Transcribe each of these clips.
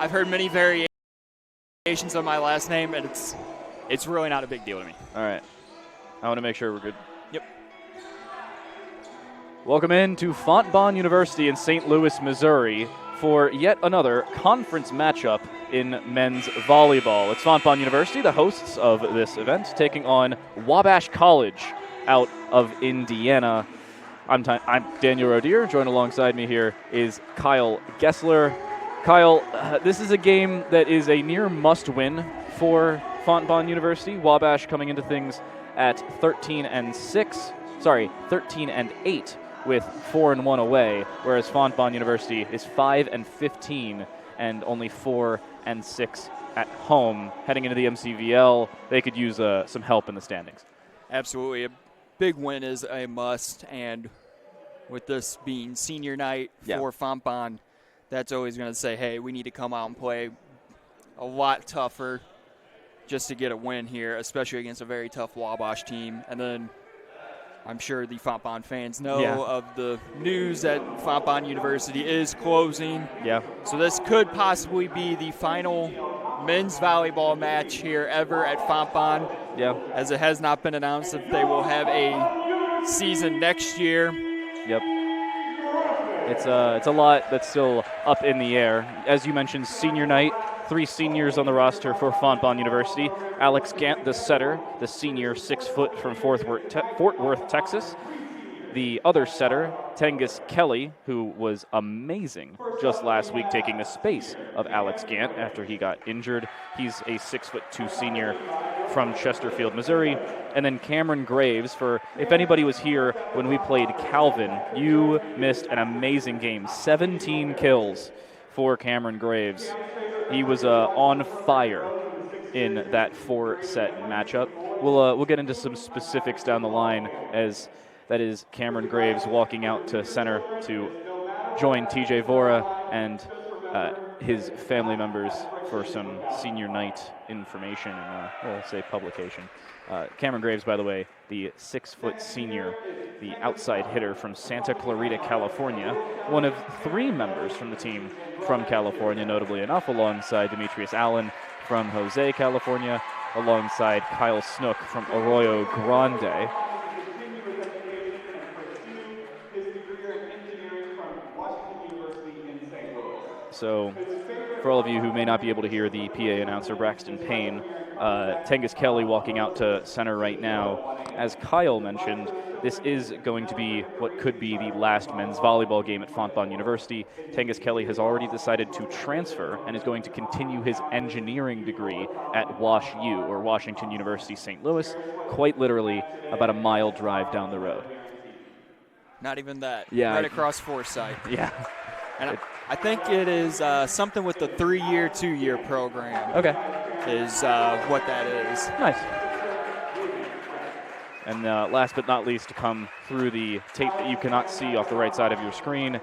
I've heard many variations of my last name, and it's really not a big deal to me. All right. I want to make sure we're good. Yep. Welcome in to Fontbonne University in St. Louis, Missouri for yet another conference matchup in men's volleyball. It's Fontbonne University, the hosts of this event, taking on WABASH College out of Indiana. I'm Daniel Rodier. Joined alongside me here is Kyle Gessler. Kyle, this is a game that is a near must-win for Fontbonne University. WABASH coming into things at 13-8 with 4-1 away, whereas Fontbonne University is 5-15 and only 4-6 at home. Heading into the MCVL, they could use some help in the standings. Absolutely. A big win is a must, and with this being senior night for Fontbonne, that's always going to say, hey, we need to come out and play a lot tougher just to get a win here, especially against a very tough WABASH team. And then I'm sure the Fontbonne fans know of the news that Fontbonne University is closing. Yeah. So this could possibly be the final men's volleyball match here ever at Fontbonne. Yeah. As it has not been announced if they will have a season next year. Yep. It's a lot that's still up in the air. As you mentioned, senior night, 3 seniors on the roster for Fontbonne University. Alex Gant, the setter, the senior, 6 foot from Fort Worth, Texas. The other setter, Tengus Kelly, who was amazing just last week, taking the space of Alex Gant after he got injured. He's a 6'2" senior from Chesterfield, Missouri. And then Cameron Graves, for if anybody was here when we played Calvin, you missed an amazing game. 17 kills for Cameron Graves. He was on fire in that 4-set matchup. We'll get into some specifics down the line, as that is Cameron Graves walking out to center to join TJ Vora and his family members for some senior night information and publication. Cameron Graves, by the way, the 6-foot senior, the outside hitter from Santa Clarita, California, one of 3 members from the team from California, notably enough, alongside Demetrius Allen from Jose, California, alongside Kyle Snook from Arroyo Grande. So, for all of you who may not be able to hear the PA announcer, Braxton Payne, Tengus Kelly walking out to center right now. As Kyle mentioned, this is going to be what could be the last men's volleyball game at Fontbonne University. Tengus Kelly has already decided to transfer and is going to continue his engineering degree at WashU, or Washington University St. Louis, quite literally about a mile drive down the road. Not even that. Yeah. Right across Forsyth. Yeah. And I think it is something with the 3-year, 2-year program. Okay. Is what that is. Nice. And last but not least, to come through the tape that you cannot see off the right side of your screen,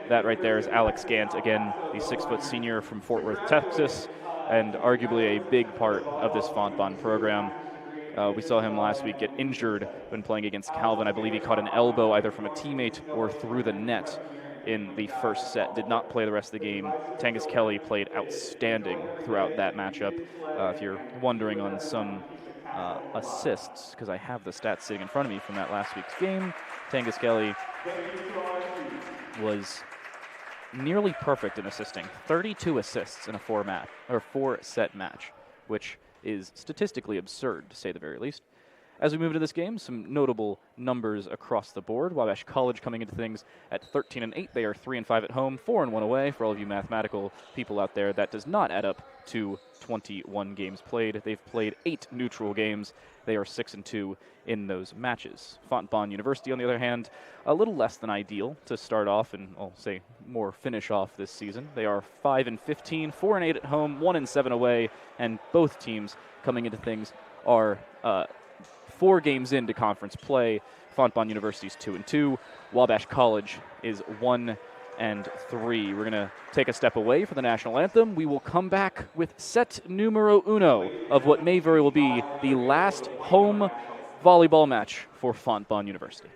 that right there is Alex Gant, again, the 6-foot senior from Fort Worth, Texas, and arguably a big part of this Fontbonne program. We saw him last week get injured when playing against Calvin. I believe he caught an elbow either from a teammate or through the net in the first set. Did not play the rest of the game. Tengus Kelly played outstanding throughout that matchup. If you're wondering on some assists, because I have the stats sitting in front of me from that last week's game, Tengus Kelly was nearly perfect in assisting. 32 assists in a 4-set match, which is statistically absurd, to say the very least. As we move into this game, some notable numbers across the board. WABASH College coming into things at 13-8. They are 3-5 at home, 4-1 away. For all of you mathematical people out there, that does not add up to 21 games played. They've played 8 neutral games. They are 6-2 in those matches. Fontbonne University, on the other hand, a little less than ideal to start off and I'll say more finish off this season. They are 5-15, 4-8 at home, 1-7 away, and both teams coming into things are 4 games into conference play. Fontbonne University's 2-2. WABASH College is 1-3. We're going to take a step away for the national anthem. We will come back with set numero uno of what may very well be the last home volleyball match for Fontbonne University.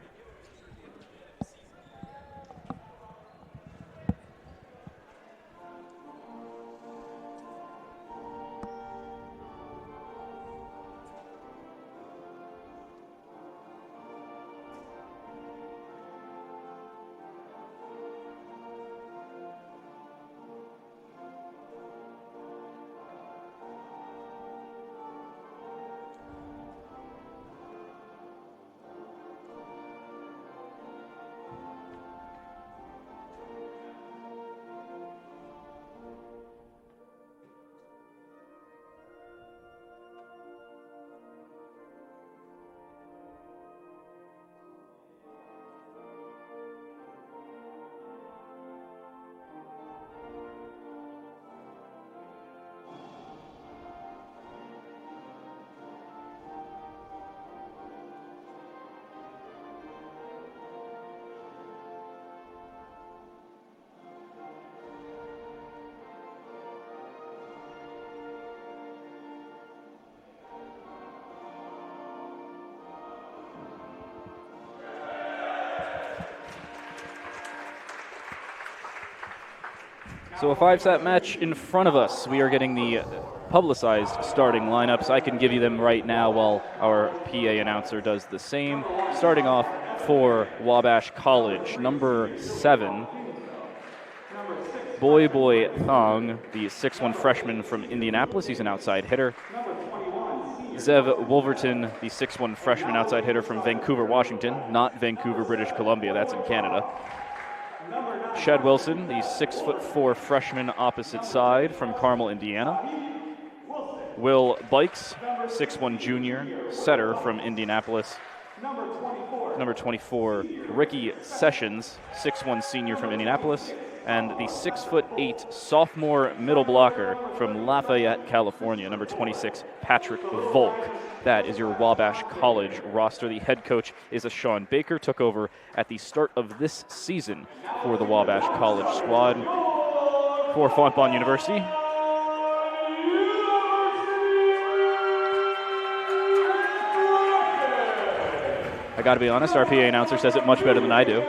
So a 5-set match in front of us. We are getting the publicized starting lineups. I can give you them right now while our PA announcer does the same. Starting off for Wabash College, number 7, Boy Thong, the 6'1 freshman from Indianapolis. He's an outside hitter. Zev Wolverton, the 6'1 freshman outside hitter from Vancouver, Washington, not Vancouver, British Columbia. That's in Canada. Shed Wilson, the 6'4 freshman opposite side from Carmel, Indiana. Will Bikes, 6'1 junior setter from Indianapolis. Number 24, Ricky Sessions, 6'1 senior from Indianapolis. And the 6'8 sophomore middle blocker from Lafayette, California, number 26, Patrick Volk. That is your Wabash College roster. The head coach is a Sean Baker, took over at the start of this season for the Wabash College squad. For Fontbonne University, I gotta be honest, our PA announcer says it much better than I do.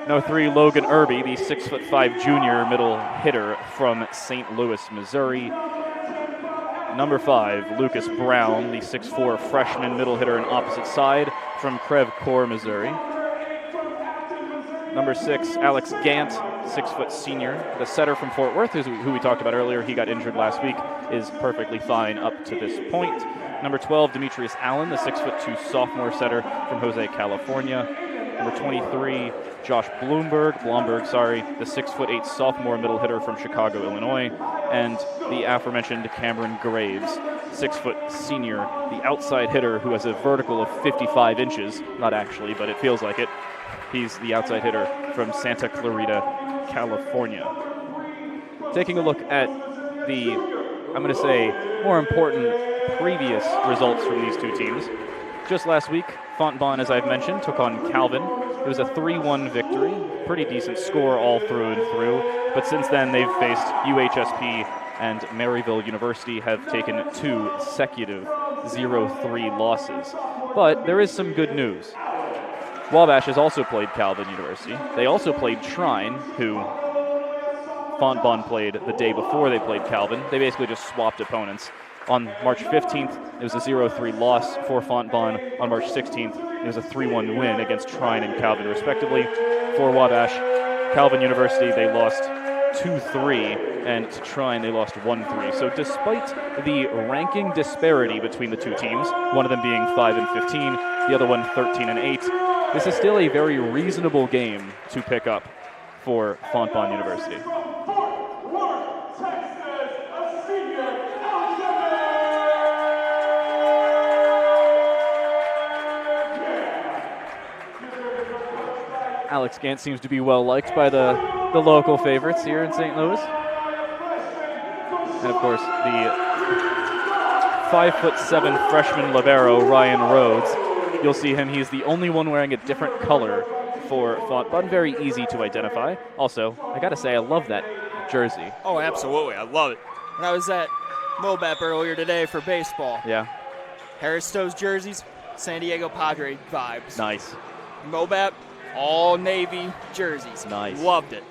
No 3, Logan Irby, the 6'5 junior middle hitter from St. Louis, Missouri. Number 5, Lucas Brown, the 6'4 freshman middle hitter and opposite side from Creve Coeur, Missouri. Number 6, Alex Gant, 6' senior, the setter from Fort Worth, who we talked about earlier. He got injured last week, is perfectly fine up to this point. Number 12, Demetrius Allen, the 6'2 sophomore setter from Jose, California. Number 23, Josh Blomberg, the 6'8 sophomore middle hitter from Chicago, Illinois. And the aforementioned Cameron Graves, 6' senior, the outside hitter who has a vertical of 55 inches. Not actually, but it feels like it. He's the outside hitter from Santa Clarita, California. Taking a look at the, I'm going to say, more important previous results from these two teams. Just last week, Fontbonne, as I've mentioned, took on Calvin. It was a 3-1 victory, pretty decent score all through and through. But since then, they've faced UHSP and Maryville University, have taken 2 consecutive 0-3 losses. But there is some good news. Wabash has also played Calvin University. They also played Shrine, who Fontbonne played the day before they played Calvin. They basically just swapped opponents. On March 15th, it was a 0-3 loss for Fontbonne. On March 16th, it was a 3-1 win against Shrine and Calvin, respectively. For Wabash, Calvin University, they lost 2-3, and to Shrine, they lost 1-3. So despite the ranking disparity between the two teams, one of them being 5-15, the other one 13-8, this is still a very reasonable game to pick up for Fontbonne University. Alex Gant seems to be well liked by the local favorites here in St. Louis. And of course, the 5'7" freshman libero, Ryan Rhodes. You'll see him, he's the only one wearing a different color for Fontbonne. Very easy to identify. Also, I gotta say, I love that jersey. Oh, absolutely, I love it. When I was at MoBAP earlier today for baseball. Yeah. Harris Stowe's jerseys, San Diego Padre vibes. Nice. MoBAP, all navy jerseys. Nice. Loved it.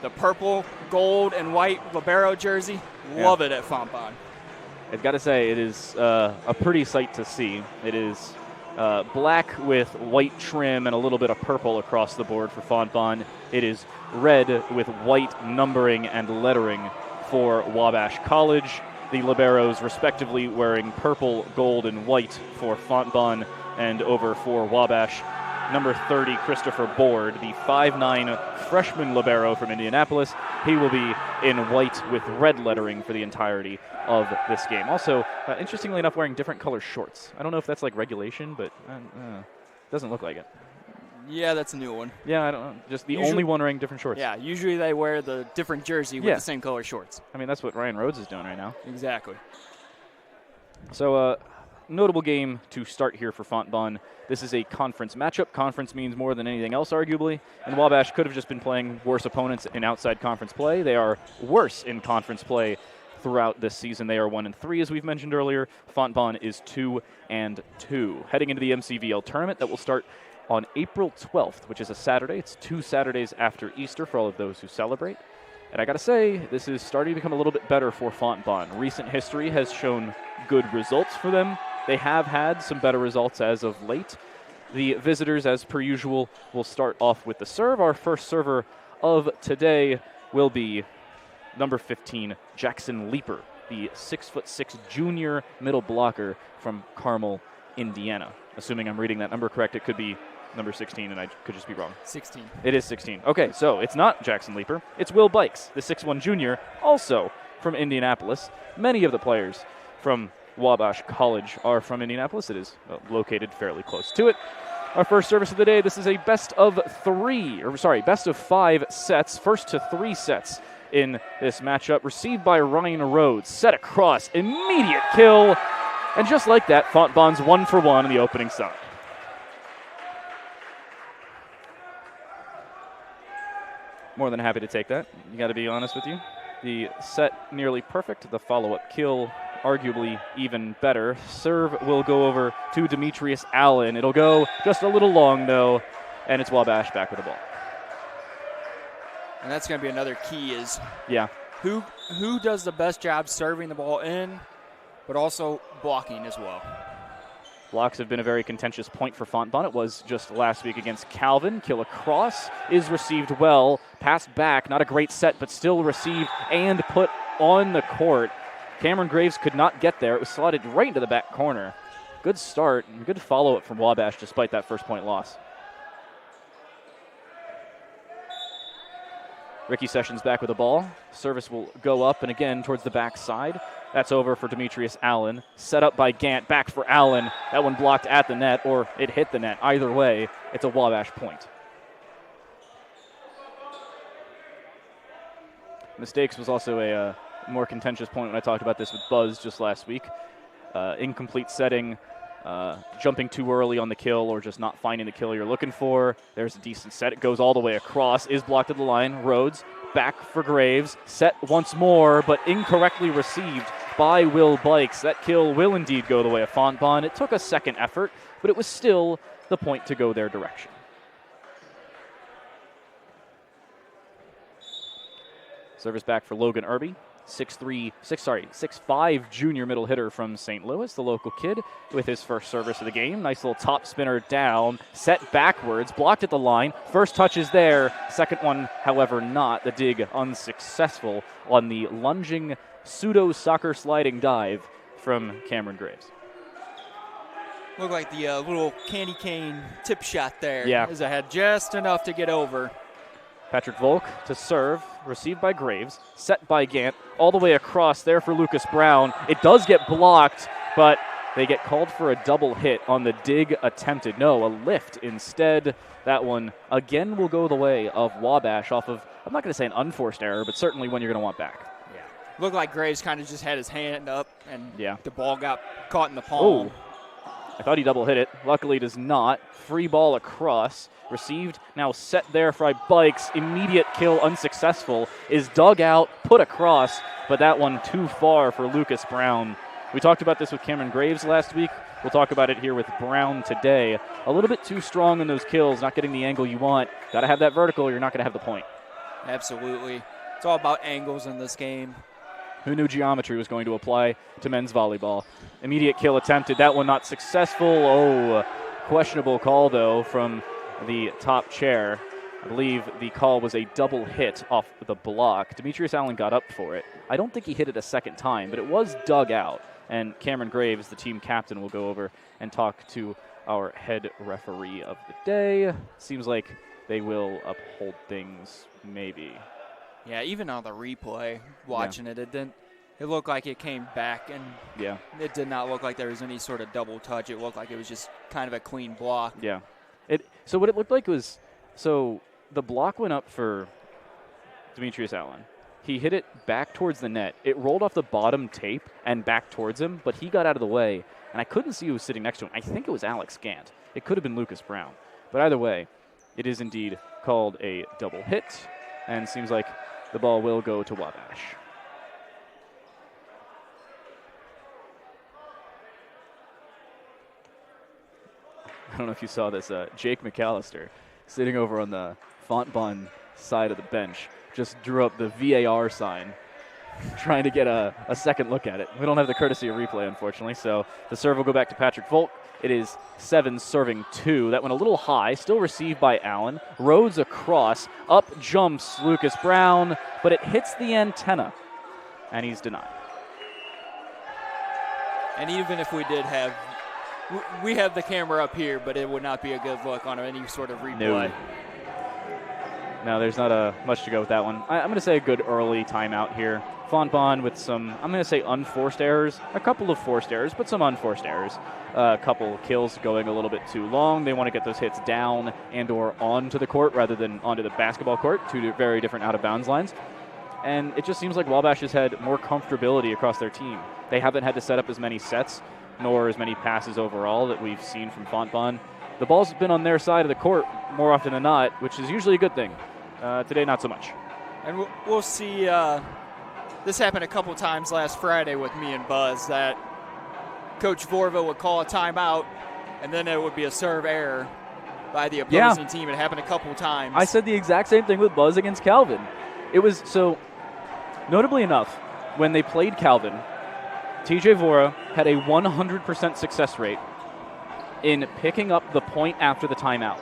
The purple, gold, and white libero jersey, love it at Fontbonne. I've got to say, it is a pretty sight to see. It is black with white trim and a little bit of purple across the board for Fontbonne. It is red with white numbering and lettering for Wabash College. The liberos respectively wearing purple, gold, and white for Fontbonne, and over for Wabash, number 30, Christopher Board, the 5'9 freshman libero from Indianapolis. He will be in white with red lettering for the entirety of this game. Also, interestingly enough, wearing different color shorts. I don't know if that's like regulation, but doesn't look like it. Yeah, that's a new one. Yeah, I don't know. Just the only one wearing different shorts. Yeah, usually they wear the different jersey with the same color shorts. I mean, that's what Ryan Rhodes is doing right now. Exactly. So, notable game to start here for Fontbonne. This is a conference matchup. Conference means more than anything else, arguably. And Wabash could have just been playing worse opponents in outside conference play. They are worse in conference play throughout this season. They are 1-3, as we've mentioned earlier. Fontbonne is 2-2. Heading into the MCVL tournament that will start on April 12th, which is a Saturday. It's 2 Saturdays after Easter for all of those who celebrate. And I got to say, this is starting to become a little bit better for Fontbonne. Recent history has shown good results for them. They have had some better results as of late. The visitors, as per usual, will start off with the serve. Our first server of today will be number 15, Jackson Leeper, the 6'6" junior middle blocker from Carmel, Indiana. Assuming I'm reading that number correct, it could be number 16, and I could just be wrong. 16. It is 16. Okay, so it's not Jackson Leeper. It's Will Bikes, the 6'1" junior, also from Indianapolis. Many of the players from WABASH College are from Indianapolis. It is located fairly close to it. Our first service of the day, this is a best of 5 sets, first to 3 sets in this matchup. Received by Ryan Rhodes, set across, immediate kill, and just like that, Fontbonne's 1 for 1 in the opening side. More than happy to take that. You got to be honest with you. The set nearly perfect. The follow-up kill arguably even better. Serve will go over to Demetrius Allen. It'll go just a little long though, and it's WABASH back with the ball. And that's going to be another key is who does the best job serving the ball in, but also blocking as well. Blocks have been a very contentious point for Fontbonne. It was just last week against Calvin. Kill across is received well. Passed back, not a great set, but still received and put on the court. Cameron Graves could not get there. It was slotted right into the back corner. Good start and good follow-up from WABASH despite that first point loss. Ricky Sessions back with the ball. Service will go up and again towards the backside. That's over for Demetrius Allen. Set up by Gant, back for Allen. That one blocked at the net, or it hit the net. Either way, it's a WABASH point. Mistakes was also a more contentious point when I talked about this with Buzz just last week. Incomplete setting, jumping too early on the kill, or just not finding the kill you're looking for. There's a decent set. It goes all the way across, is blocked at the line. Rhodes back for Graves. Set once more, but incorrectly received by Will Bikes. That kill will indeed go the way of Fontbonne. It took a second effort, but it was still the point to go their direction. Service back for Logan Irby. 6'5" junior middle hitter from St. Louis, the local kid, with his first service of the game. Nice little top spinner down, set backwards, blocked at the line. First touch is there. Second one, however, not. The dig unsuccessful on the lunging pseudo-soccer sliding dive from Cameron Graves. Looked like the little candy cane tip shot there. Yeah. As I had just enough to get over. Patrick Volk to serve, received by Graves, set by Gant, all the way across there for Lucas Brown. It does get blocked, but they get called for a double hit on the dig attempted. No, a lift instead. That one, again, will go the way of WABASH off of, I'm not going to say an unforced error, but certainly one you're going to want back. Yeah. Looked like Graves kind of just had his hand up, and yeah, the ball got caught in the palm. Ooh. I thought he double hit it. Luckily does not. Free ball across. Received, now set there for Bikes. Immediate kill, unsuccessful. Is dug out, put across, but that one too far for Lucas Brown. We talked about this with Cameron Graves last week. We'll talk about it here with Brown today. A little bit too strong in those kills, not getting the angle you want. Got to have that vertical, you're not going to have the point. Absolutely. It's all about angles in this game. Who knew geometry was going to apply to men's volleyball? Immediate kill attempted. That one not successful. Oh, questionable call, though, from the top chair. I believe the call was a double hit off the block. Demetrius Allen got up for it. I don't think he hit it a second time, but it was dug out. And Cameron Graves, the team captain, will go over and talk to our head referee of the day. Seems like they will uphold things, maybe. Yeah, even on the replay, watching it looked like it came back, and it did not look like there was any sort of double touch. It looked like it was just kind of a clean block. Yeah. So what it looked like was, so the block went up for Demetrius Allen. He hit it back towards the net. It rolled off the bottom tape and back towards him, but he got out of the way, and I couldn't see who was sitting next to him. I think it was Alex Gant. It could have been Lucas Brown. But either way, it is indeed called a double hit, and seems like the ball will go to WABASH. I don't know if you saw this. Jake McAllister sitting over on the Fontbonne side of the bench just drew up the VAR sign, trying to get a second look at it. We don't have the courtesy of replay, unfortunately, so the serve will go back to Patrick Volk. It is 7 serving 2. That went a little high, still received by Allen. Rhodes across, up jumps Lucas Brown, but it hits the antenna, and he's denied. And even if we did have, we have the camera up here, but it would not be a good look on any sort of replay. No, there's not much to go with that one. I'm going to say a good early timeout here. Fontbonne with some, I'm going to say unforced errors. A couple of forced errors, but some unforced errors. A couple kills going a little bit too long. They want to get those hits down and or onto the court rather than onto the basketball court. Two very different out-of-bounds lines. And it just seems like Wabash has had more comfortability across their team. They haven't had to set up as many sets nor as many passes overall that we've seen from Fontbonne. The ball's been on their side of the court more often than not, which is usually a good thing. Today, not so much. And we'll see. This happened a couple times last Friday with me and Buzz, that Coach Vorva would call a timeout, and then it would be a serve error by the opposing team. It happened a couple times. I said the exact same thing with Buzz against Calvin. It was so, notably enough, when they played Calvin, TJ Vora had a 100% success rate in picking up the point after the timeout.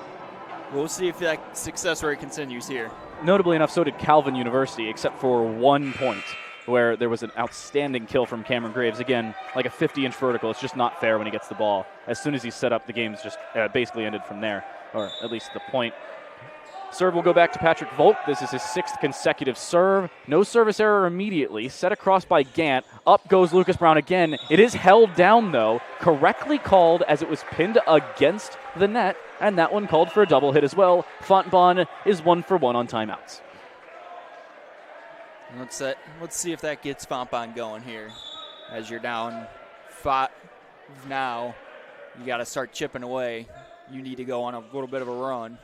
We'll see if that success rate continues here. Notably enough, so did Calvin University, except for 1 point, where there was an outstanding kill from Cameron Graves. Again, like a 50-inch vertical. It's just not fair when he gets the ball. As soon as he's set up, the game's just basically ended from there, or at least the point. Serve will go back to Patrick Volk. This is his 6th consecutive serve. No service error immediately. Set across by Gant. Up goes Lucas Brown again. It is held down, though. Correctly called as it was pinned against the net, and that one called for a double hit as well. Fontbonne is 1 for 1 on timeouts. Let's see if that gets Fontbonne going here. As you're down 5 now, you got to start chipping away. You need to go on a little bit of a run.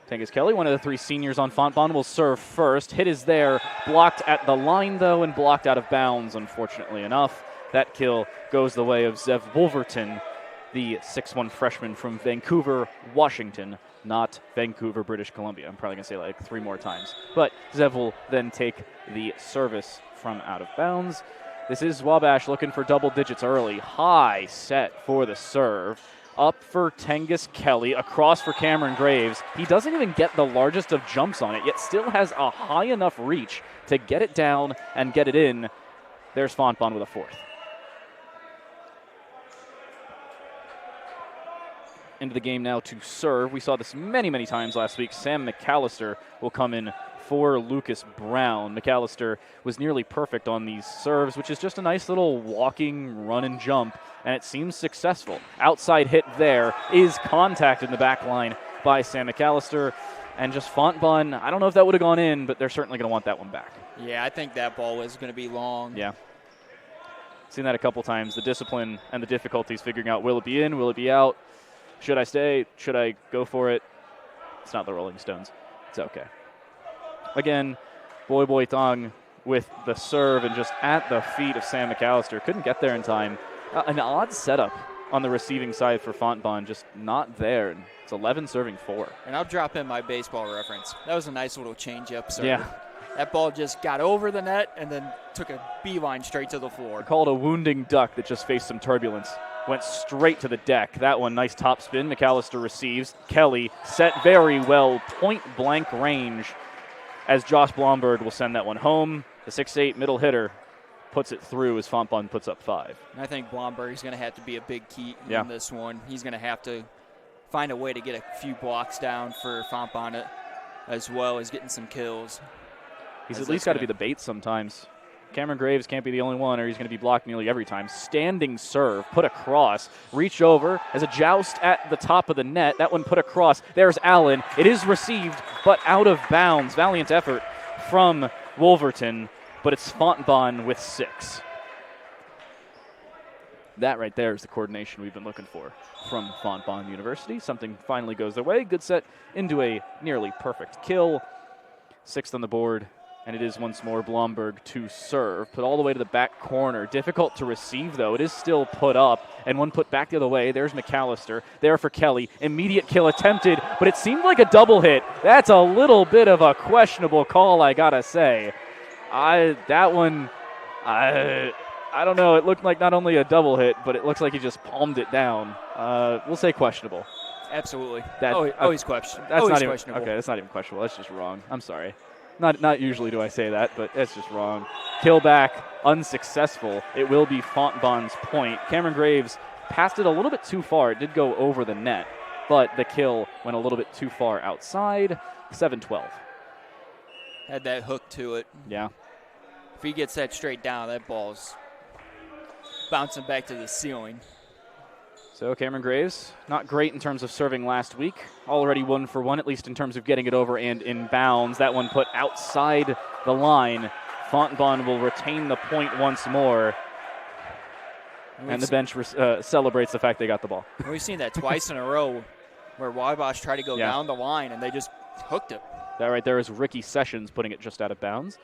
Tengus Kelly, one of the 3 seniors on Fontbonne, will serve first. Hit is there. Blocked at the line, though, and blocked out of bounds, unfortunately enough. That kill goes the way of Zev Wolverton, the 6'1 freshman from Vancouver, Washington, not Vancouver, British Columbia. I'm probably going to say like 3 more times. But Zev will then take the service from out of bounds. This is Wabash looking for double digits early. High set for the serve. Up for Tengus Kelly, across for Cameron Graves. He doesn't even get the largest of jumps on it, yet still has a high enough reach to get it down and get it in. There's Fontbonne with a 4th. Into the game now to serve. We saw this many, many times last week. Sam McAllister will come in for Lucas Brown. McAllister was nearly perfect on these serves, which is just a nice little walking run and jump, and it seems successful. Outside hit there is contact in the back line by Sam McAllister, and just Fontbonne, I don't know if that would have gone in, but they're certainly going to want that one back. Yeah, I think that ball was going to be long. Yeah. Seen that a couple times. The discipline and the difficulties figuring out, will it be in, will it be out? Should I stay? Should I go for it? It's not the Rolling Stones. It's okay. Again, Boy Thong with the serve and just at the feet of Sam McAllister. Couldn't get there in time. An odd setup on the receiving side for Fontbonne, just not there. It's 11 serving 4. And I'll drop in my baseball reference. That was a nice little change-up serve. Yeah. That ball just got over the net and then took a beeline straight to the floor. Called a wounding duck that just faced some turbulence. Went straight to the deck. That one, nice top spin. McAllister receives. Kelly set very well, point-blank range, as Josh Blomberg will send that one home. The 6'8 middle hitter puts it through as Fontbonne puts up 5. And I think Blomberg's going to have to be a big key in this one. He's going to have to find a way to get a few blocks down for Fontbonne as well as getting some kills. He's at least got to be the bait sometimes. Cameron Graves can't be the only one, or he's going to be blocked nearly every time. Standing serve, put across, reach over as a joust at the top of the net. That one put across. There's Allen. It is received, but out of bounds. Valiant effort from Wolverton, but it's Fontbonne with 6. That right there is the coordination we've been looking for from Fontbonne University. Something finally goes their way. Good set into a nearly perfect kill. 6th on the board And it is once more Blomberg to serve. Put all the way to the back corner. Difficult to receive, though. It is still put up. And one put back the other way. There's McAllister. There for Kelly. Immediate kill attempted, but it seemed like a double hit. That's a little bit of a questionable call, I gotta say. I don't know. It looked like not only a double hit, but it looks like he just palmed it down. We'll say questionable. Absolutely. Always questionable. That's always not even questionable. okay. That's not even questionable. That's just wrong. I'm sorry. Not usually do I say that, but that's just wrong. Kill back, unsuccessful. It will be Fontbonne's point. Cameron Graves passed it a little bit too far. It did go over the net, but the kill went a little bit too far outside. 7-12. Had that hook to it. Yeah. If he gets that straight down, that ball's bouncing back to the ceiling. So Cameron Graves, not great in terms of serving last week. Already 1 for 1, at least in terms of getting it over and in bounds. That one put outside the line. Fontbonne will retain the point once more. And the bench celebrates the fact they got the ball. We've seen that twice in a row where WABASH tried to go down the line and they just hooked it. That right there is Ricky Sessions putting it just out of bounds.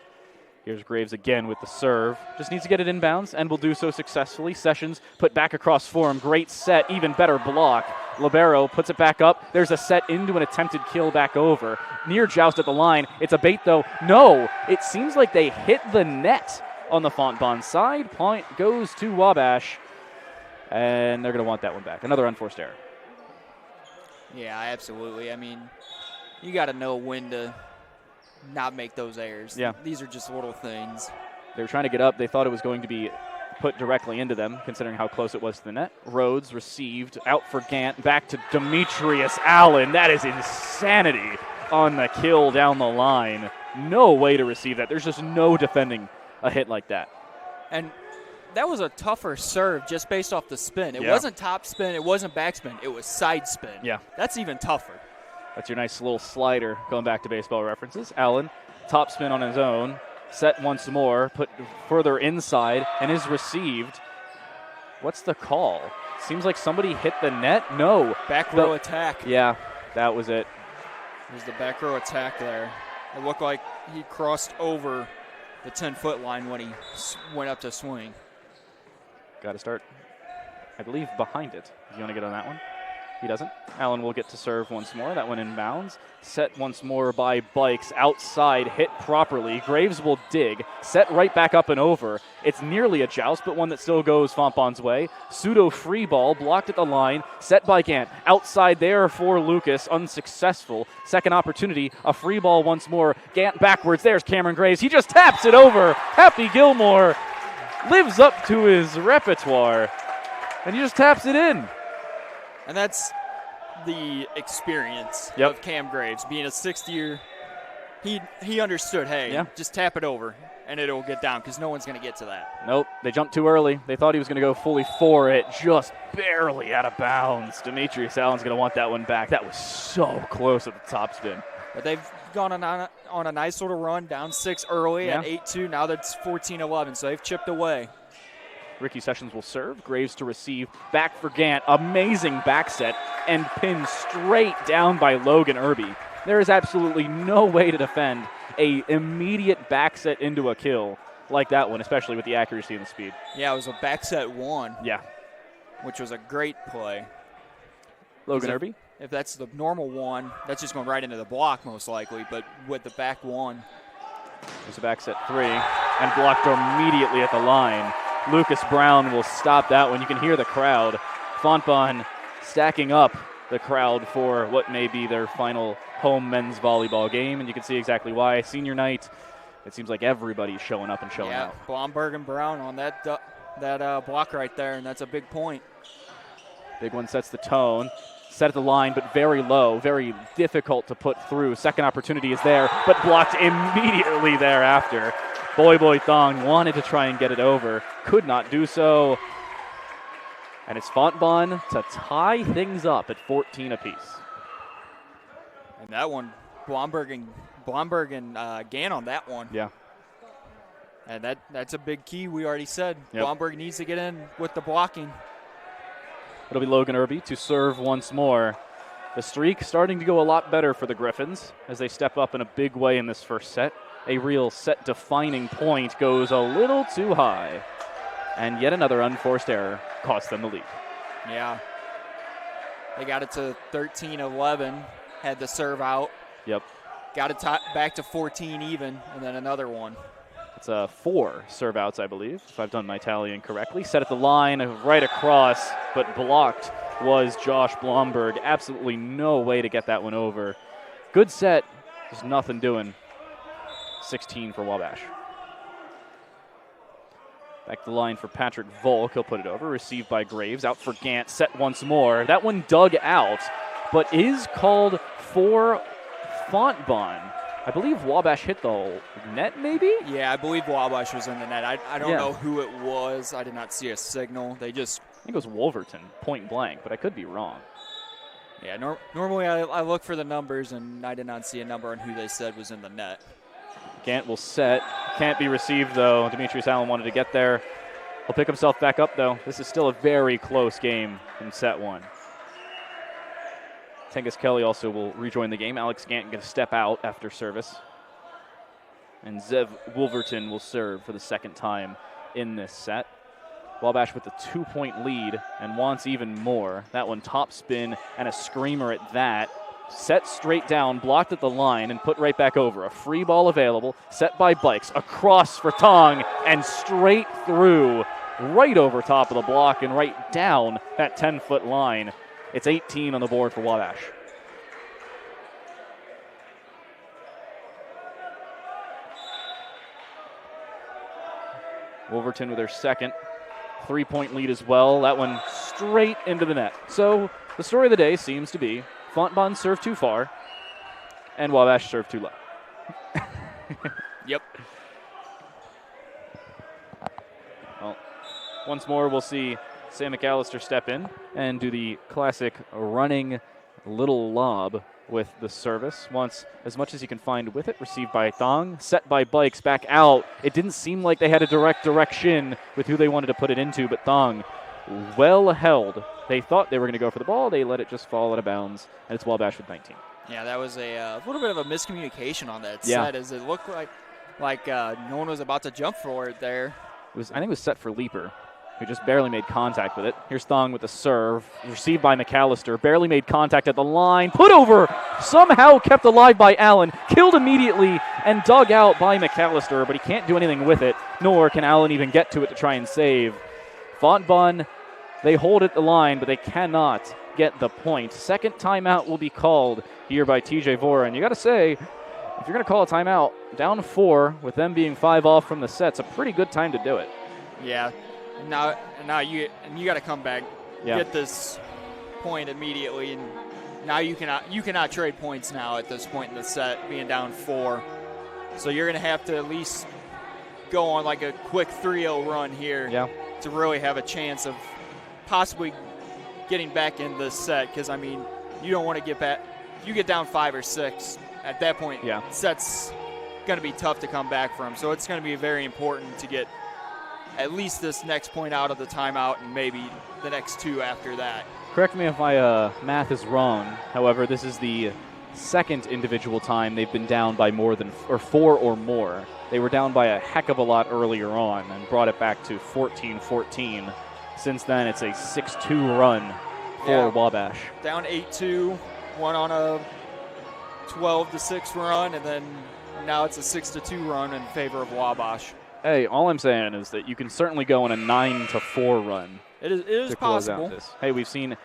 Here's Graves again with the serve. Just needs to get it in bounds and will do so successfully. Sessions put back across for him. Great set, even better block. Libero puts it back up. There's a set into an attempted kill back over. Near joust at the line. It's a bait though. No, it seems like they hit the net on the Fontbonne side. Point goes to WABASH. And they're going to want that one back. Another unforced error. Yeah, absolutely. I mean, you got to know when to not make those errors. Yeah. These are just little things. They were trying to get up. They thought it was going to be put directly into them, considering how close it was to the net. Rhodes received, out for Gant, back to Demetrius Allen. That is insanity on the kill down the line. No way to receive that. There's just no defending a hit like that. And that was a tougher serve just based off the spin. It wasn't top spin. It wasn't back spin. It was side spin. Yeah. That's even tougher. That's your nice little slider going back to baseball references. Allen, top spin on his own. Set once more, put further inside, and is received. What's the call? Seems like somebody hit the net. No. Back row attack. Yeah, that was it. There's the back row attack there. It looked like he crossed over the 10-foot line when he went up to swing. Got to start, I believe, behind it. You want to get on that one? He doesn't. Allen will get to serve once more. That one in bounds. Set once more by Bikes. Outside, hit properly. Graves will dig. Set right back up and over. It's nearly a joust, but one that still goes Fontbonne's way. Pseudo free ball, blocked at the line. Set by Gant. Outside there for Lucas. Unsuccessful. Second opportunity. A free ball once more. Gant backwards. There's Cameron Graves. He just taps it over. Happy Gilmore lives up to his repertoire. And he just taps it in. And that's the experience of Cam Graves. Being a sixth year, he understood, hey, just tap it over, and it'll get down because no one's going to get to that. Nope, they jumped too early. They thought he was going to go fully for it, just barely out of bounds. Demetrius Allen's going to want that one back. That was so close at the top spin. But they've gone on a nice little run, down 6 early at 8-2. Now that's 14-11, so they've chipped away. Ricky Sessions will serve. Graves to receive. Back for Gant. Amazing back set and pinned straight down by Logan Irby. There is absolutely no way to defend a immediate back set into a kill like that one, especially with the accuracy and the speed. Yeah, it was a back set 1. Yeah. Which was a great play. Logan Irby? If that's the normal 1, that's just going right into the block most likely, but with the back 1. There's a back set 3 and blocked immediately at the line. Lucas Brown will stop that one. You can hear the crowd. Fontbonne stacking up the crowd for what may be their final home men's volleyball game, and you can see exactly why. Senior night, it seems like everybody's showing up and showing out. Yeah, Blomberg and Brown on that block right there, and that's a big point. Big one sets the tone. Set at the line, but very low, very difficult to put through. Second opportunity is there, but blocked immediately thereafter. Boy Thong wanted to try and get it over, could not do so. And it's Fontbonne to tie things up at 14 apiece. And that one, Blomberg and Gann on that one. Yeah. And that's a big key, we already said. Yep. Blomberg needs to get in with the blocking. It'll be Logan Irby to serve once more. The streak starting to go a lot better for the Griffins as they step up in a big way in this first set. a real set-defining point goes a little too high. And yet another unforced error cost them the lead. Yeah. They got it to 13-11, had the serve out. Yep. Got it back to 14 even, and then another one. It's 4 serve outs, I believe, if I've done my tallying correctly. Set at the line, right across, but blocked was Josh Blomberg. Absolutely no way to get that one over. Good set, just nothing doing. 16 for Wabash. Back to the line for Patrick Volk. He'll put it over. Received by Graves. Out for Gant. Set once more. That one dug out, but is called for Fontbonne. I believe Wabash hit the net, maybe? Yeah, I believe Wabash was in the net. I don't know who it was. I did not see a signal. I think it was Wolverton, point blank, but I could be wrong. Yeah, normally I look for the numbers, and I did not see a number on who they said was in the net. Gant will set. Can't be received, though. Demetrius Allen wanted to get there. He'll pick himself back up, though. This is still a very close game in set 1. Tengus Kelly also will rejoin the game. Alex Gant going to step out after service. And Zev Wolverton will serve for the second time in this set. Wabash with a 2-point lead and wants even more. That one top spin and a screamer at that. Set straight down, blocked at the line, and put right back over. A free ball available, set by Bikes, across for Tong, and straight through, right over top of the block and right down that 10-foot line. It's 18 on the board for Wabash. Wolverton with their second 3-point lead as well. That one straight into the net. So the story of the day seems to be Fontbonne served too far, and Wabash served too low. Yep. Well, once more we'll see Sam McAllister step in and do the classic running little lob with the service. Wants as much as he can find with it. Received by Thong. Set by Bikes. Back out. It didn't seem like they had a direct direction with who they wanted to put it into, but Thong well held. They thought they were going to go for the ball. They let it just fall out of bounds, and it's Wabash with 19. Yeah, that was a little bit of a miscommunication on that set, as it looked like no one was about to jump for it there. I think it was set for Leaper, who just barely made contact with it. Here's Thong with the serve, received by McAllister, barely made contact at the line, put over, somehow kept alive by Allen, killed immediately, and dug out by McAllister, but he can't do anything with it, nor can Allen even get to it to try and save. Fontbonne, they hold at the line, but they cannot get the point. Second timeout will be called here by TJ Vora, and you got to say, if you're going to call a timeout, down 4 with them being 5 off from the set, it's a pretty good time to do it. Yeah. Now you got to come back, get this point immediately, and now you cannot trade points now at this point in the set, being down 4. So you're going to have to at least go on like a quick 3-0 run here to really have a chance of possibly getting back in this set, because I mean you don't want to get back. You get down 5 or 6 at that point. Set's going to be tough to come back from. So it's going to be very important to get at least this next point out of the timeout, and maybe the next 2 after that. Correct me if my math is wrong. However, this is the second individual time they've been down by more than 4 or more. They were down by a heck of a lot earlier on and brought it back to 14-14. Since then, it's a 6-2 run for Wabash. Down 8-2, one on a 12-6 run, and then now it's a 6-2 run in favor of Wabash. Hey, all I'm saying is that you can certainly go on a 9-4 run. It is possible. Hey, we've seen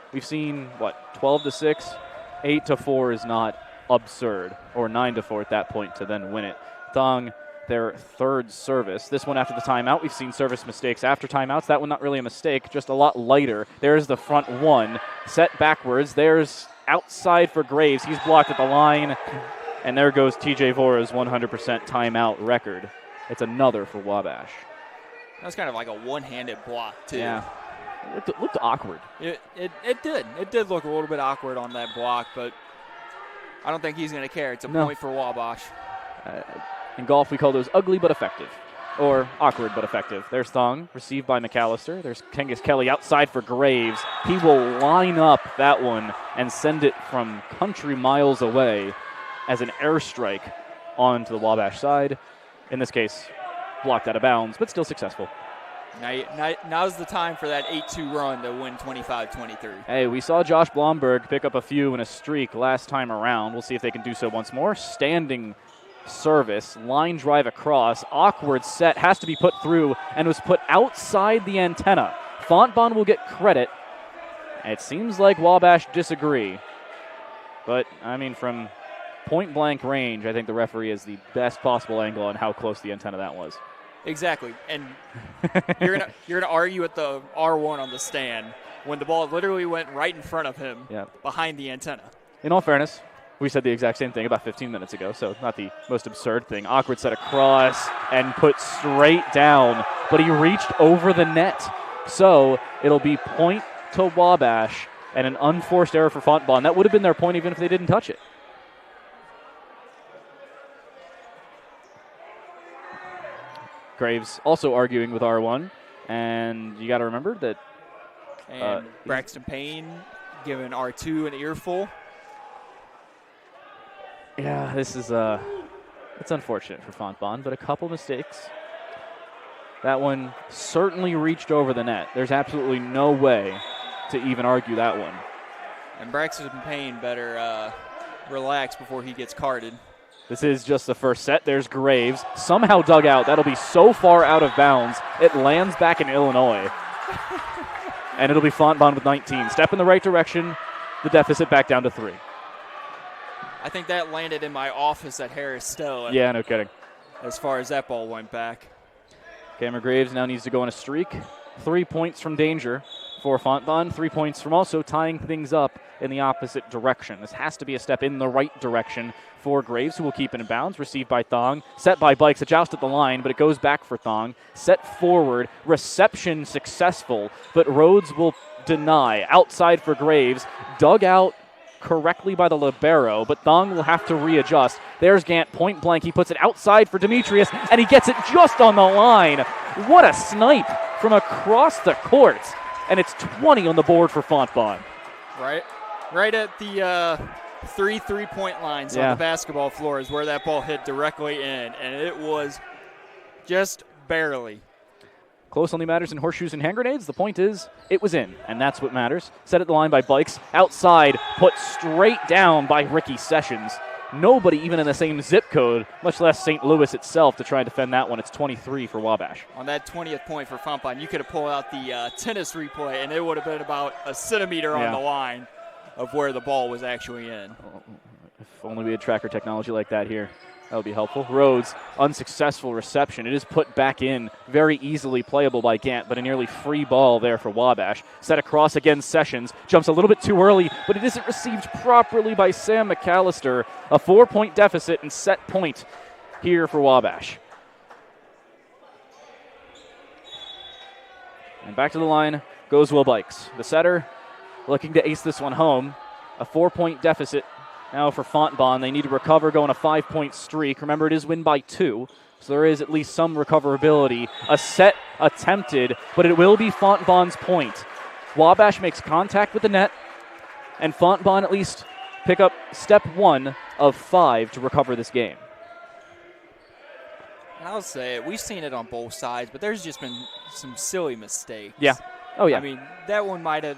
what, 12-6, 8-4 is not absurd, or 9-4 at that point to then win it. Thong, their third service. This one after the timeout. We've seen service mistakes after timeouts. That one not really a mistake, just a lot lighter. There's the front one, set backwards. There's outside for Graves. He's blocked at the line, and there goes TJ Vora's 100% timeout record. It's another for Wabash. That was kind of like a one-handed block, too. Yeah. It looked awkward. It did. It did look a little bit awkward on that block, but I don't think he's going to care. It's a point for Wabash. In golf, we call those ugly but effective, or awkward but effective. There's Thong, received by McAllister. There's Tengus Kelly outside for Graves. He will line up that one and send it from country miles away as an airstrike onto the Wabash side. In this case, blocked out of bounds, but still successful. Now's the time for that 8-2 run to win 25-23. Hey, we saw Josh Blomberg pick up a few in a streak last time around. We'll see if they can do so once more. Standing service, line drive across, awkward set, has to be put through, and was put outside the antenna. Fontbonne will get credit. It seems like Wabash disagree. But, I mean, from point-blank range, I think the referee has the best possible angle on how close the antenna that was. Exactly, and you're gonna argue at the R1 on the stand when the ball literally went right in front of him behind the antenna. In all fairness, we said the exact same thing about 15 minutes ago, so not the most absurd thing. Awkward set across and put straight down, but he reached over the net. So it'll be point to Wabash and an unforced error for Fontbonne. That would have been their point even if they didn't touch it. Graves also arguing with R1, and you got to remember that. And Braxton Payne giving R2 an earful. Yeah, this is it's unfortunate for Fontbonne, but a couple mistakes. That one certainly reached over the net. There's absolutely no way to even argue that one. And Braxton Payne better relax before he gets carded. This is just the first set. There's Graves. Somehow dug out. That'll be so far out of bounds. It lands back in Illinois. And it'll be Fontbonne with 19. Step in the right direction. The deficit back down to 3. I think that landed in my office at Harris Stowe. Yeah, no kidding. As far as that ball went back. Cameron Graves now needs to go on a streak. 3 points from danger for Fontbonne. 3 points from also tying things up in the opposite direction. This has to be a step in the right direction for Graves, who will keep it in bounds. Received by Thong. Set by Bikes. A joust at the line, but it goes back for Thong. Set forward. Reception successful, but Rhodes will deny. Outside for Graves. Dug out correctly by the libero, but Thong will have to readjust. There's Gant, point blank. He puts it outside for Demetrius, and he gets it just on the line. What a snipe from across the court. And it's 20 on the board for Fontbonne. Right at the 3-3-point lines on the basketball floor is where that ball hit directly in, and it was just barely. Close only matters in horseshoes and hand grenades. The point is, it was in, and that's what matters. Set at the line by Bikes. Outside, put straight down by Ricky Sessions. Nobody even in the same zip code, much less St. Louis itself, to try and defend that one. It's 23 for Wabash. On that 20th point for Fontbonne, you could have pulled out the tennis replay, and it would have been about a centimeter on the line of where the ball was actually in. If only we had tracker technology like that here. That would be helpful. Rhodes, unsuccessful reception. It is put back in, very easily playable by Gant, but a nearly free ball there for Wabash. Set across again, Sessions. Jumps a little bit too early, but it isn't received properly by Sam McAllister. A 4-point deficit and set point here for Wabash. And back to the line goes Will Bikes. The setter looking to ace this one home. A 4-point deficit now for Fontbonne. They need to recover, go on a 5-point streak. Remember, it is win by 2, so there is at least some recoverability. A set attempted, but it will be Fontbonne's point. Wabash makes contact with the net, and Fontbonne at least pick up step 1 of 5 to recover this game. And I'll say it, we've seen it on both sides, but there's just been some silly mistakes. Yeah. Oh, yeah. I mean, that one might have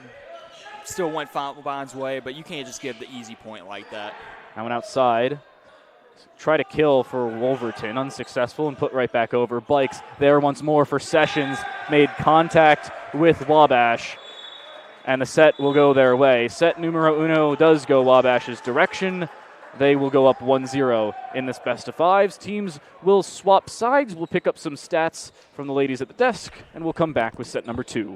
still went Fontbonne's way, but you can't just give the easy point like that. That one outside. Try to kill for Wolverton. Unsuccessful and put right back over. Bikes there once more for Sessions. Made contact with Wabash. And the set will go their way. Set numero uno does go Wabash's direction. They will go up 1-0 in this best of 5s. Teams will swap sides. We'll pick up some stats from the ladies at the desk, and we'll come back with set number 2.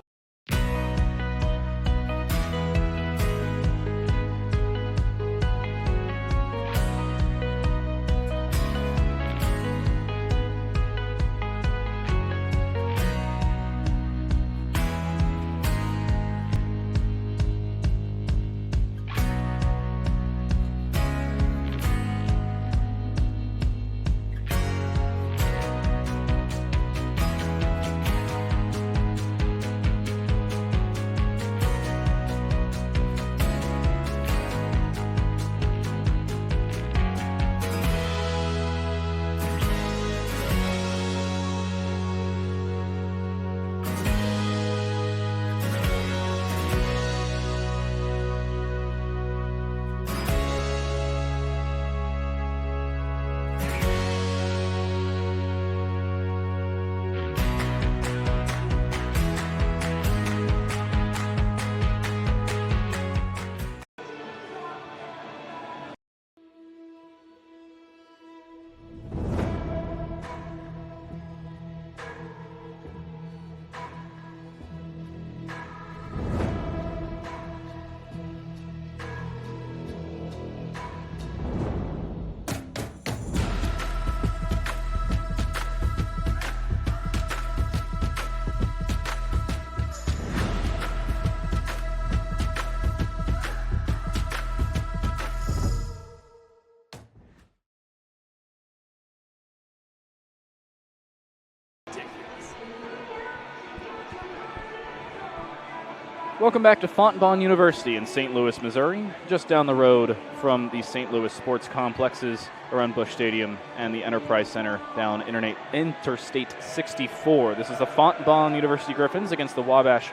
Welcome back to Fontbonne University in St. Louis, Missouri, just down the road from the St. Louis sports complexes around Busch Stadium and the Enterprise Center down Interstate 64. This is the Fontbonne University Griffins against the Wabash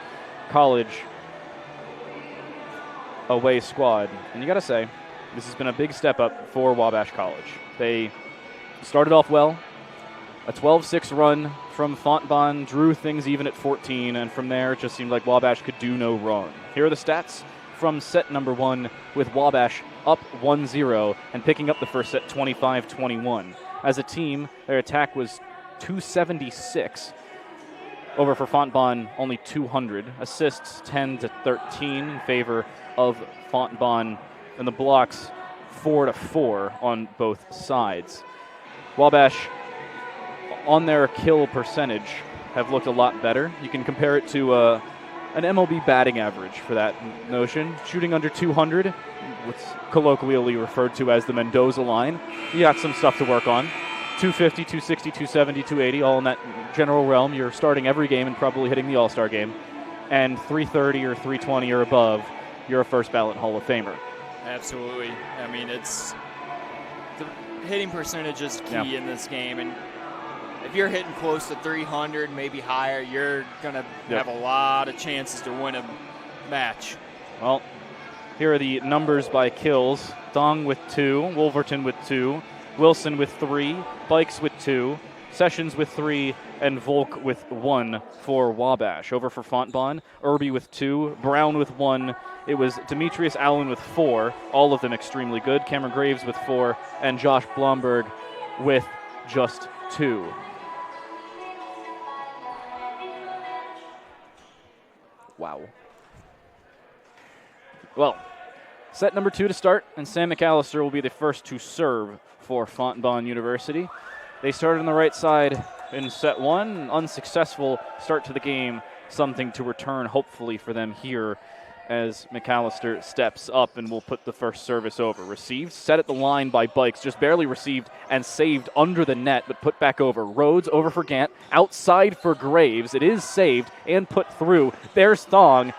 College away squad. And you got to say, this has been a big step up for Wabash College. They started off well. A 12-6 run from Fontbonne drew things even at 14, and from there it just seemed like Wabash could do no wrong. Here are the stats from set number 1, with Wabash up 1-0 and picking up the first set 25-21. As a team, their attack was 276. Over for Fontbonne, only 200. Assists 10-13 in favor of Fontbonne, and the blocks 4-4 on both sides. Wabash, on their kill percentage, have looked a lot better. You can compare it to an MLB batting average for that notion. Shooting under 200, what's colloquially referred to as the Mendoza line. You got some stuff to work on. 250, 260, 270, 280, all in that general realm. You're starting every game and probably hitting the All-Star game. And 330 or 320 or above, you're a first ballot Hall of Famer. Absolutely. I mean, it's the hitting percentage is key in this game, and if you're hitting close to 300, maybe higher, you're going to have a lot of chances to win a match. Well, here are the numbers by kills. Dong with 2, Wolverton with 2, Wilson with 3, Bikes with 2, Sessions with 3, and Volk with 1 for Wabash. Over for Fontbonne, Irby with 2, Brown with 1. It was Demetrius Allen with 4, all of them extremely good. Cameron Graves with 4, and Josh Blomberg with just 2. Wow. Well, set number 2 to start, and Sam McAllister will be the first to serve for Fontbonne University. They started on the right side in set 1, unsuccessful start to the game, something to return hopefully for them here as McAllister steps up and will put the first service over. Received, set at the line by Bikes, just barely received and saved under the net, but put back over. Rhodes over for Gant, outside for Graves. It is saved and put through. There's Thong.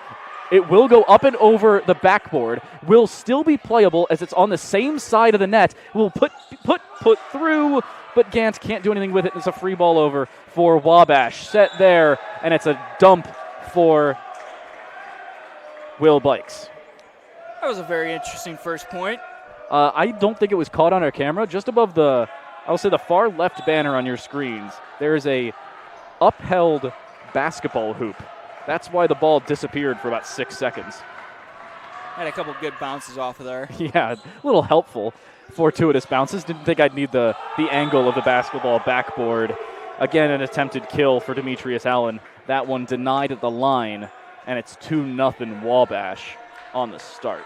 It will go up and over the backboard, will still be playable as it's on the same side of the net. Will put through, but Gant can't do anything with it. It's a free ball over for Wabash. Set there, and it's a dump for Will Bikes. That was a very interesting first point. I don't think it was caught on our camera. Just above the, I'll say the far left banner on your screens, there is a upheld basketball hoop. That's why the ball disappeared for about 6 seconds. Had a couple good bounces off of there. Yeah, a little helpful. Fortuitous bounces. Didn't think I'd need the angle of the basketball backboard. Again, an attempted kill for Demetrius Allen. That one denied at the line, and it's 2-0 Wabash on the start.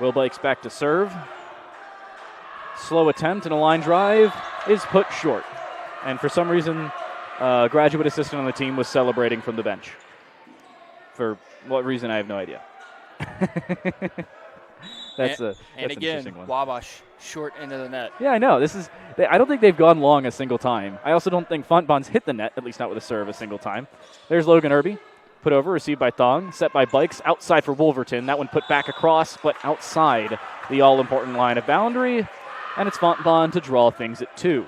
Will Bikes back to serve. Slow attempt and a line drive is put short. And for some reason, graduate assistant on the team was celebrating from the bench. For what reason, I have no idea. That's an interesting one. Wabash short into the net. Yeah, I know. I don't think they've gone long a single time. I also don't think Fontbonne's hit the net, at least not with a serve, a single time. There's Logan Irby. Put over, received by Thong, set by Bikes, outside for Wolverton. That one put back across, but outside the all-important line of boundary. And it's Fontbonne to draw things at 2.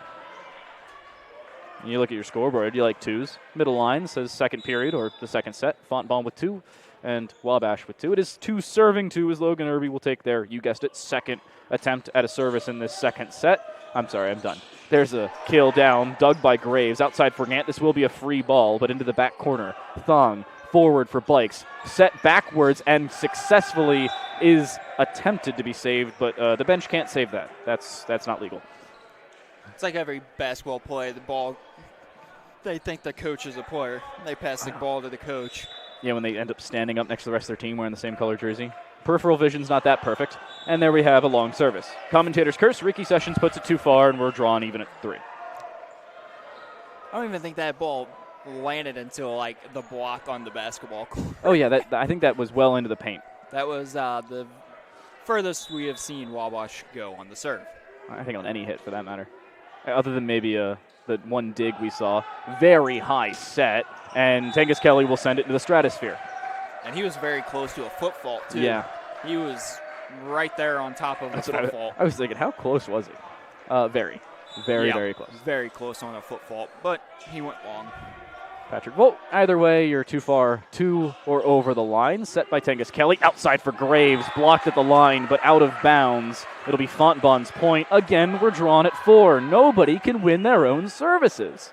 And you look at your scoreboard, you like 2s. Middle line says second period or the second set. Fontbonne with 2 and Wabash with 2. It is 2 serving 2 as Logan Irby will take their, you guessed it, second attempt at a service in this second set. I'm sorry, I'm done. There's a kill down, dug by Graves. Outside for Gant, this will be a free ball, but into the back corner. Thong forward for Bikes. Set backwards and successfully is attempted to be saved, but the bench can't save that. That's not legal. It's like every basketball play, the ball, they think the coach is a player. They pass the ball to the coach. Yeah, when they end up standing up next to the rest of their team wearing the same color jersey. Peripheral vision's not that perfect. And there we have a long service. Commentators curse. Ricky Sessions puts it too far, and we're drawn even at 3. I don't even think that ball landed until, like, the block on the basketball court. Oh, yeah, I think that was well into the paint. That was the furthest we have seen Wabash go on the serve. I think on any hit, for that matter. Other than maybe a the one dig we saw. Very high set, and Tengus Kelly will send it to the stratosphere. And he was very close to a foot fault, too. Yeah. He was right there on top of the foot fault. I was thinking, how close was he? Very close. Very close on a foot fault, but he went long. Patrick Volt, either way, you're too far to or over the line. Set by Tengus Kelly, outside for Graves, blocked at the line, but out of bounds. It'll be Fontbonne's point. Again, we're drawn at 4. Nobody can win their own services.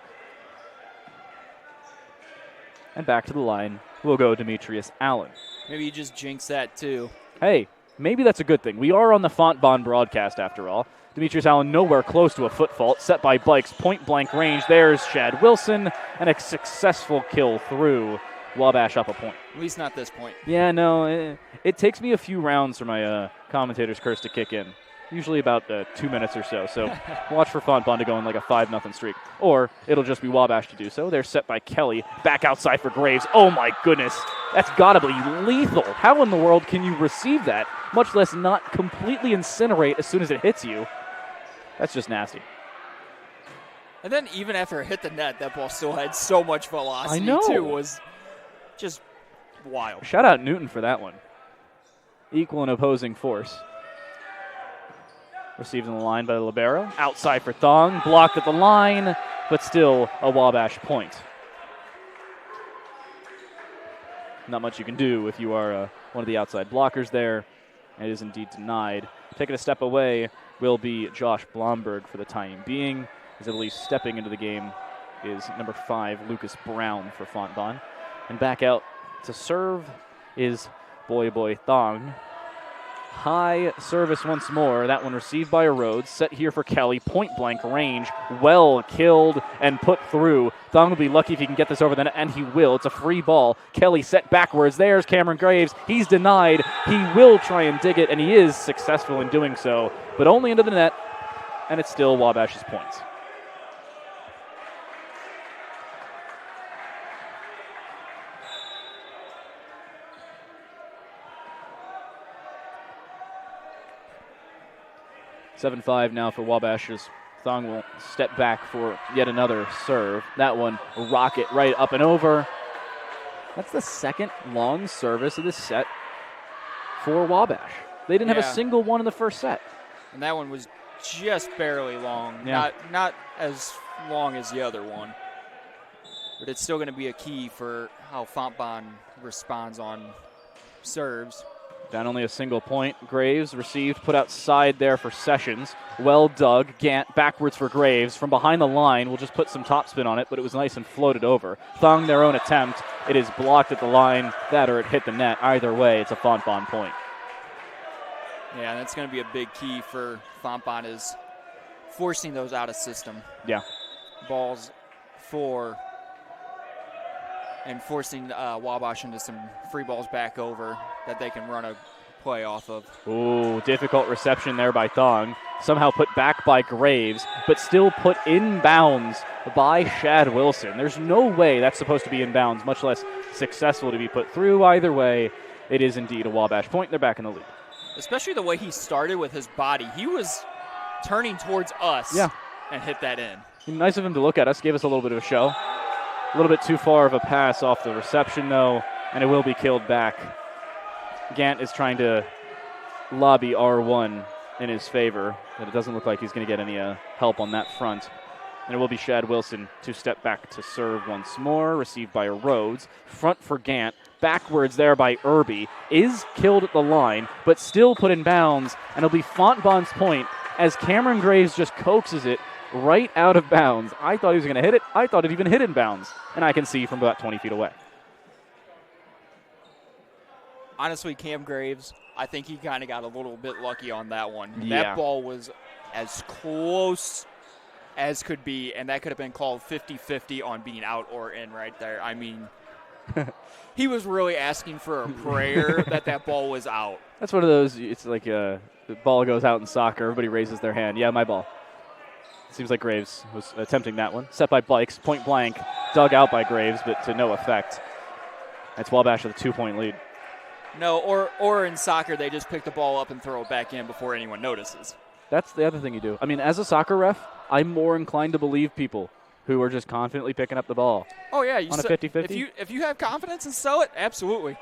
And back to the line will go Demetrius Allen. Maybe you just jinx that, too. Hey, maybe that's a good thing. We are on the Fontbonne broadcast, after all. Demetrius Allen nowhere close to a foot fault, set by Bikes, point-blank range. There's Shad Wilson, and a successful kill through. Wabash up a point. At least not this point. Yeah, no, it takes me a few rounds for my commentator's curse to kick in. Usually about 2 minutes or so. So watch for Fontbonne to go in like a 5-0 streak. Or it'll just be Wabash to do so. They're set by Kelly. Back outside for Graves. Oh my goodness. That's gotta be lethal. How in the world can you receive that, much less not completely incinerate as soon as it hits you? That's just nasty. And then even after it hit the net, that ball still had so much velocity, I know. too. It was just wild. Shout out Newton for that one. Equal and opposing force. Received in the line by the libero. Outside for Thong. Blocked at the line, but still a Wabash point. Not much you can do if you are one of the outside blockers there. It is indeed denied. Taking a step away will be Josh Blomberg for the time being. As I believe stepping into the game is number 5, Lucas Brown for Fontbonne. And back out to serve is Boy Thong. High service once more. That one received by a Rhodes. Set here for Kelly. Point-blank range. Well killed and put through. Thong will be lucky if he can get this over the net, and he will. It's a free ball. Kelly set backwards. There's Cameron Graves. He's denied. He will try and dig it, and he is successful in doing so, but only into the net, and it's still Wabash's points. (7-5) now for Wabash as Thong will step back for yet another serve. That one, a rocket right up and over. That's the second long service of this set for Wabash. They didn't have a single one in the first set. And that one was just barely long. Yeah. Not as long as the other one. But it's still going to be a key for how Fontbonne responds on serves. Down only a single point. Graves received, put outside there for Sessions. Well dug. Gant backwards for Graves. From behind the line, we'll just put some topspin on it, but it was nice and floated over. Thong their own attempt. It is blocked at the line. That or it hit the net. Either way, it's a Fontbonne point. Yeah, and that's going to be a big key for Fontbonne is forcing those out of system. Yeah. Balls for and forcing Wabash into some free balls back over that they can run a play off of. Ooh, difficult reception there by Thong. Somehow put back by Graves, but still put in bounds by Shad Wilson. There's no way that's supposed to be in bounds, much less successful to be put through. Either way, it is indeed a Wabash point. They're back in the lead. Especially the way he started with his body. He was turning towards us and hit that in. Nice of him to look at us, gave us a little bit of a show. A little bit too far of a pass off the reception, though, and it will be killed back. Gant is trying to lobby R1 in his favor, but it doesn't look like he's going to get any help on that front. And it will be Shad Wilson to step back to serve once more, received by Rhodes. Front for Gant, backwards there by Irby, is killed at the line, but still put in bounds, and it'll be Fontbonne's point as Cameron Graves just coaxes it right out of bounds. I thought he was going to hit it. I thought it even hit in bounds, and I can see from about 20 feet away. Honestly, Cam Graves, I think he kind of got a little bit lucky on that one. Yeah. That ball was as close as could be, and that could have been called 50-50 on being out or in right there. I mean, he was really asking for a prayer that ball was out. That's one of those, it's like the ball goes out in soccer, everybody raises their hand. Yeah, my ball. Seems like Graves was attempting that one. Set by Bikes, point blank, dug out by Graves, but to no effect. That's Wabash with a 2-point lead. No, or in soccer, they just pick the ball up and throw it back in before anyone notices. That's the other thing you do. I mean, as a soccer ref, I'm more inclined to believe people who are just confidently picking up the ball. Oh, yeah. On a 50-50? If you have confidence and sell it, absolutely.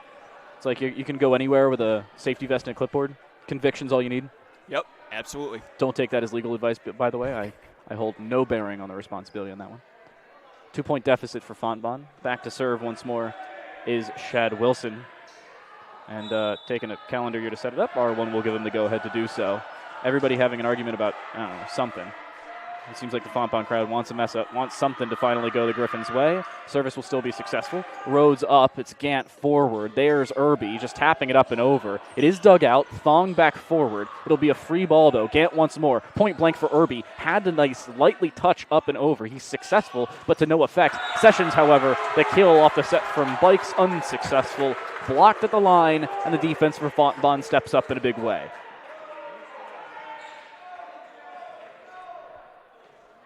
It's like you can go anywhere with a safety vest and a clipboard. Conviction's all you need. Yep, absolutely. Don't take that as legal advice, by the way. I hold no bearing on the responsibility on that one. 2-point deficit for Fontbonne. Back to serve once more is Shad Wilson. And taking a calendar year to set it up, R1 will give him the go-ahead to do so. Everybody having an argument about, I don't know, something. It seems like the Fontbonne crowd wants a mess up, wants something to finally go the Griffins' way. Service will still be successful. Rhodes up. It's Gant forward. There's Irby just tapping it up and over. It is dug out. Thong back forward. It'll be a free ball, though. Gant once more. Point blank for Irby. Had the nice lightly touch up and over. He's successful, but to no effect. Sessions, however, the kill off the set from Bikes, unsuccessful. Blocked at the line, and the defense for Fontbonne steps up in a big way.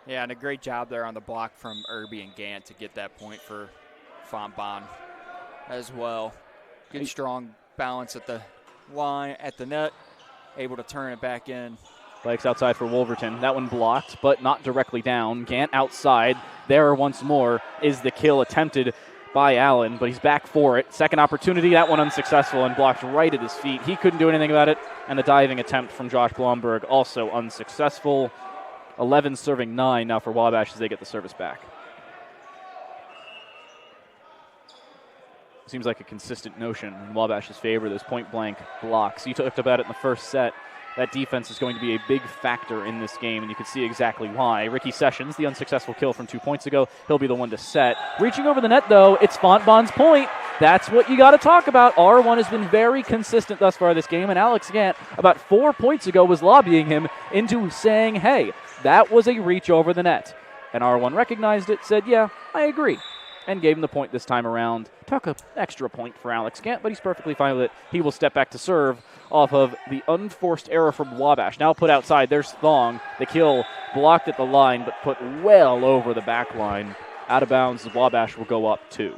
Yeah, and a great job there on the block from Irby and Gant to get that point for Fontbonne as well. Good, strong balance at the line, at the net, able to turn it back in. Bikes outside for Wolverton. That one blocked, but not directly down. Gant outside. There once more is the kill attempted by Allen, but he's back for it. Second opportunity, that one unsuccessful and blocked right at his feet. He couldn't do anything about it, and the diving attempt from Josh Blomberg also unsuccessful. 11 serving 9 now for Wabash as they get the service back. Seems like a consistent notion in Wabash's favor, those point-blank blocks. You talked about it in the first set. That defense is going to be a big factor in this game, and you can see exactly why. Ricky Sessions, the unsuccessful kill from 2 points ago, he'll be the one to set. Reaching over the net, though, it's Fontbonne's point. That's what you got to talk about. R1 has been very consistent thus far this game, and Alex Gant, about 4 points ago, was lobbying him into saying, hey, that was a reach over the net. And R1 recognized it, said, yeah, I agree, and gave him the point this time around. Took an extra point for Alex Gant, but he's perfectly fine with it. He will step back to serve off of the unforced error from Wabash. Now put outside, there's Thong. The kill blocked at the line, but put well over the back line. Out of bounds, Wabash will go up 2.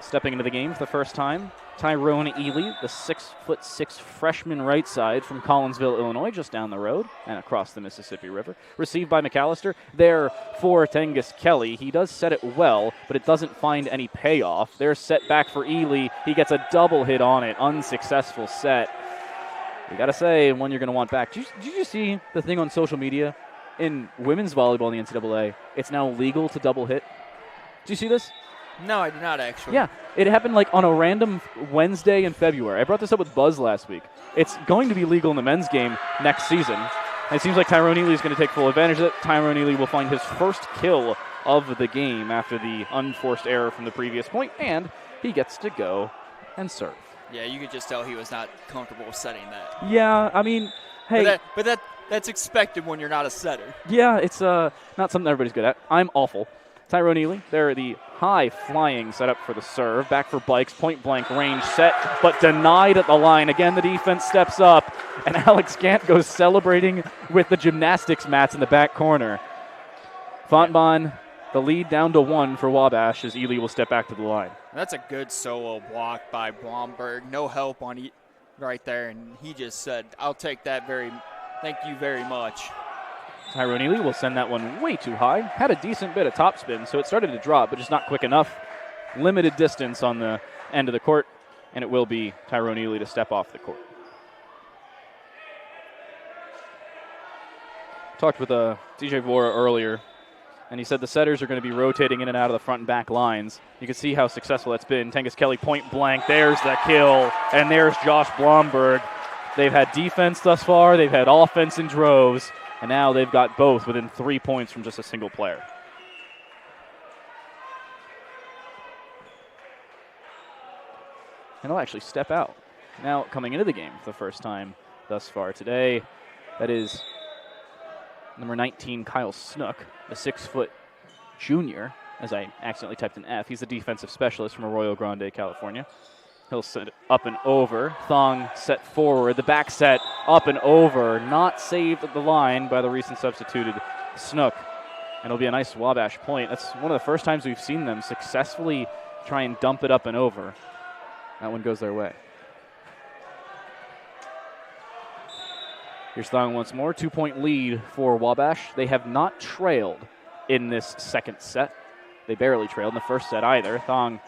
Stepping into the game for the first time, Tyrone Ely, the 6'6" freshman right side from Collinsville, Illinois, just down the road and across the Mississippi River. Received by McAllister. There for Tengus Kelly. He does set it well, but it doesn't find any payoff. There's set back for Ely. He gets a double hit on it. Unsuccessful set. You got to say, one you're going to want back. Did you see the thing on social media? In women's volleyball in the NCAA, it's now legal to double hit. Do you see this? No, I did not actually. Yeah, it happened like on a random Wednesday in February. I brought this up with Buzz last week. It's going to be legal in the men's game next season. And it seems like Tyrone Ely is going to take full advantage of it. Tyrone Ely will find his first kill of the game after the unforced error from the previous point, and he gets to go and serve. Yeah, you could just tell he was not comfortable setting that. Yeah, I mean, hey. But that's expected when you're not a setter. Yeah, it's not something everybody's good at. I'm awful. Tyrone Ely, they're the high-flying setup for the serve. Back for Bikes, point-blank range set, but denied at the line. Again, the defense steps up, and Alex Gant goes celebrating with the gymnastics mats in the back corner. Fontbonne, the lead down to 1 for Wabash as Ely will step back to the line. That's a good solo block by Blomberg. No help on right there, and he just said, I'll take that thank you very much. Tyrone Ely will send that one way too high. Had a decent bit of topspin, so it started to drop, but just not quick enough. Limited distance on the end of the court, and it will be Tyrone Ely to step off the court. Talked with DJ Vora earlier, and he said the setters are going to be rotating in and out of the front and back lines. You can see how successful that's been. Tengus Kelly point blank. There's the kill, and there's Josh Blomberg. They've had defense thus far. They've had offense in droves. And now they've got both within 3 points from just a single player. And he'll actually step out. Now coming into the game for the first time thus far today, that is number 19, Kyle Snook, the 6-foot junior, as I accidentally typed an F. He's a defensive specialist from Arroyo Grande, California. He'll set it up and over. Thong set forward. The back set up and over. Not saved at the line by the recent substituted Snook. And it'll be a nice Wabash point. That's one of the first times we've seen them successfully try and dump it up and over. That one goes their way. Here's Thong once more. 2-point lead for Wabash. They have not trailed in this second set. They barely trailed in the first set either. Thong,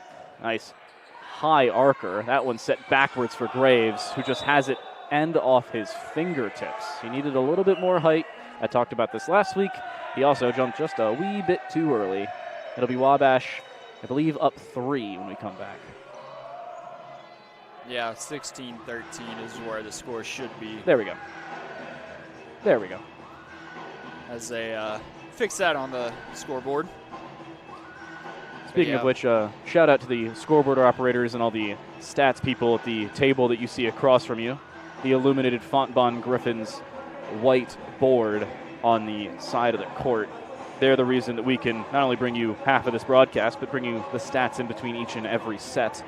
nice high arcer. That one set backwards for Graves, who just has it end off his fingertips. He needed a little bit more height. I talked about this last week. He also jumped just a wee bit too early. It'll be Wabash, I believe, up 3 when we come back. Yeah, 16-13 is where the score should be. There we go. There we go. As they fix that on the scoreboard. Speaking of which, shout out to the scoreboard operators and all the stats people at the table that you see across from you. The illuminated Fontbonne Griffins white board on the side of the court. They're the reason that we can not only bring you half of this broadcast, but bring you the stats in between each and every set,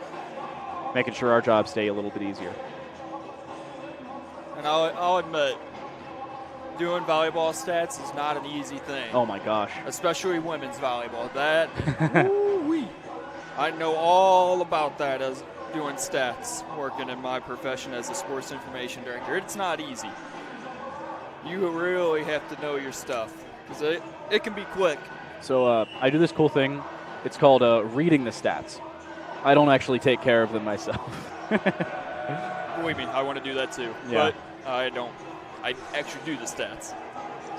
making sure our jobs stay a little bit easier. And I'll admit, doing volleyball stats is not an easy thing. Oh my gosh. Especially women's volleyball. That, woo-wee. I know all about that as doing stats, working in my profession as a sports information director. It's not easy. You really have to know your stuff because it can be quick. So I do this cool thing. It's called reading the stats. I don't actually take care of them myself. Believe me, I want to do that too. Yeah. But I don't. I actually do the stats.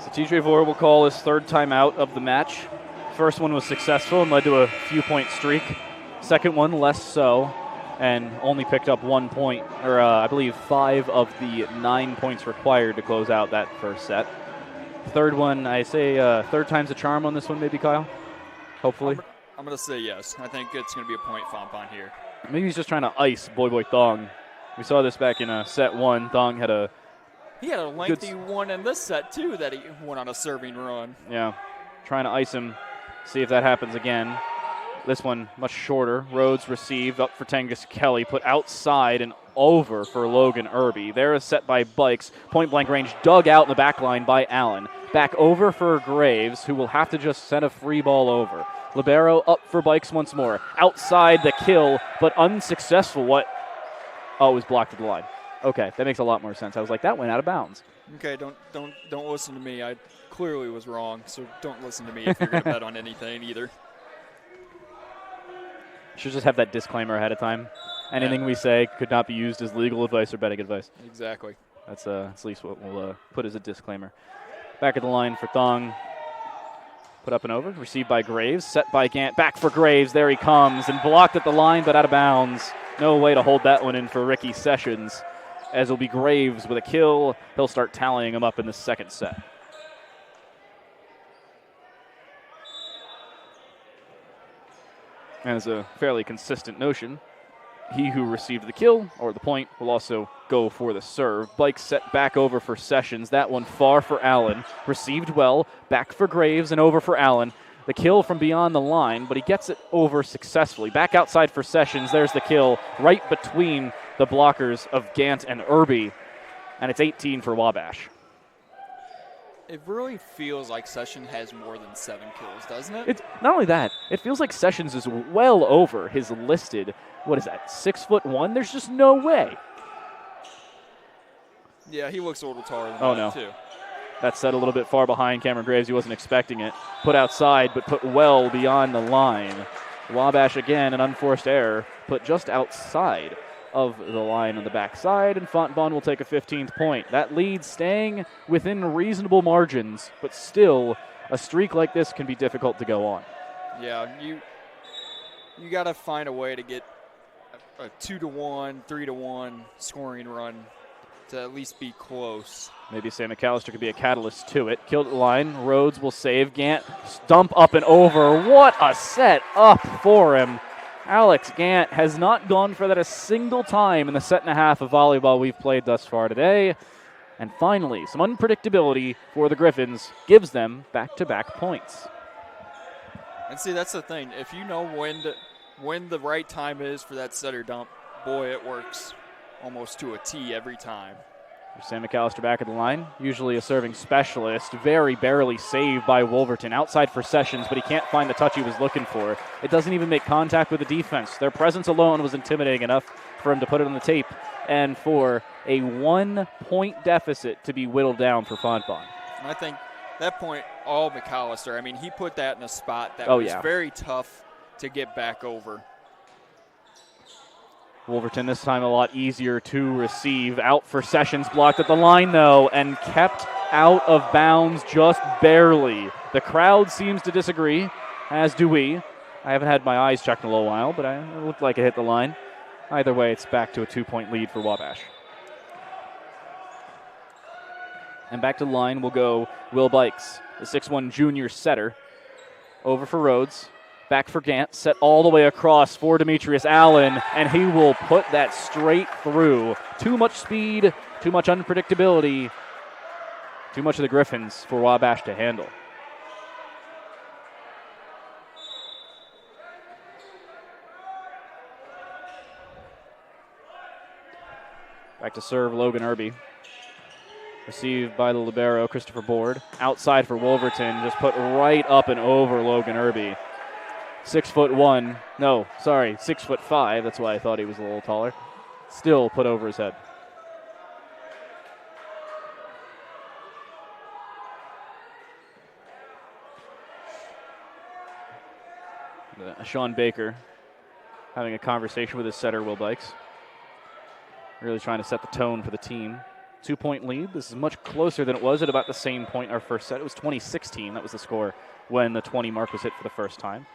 So TJ Vore will call his third timeout of the match. First one was successful and led to a few-point streak. Second one, less so, and only picked up 1 point, or I believe 5 of the 9 points required to close out that first set. Third one, I say third time's a charm on this one, maybe, Kyle? Hopefully. I'm going to say yes. I think it's going to be a point Fontbonne here. Maybe he's just trying to ice Boy Thong. We saw this back in set 1. Thong had a lengthy one in this set, too, that he went on a serving run. Yeah, trying to ice him, see if that happens again. This one much shorter. Rhodes received up for Tengus Kelly, put outside and over for Logan Irby. There is set by Bikes. Point blank range dug out in the back line by Allen. Back over for Graves, who will have to just send a free ball over. Libero up for Bikes once more. Outside the kill, but unsuccessful. Oh, it was blocked at the line. Okay, that makes a lot more sense. I was like, that went out of bounds. Okay, don't listen to me. I clearly was wrong, so don't listen to me if you're going to bet on anything either. Should just have that disclaimer ahead of time. Anything we say could not be used as legal advice or betting advice. Exactly. That's at least what we'll put as a disclaimer. Back at the line for Thong. Put up and over. Received by Graves. Set by Gant. Back for Graves. There he comes. And blocked at the line, but out of bounds. No way to hold that one in for Ricky Sessions. As it'll be Graves with a kill. He'll start tallying them up in the second set. And as a fairly consistent notion, he who received the kill or the point will also go for the serve. Bike set back over for Sessions. That one far for Allen. Received well. Back for Graves and over for Allen. The kill from beyond the line, but he gets it over successfully. Back outside for Sessions. There's the kill right between the blockers of Gant and Irby. And it's 18 for Wabash. It really feels like Sessions has more than 7 kills, doesn't it? It's not only that, it feels like Sessions is well over his listed, 6'1"? There's just no way. Yeah, he looks a little taller than that, too. That's set a little bit far behind Cameron Graves. He wasn't expecting it. Put outside, but put well beyond the line. Wabash, again, an unforced error, put just outside of the line on the backside, and Fontbonne will take a 15th point. That lead staying within reasonable margins, but still, a streak like this can be difficult to go on. Yeah, you got to find a way to get a 2-1, 3-1 scoring run to at least be close. Maybe Sam McAllister could be a catalyst to it. Killed at the line. Rhodes will save. Gant dump up and over. What a set up for him. Alex Gant has not gone for that a single time in the set and a half of volleyball we've played thus far today. And finally, some unpredictability for the Griffins gives them back-to-back points. And see, that's the thing. If you know when the right time is for that setter dump, boy, it works almost to a T every time. Sam McAllister back at the line, usually a serving specialist, very barely saved by Wolverton. Outside for Sessions, but he can't find the touch he was looking for. It doesn't even make contact with the defense. Their presence alone was intimidating enough for him to put it on the tape and for a 1-point deficit to be whittled down for Fontbonne. I think that point, all McAllister, I mean, he put that in a spot that was very tough to get back over. Wolverton this time a lot easier to receive. Out for Sessions, blocked at the line though, and kept out of bounds just barely. The crowd seems to disagree, as do we. I haven't had my eyes checked in a little while, but it looked like it hit the line. Either way, it's back to a 2-point lead for Wabash. And back to the line will go Will Bikes, the 6'1 junior setter. Over for Rhodes. Back for Gant, set all the way across for Demetrius Allen, and he will put that straight through. Too much speed, too much unpredictability, too much of the Griffins for Wabash to handle. Back to serve Logan Irby. Received by the libero, Christopher Board. Outside for Wolverton, just put right up and over Logan Irby. 6'1". No, sorry, 6'5". That's why I thought he was a little taller. Still put over his head. Sean Baker having a conversation with his setter, Will Bikes. Really trying to set the tone for the team. 2-point lead. This is much closer than it was at about the same point our first set. It was 2016. That was the score when the 20 mark was hit for the first time.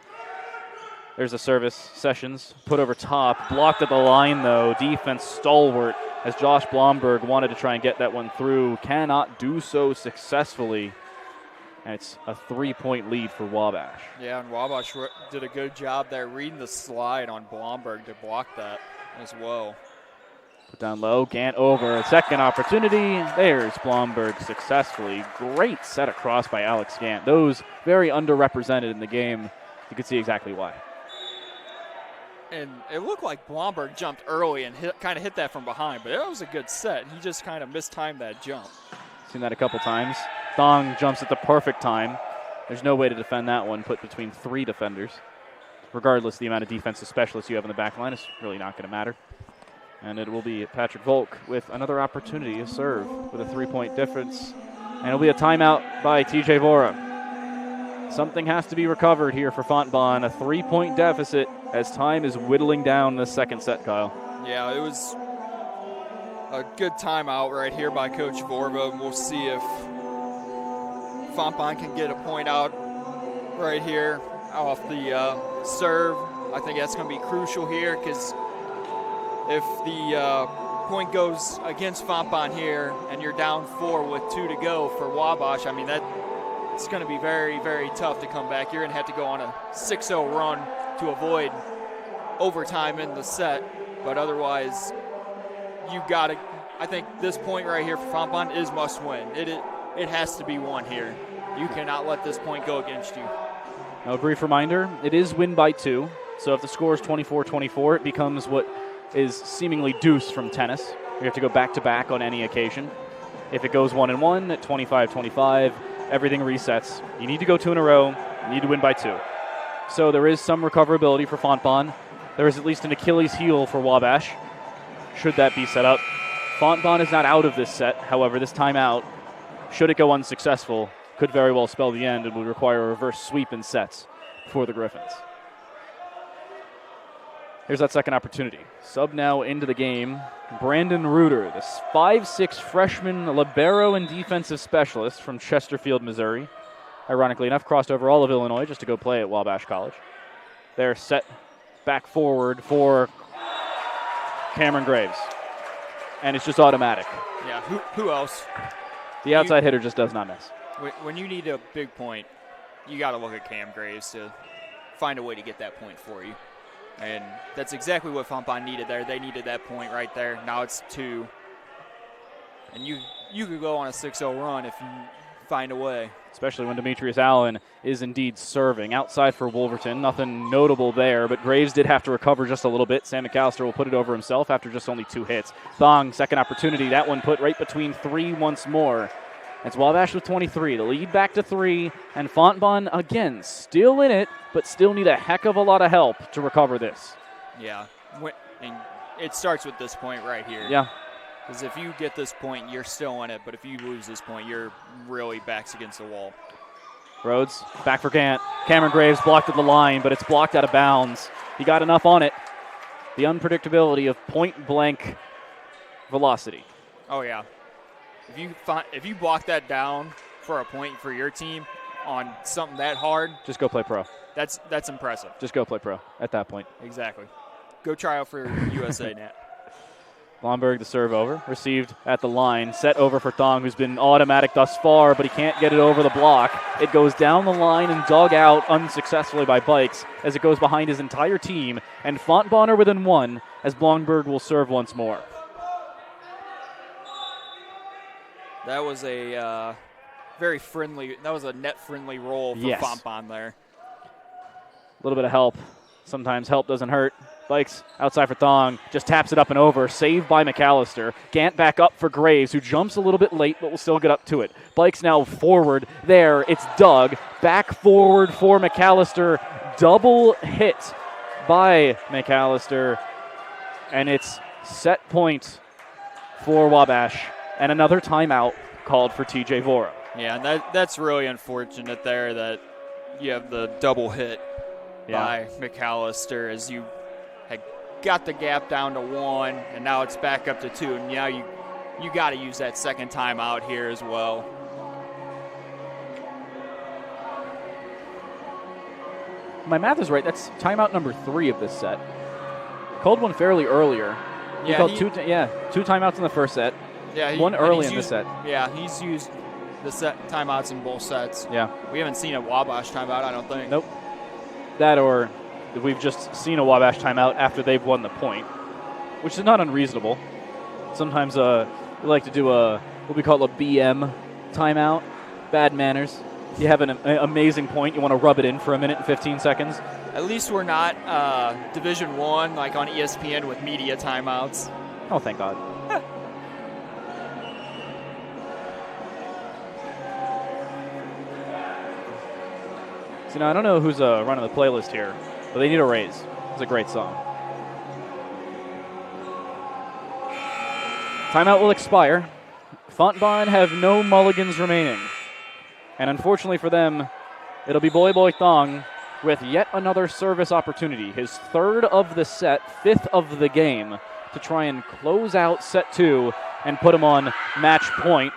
There's a service. Sessions put over top. Blocked at the line, though. Defense stalwart as Josh Blomberg wanted to try and get that one through. Cannot do so successfully. And it's a 3-point lead for Wabash. Yeah, and Wabash did a good job there reading the slide on Blomberg to block that as well. Put down low. Gant over. A second opportunity. There's Blomberg successfully. Great set across by Alex Gant. Those very underrepresented in the game. You can see exactly why. And it looked like Blomberg jumped early and kind of hit that from behind, but it was a good set. He just kind of mistimed that jump. Seen that a couple times. Thong jumps at the perfect time. There's no way to defend that one, put between 3 defenders. Regardless, the amount of defensive specialists you have in the back line is really not going to matter. And it will be Patrick Volk with another opportunity to serve with a 3-point difference. And it'll be a timeout by TJ Vora. Something has to be recovered here for Fontbonne. A 3-point deficit as time is whittling down the second set, Kyle. Yeah, it was a good timeout right here by Coach Vorva, and we'll see if Fontbonne can get a point out right here off the serve. I think that's going to be crucial here, because if the point goes against Fontbonne here and you're down 4 with 2 to go for Wabash, I mean, it's going to be very, very tough to come back. You're going to have to go on a 6-0 run to avoid overtime in the set, but otherwise you got to, I think this point right here for Fontbonne is must win. It has to be won here. You cannot let this point go against you. Now, a brief reminder, it is win by 2. So if the score is 24-24, it becomes what is seemingly deuce from tennis. You have to go back-to-back on any occasion. If it goes 1-1 at 25-25, everything resets. You need to go 2 in a row. You need to win by 2. So there is some recoverability for Fontbonne. There is at least an Achilles heel for Wabash, should that be set up. Fontbonne is not out of this set. However, this timeout, should it go unsuccessful, could very well spell the end and would require a reverse sweep in sets for the Griffins. Here's that second opportunity. Sub now into the game. Brandon Reuter, the 5'6 freshman libero and defensive specialist from Chesterfield, Missouri. Ironically enough, crossed over all of Illinois just to go play at Wabash College. They're set back forward for Cameron Graves. And it's just automatic. Yeah, who else? The outside hitter just does not miss. When you need a big point, you got to look at Cam Graves to find a way to get that point for you. And that's exactly what Fontbonne needed there. They needed that point right there. Now it's 2. And you could go on a 6-0 run if you find a way. Especially when Demetrius Allen is indeed serving. Outside for Wolverton, nothing notable there, but Graves did have to recover just a little bit. Sam McAllister will put it over himself after just only 2 hits. Thong, second opportunity. That one put right between 3 once more. It's Wabash with 23. The lead back to 3, and Fontbonne, again, still in it, but still need a heck of a lot of help to recover this. Yeah, and it starts with this point right here. Yeah. Because if you get this point, you're still in it. But if you lose this point, you're really backs against the wall. Rhodes back for Gant. Cameron Graves blocked at the line, but it's blocked out of bounds. He got enough on it. The unpredictability of point-blank velocity. Oh, yeah. If you block that down for a point for your team on something that hard, just go play pro. That's impressive. Just go play pro at that point. Exactly. Go try out for USA Net. Blomberg, the serve over, received at the line, set over for Thong, who's been automatic thus far, but he can't get it over the block. It goes down the line and dug out unsuccessfully by Bikes as it goes behind his entire team, and Fontbonne are within one as Blomberg will serve once more. That was a very friendly, that was a net-friendly roll for Fontbonne there. A little bit of help. Sometimes help doesn't hurt. Bikes outside for Thong, just taps it up and over, saved by McAllister. Gant back up for Graves, who jumps a little bit late, but will still get up to it. Bikes now forward there, it's Doug, back forward for McAllister, double hit by McAllister, and it's set point for Wabash, and another timeout called for TJ Vora. Yeah, and that's really unfortunate there that you have the double hit by McAllister as you had got the gap down to 1, and now it's back up to 2, and now you got to use that second timeout here as well. My math is right. That's timeout number 3 of this set. Called one fairly earlier. He called two timeouts in the first set. Yeah, one early in the set. Yeah, he's used the set timeouts in both sets. Yeah. We haven't seen a Wabash timeout, I don't think. Nope. That or we've just seen a Wabash timeout after they've won the point, which is not unreasonable. Sometimes we like to do what we call a BM timeout, bad manners. You have an amazing point, you want to rub it in for a minute and 15 seconds. At least we're not Division I, like on ESPN with media timeouts. Oh, thank God. So now I don't know who's running the playlist here, but they need a raise. It's a great song. Timeout will expire. Fontbonne have no mulligans remaining. And unfortunately for them, it'll be Boy Thong with yet another service opportunity. His 3rd of the set, 5th of the game, to try and close out set 2 and put him on match point.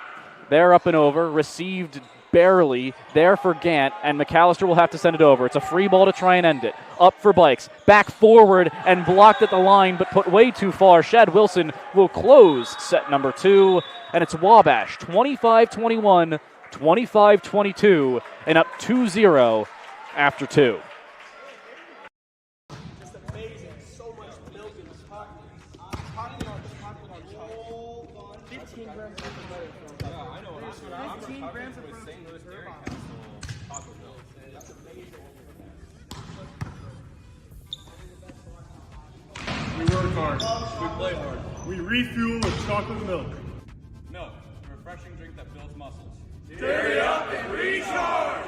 They're up and over, received barely, there for Gant, and McAllister will have to send it over. It's a free ball to try and end it. Up for Bikes, back forward and blocked at the line, but put way too far. Shad Wilson will close set number 2, and it's Wabash 25-21, 25-22, and up 2-0 after 2. Just amazing. So much milk in this chocolate. 15 grams of butter. Yeah, I know. 15 grams of St. Louis Dairy Council chocolate milk. That's amazing. We work hard. We play hard. We refuel with chocolate milk. Milk, a refreshing drink that builds muscles. Dairy up and recharge!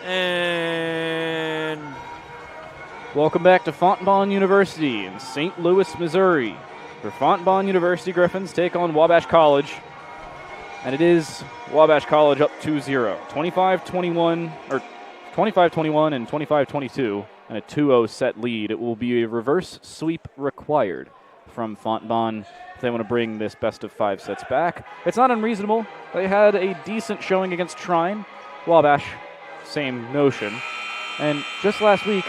And welcome back to Fontbonne University in St. Louis, Missouri. For Fontbonne University Griffins take on Wabash College. And it is Wabash College up 2-0. 25-21, or 25-21 and 25-22, and a 2-0 set lead. It will be a reverse sweep required from Fontbonne if they want to bring this best of 5 sets back. It's not unreasonable. They had a decent showing against Trine. Wabash, same notion. And just last week,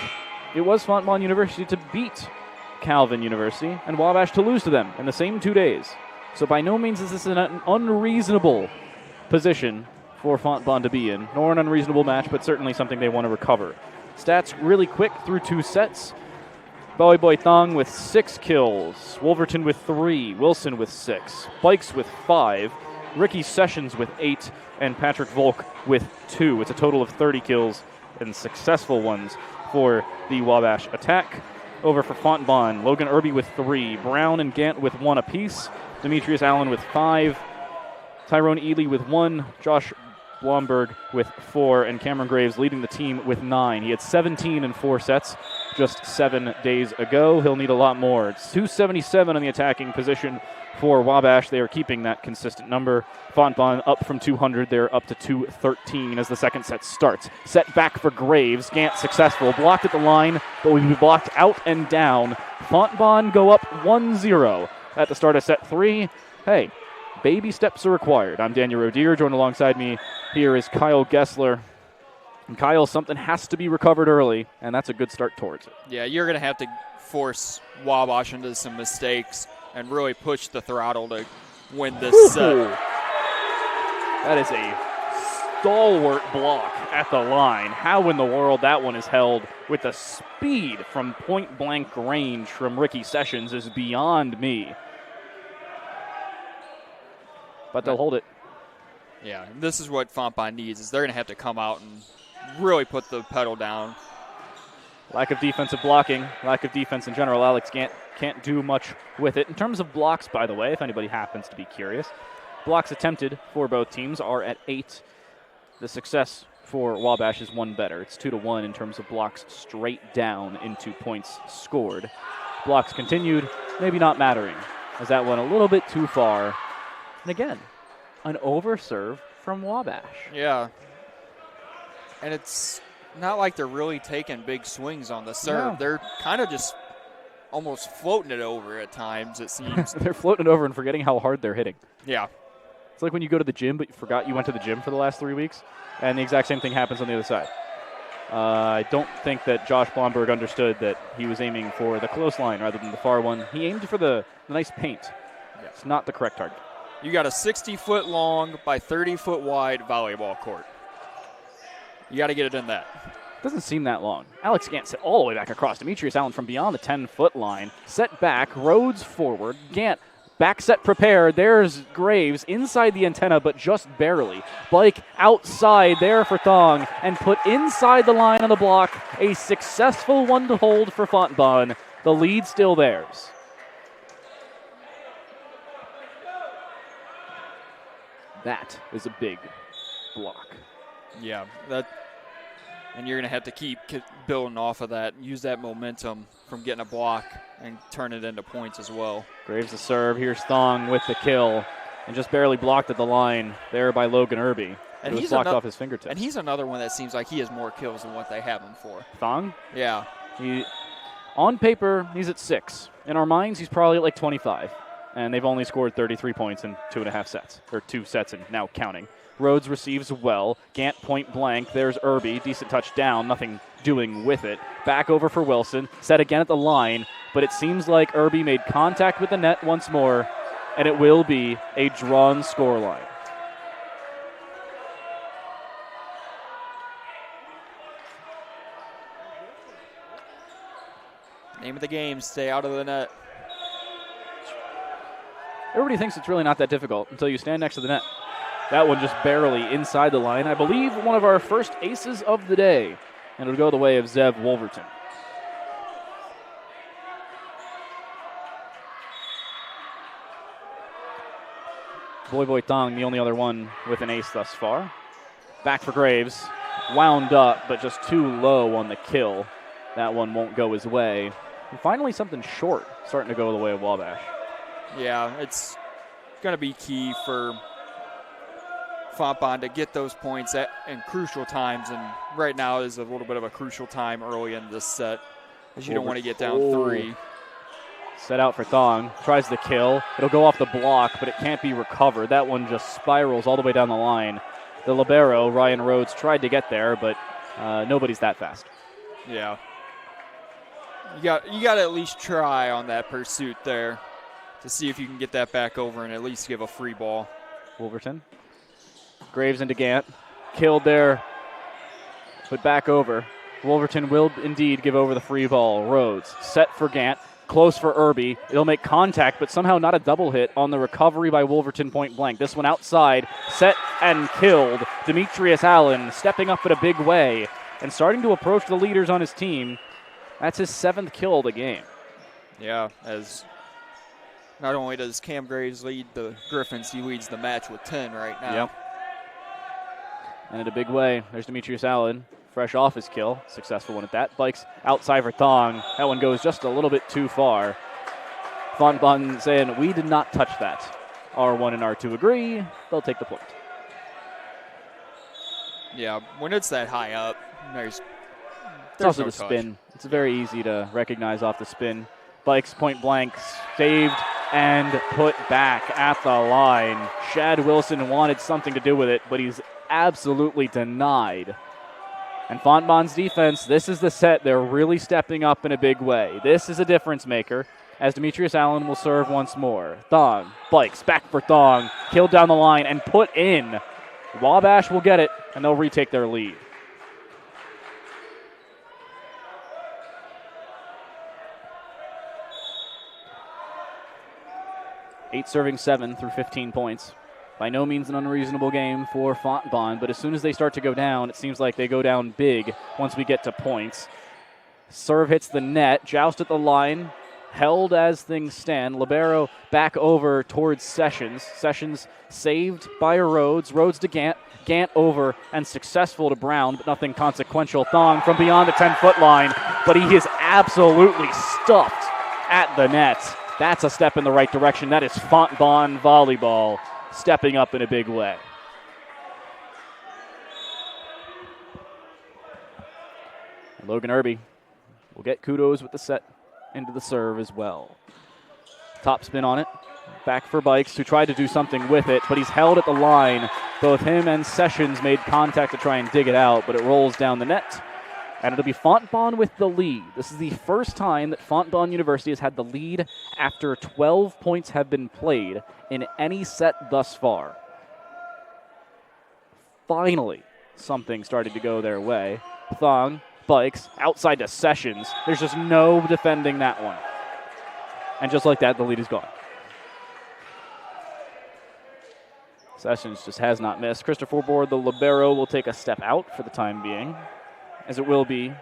it was Fontbonne University to beat Calvin University and Wabash to lose to them in the same 2 days. So by no means is this an unreasonable position for Fontbonne to be in, nor an unreasonable match, but certainly something they want to recover. Stats really quick through 2 sets. Boy Thong with 6 kills, Wolverton with 3, Wilson with 6, Bikes with 5, Ricky Sessions with 8, and Patrick Volk with 2. It's a total of 30 kills and successful ones for the Wabash attack. Over for Fontbonne, Logan Irby with 3, Brown and Gant with 1 apiece, Demetrius Allen with 5, Tyrone Ely with 1, Josh Blomberg with 4, and Cameron Graves leading the team with 9. He had 17 in 4 sets just 7 days ago. He'll need a lot more. It's 277 on the attacking position for Wabash. They are keeping that consistent number. Fontbonne up from 200. They're up to 213 as the second set starts. Set back for Graves. Gant successful. Blocked at the line, but will be blocked out and down. Fontbonne go up 1-0 at the start of set 3. Hey, baby steps are required. I'm Daniel Rodier. Joined alongside me here is Kyle Gessler. And Kyle, something has to be recovered early, and that's a good start towards it. Yeah, you're going to have to force Wabash into some mistakes and really push the throttle to win this set. That is a stalwart block at the line. How in the world that one is held with the speed from point-blank range from Ricky Sessions is beyond me. But they'll hold it. Yeah, this is what Fontbonne needs, is they're going to have to come out and really put the pedal down. Lack of defensive blocking, lack of defense in general. Alex can't do much with it. In terms of blocks, by the way, if anybody happens to be curious, blocks attempted for both teams are at 8. The success for Wabash is 1 better. It's 2-1 in terms of blocks straight down into points scored. Blocks continued, maybe not mattering, as that went a little bit too far. And again, an overserve from Wabash. Yeah. And it's not like they're really taking big swings on the serve. No. They're kind of just almost floating it over at times, it seems. They're floating it over and forgetting how hard they're hitting. Yeah. It's like when you go to the gym, but you forgot you went to the gym for the last 3 weeks, and the exact same thing happens on the other side. I don't think that Josh Blomberg understood that he was aiming for the close line rather than the far one. He aimed for the nice paint. Yeah. It's not the correct target. You got a 60-foot long by 30-foot wide volleyball court. You got to get it in that. Doesn't seem that long. Alex Gant set all the way back across. Demetrius Allen from beyond the 10-foot line. Set back, Rhodes forward. Gant back set prepared. There's Graves inside the antenna, but just barely. Blake outside there for Thong and put inside the line on the block. A successful one to hold for Fontbonne. The lead still theirs. That is a big block. Yeah, and you're going to have to keep building off of that, use that momentum from getting a block and turn it into points as well. Graves the serve. Here's Thong with the kill, and just barely blocked at the line there by Logan Irby. And it was blocked off his fingertips. And he's another one that seems like he has more kills than what they have him for. Thong? Yeah. On paper, he's at 6. In our minds, he's probably at like 25. And they've only scored 33 points in 2.5 sets, or 2 sets and now counting. Rhodes receives well. Gant point blank. There's Irby. Decent touch down. Nothing doing with it. Back over for Wilson. Set again at the line. But it seems like Irby made contact with the net once more. And it will be a drawn scoreline. Name of the game, stay out of the net. Everybody thinks it's really not that difficult until you stand next to the net. That one just barely inside the line. I believe one of our first aces of the day. And it'll go the way of Zev Wolverton. Boy Thong, the only other one with an ace thus far. Back for Graves. wound up, but just too low on the kill. That one won't go his way. And finally, something short starting to go the way of Wabash. Yeah, it's going to be key for Fontbonne to get those points in crucial times, and right now is a little bit of a crucial time early in this set, because you don't want to get down 3. Set out for Thong, tries the kill. It'll go off the block, but it can't be recovered. That one just spirals all the way down the line. The libero, Ryan Rhodes, tried to get there, but nobody's that fast. Yeah. You got to at least try on that pursuit there to see if you can get that back over and at least give a free ball. Wolverton. Graves into Gant. Killed there. Put back over. Wolverton will indeed give over the free ball. Rhodes set for Gant. Close for Irby. It'll make contact, but somehow not a double hit on the recovery by Wolverton point blank. This one outside. Set and killed. Demetrius Allen stepping up in a big way and starting to approach the leaders on his team. That's his 7th kill of the game. Yeah, as not only does Cam Graves lead the Griffins, he leads the match with 10 right now. Yep. And in a big way, there's Demetrius Allen, fresh off his kill. Successful one at that. Bikes outside for Thong. That one goes just a little bit too far. Fontbonne saying, we did not touch that. R1 and R2 agree. They'll take the point. Yeah, when it's that high up, there's also no the touch. spin. It's very easy to recognize off the spin. Bikes point blank, saved and put back at the line. Shad Wilson wanted something to do with it, but he's absolutely denied. And Fontbonne's defense, this is the set. They're really stepping up in a big way. This is a difference maker, as Demetrius Allen will serve once more. Thong, Bikes, back for Thong, killed down the line and put in. Wabash will get it, and they'll retake their lead. Eight serving 7 through 15 points. By no means an unreasonable game for Fontbonne, but as soon as they start to go down, it seems like they go down big once we get to points. Serve hits the net, joust at the line, held as things stand. Libero back over towards Sessions. Sessions saved by Rhodes. Rhodes to Gant. Gant over and successful to Brown, but nothing consequential. Thong from beyond the 10-foot line, but he is absolutely stuffed at the net. That's a step in the right direction. That is Fontbonne volleyball stepping up in a big way. And Logan Irby will get kudos with the set into the serve as well. Top spin on it. Back for Bikes, who tried to do something with it, but he's held at the line. Both him and Sessions made contact to try and dig it out, but it rolls down the net. And it'll be Fontbonne with the lead. This is the first time that Fontbonne University has had the lead after 12 points have been played in any set thus far. Finally, something started to go their way. Thong, Bikes, outside to Sessions. There's just no defending that one. And just like that, the lead is gone. Sessions just has not missed. Christopher Board, the libero, will take a step out for the time being, as it will be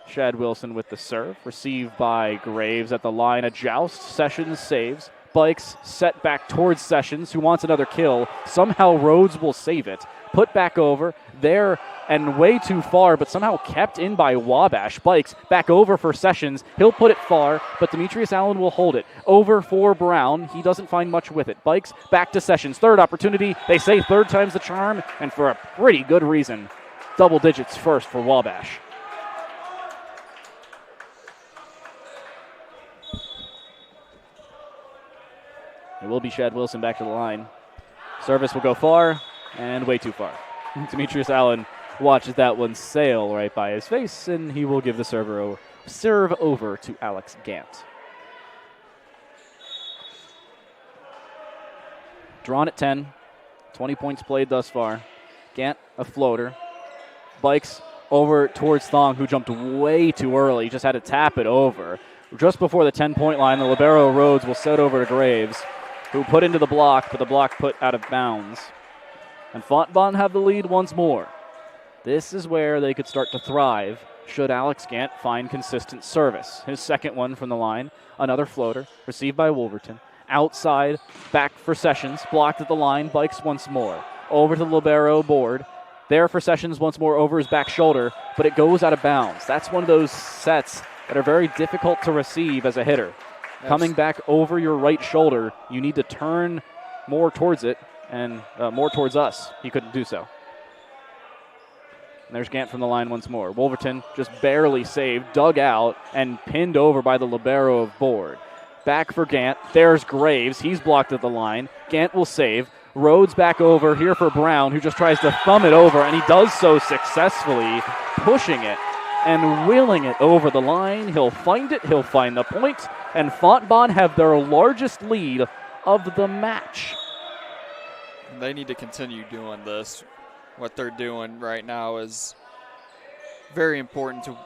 Shad Wilson with the serve. Received by Graves at the line. A joust. Sessions saves. Bikes set back towards Sessions, who wants another kill. Somehow Rhodes will save it. Put back over. There and way too far, but somehow kept in by Wabash. Bikes back over for Sessions. He'll put it far, but Demetrius Allen will hold it. Over for Brown. He doesn't find much with it. Bikes back to Sessions. Third opportunity. They say third time's the charm, and for a pretty good reason. Double digits first for Wabash. It will be Shad Wilson back to the line. Service will go far, and way too far. Demetrius Allen watches that one sail right by his face, and he will give the serve over to Alex Gant. Drawn at 10. 20 points played thus far. Gant, a floater. Bikes over towards Thong, who jumped way too early. He just had to tap it over. Just before the 10-point line, the libero Rhodes will set over to Graves, who put into the block, but the block put out of bounds. And Fontbonne have the lead once more. This is where they could start to thrive should Alex Gant find consistent service. His second one from the line, another floater, received by Wolverton. Outside, back for Sessions, blocked at the line, Bikes once more. Over to the libero Board. There for Sessions once more over his back shoulder, but it goes out of bounds. That's one of those sets that are very difficult to receive as a hitter. Coming back over your right shoulder, you need to turn more towards it and more towards us. He couldn't do so. And there's Gant from the line once more. Wolverton just barely saved, dug out, and pinned over by the libero of Board. Back for Gant. There's Graves. He's blocked at the line. Gant will save. Rhodes back over here for Brown, who just tries to thumb it over, and he does so successfully, pushing it and wheeling it over the line. He'll find it. He'll find the point, and Fontbonne have their largest lead of the match. They need to continue doing this. What they're doing right now is very important to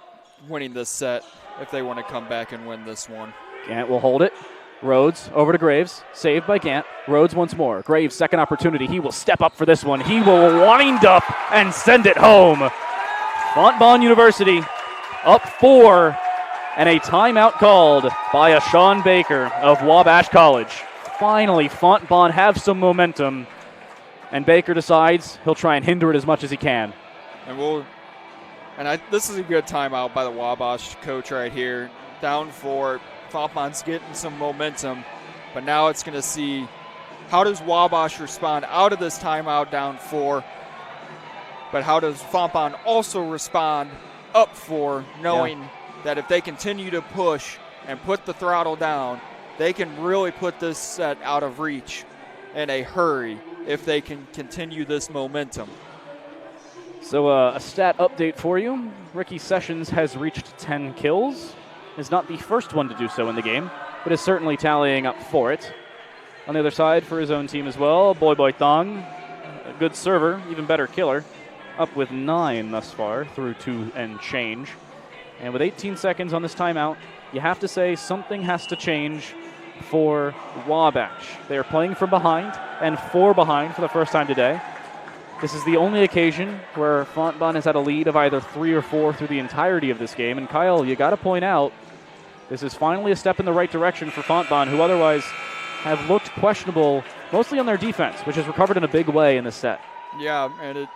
winning this set if they want to come back and win this one. Gant will hold it. Rhodes over to Graves. Saved by Gant. Rhodes once more. Graves' second opportunity. He will step up for this one. He will wind up and send it home. Fontbonne University up 4, and a timeout called by a Sean Baker of Wabash College. Finally, Fontbonne have some momentum, and Baker decides he'll try and hinder it as much as he can. This is a good timeout by the Wabash coach right here. Down 4. Fontbonne's getting some momentum, but now it's going to see how does Wabash respond out of this timeout down 4, but how does Fontbonne also respond up 4, knowing that if they continue to push and put the throttle down, they can really put this set out of reach in a hurry if they can continue this momentum. So a stat update for you. Ricky Sessions has reached 10 kills. Is not the first one to do so in the game, but is certainly tallying up for it. On the other side for his own team as well, Boy Thong, a good server, even better killer, up with 9 thus far through 2 and change. And with 18 seconds on this timeout, you have to say something has to change for Wabash. They are playing from behind and 4 behind for the first time today. This is the only occasion where Fontbonne has had a lead of either 3 or 4 through the entirety of this game. And Kyle, you got to point out, this is finally a step in the right direction for Fontbonne, who otherwise have looked questionable, mostly on their defense, which has recovered in a big way in this set. Yeah, and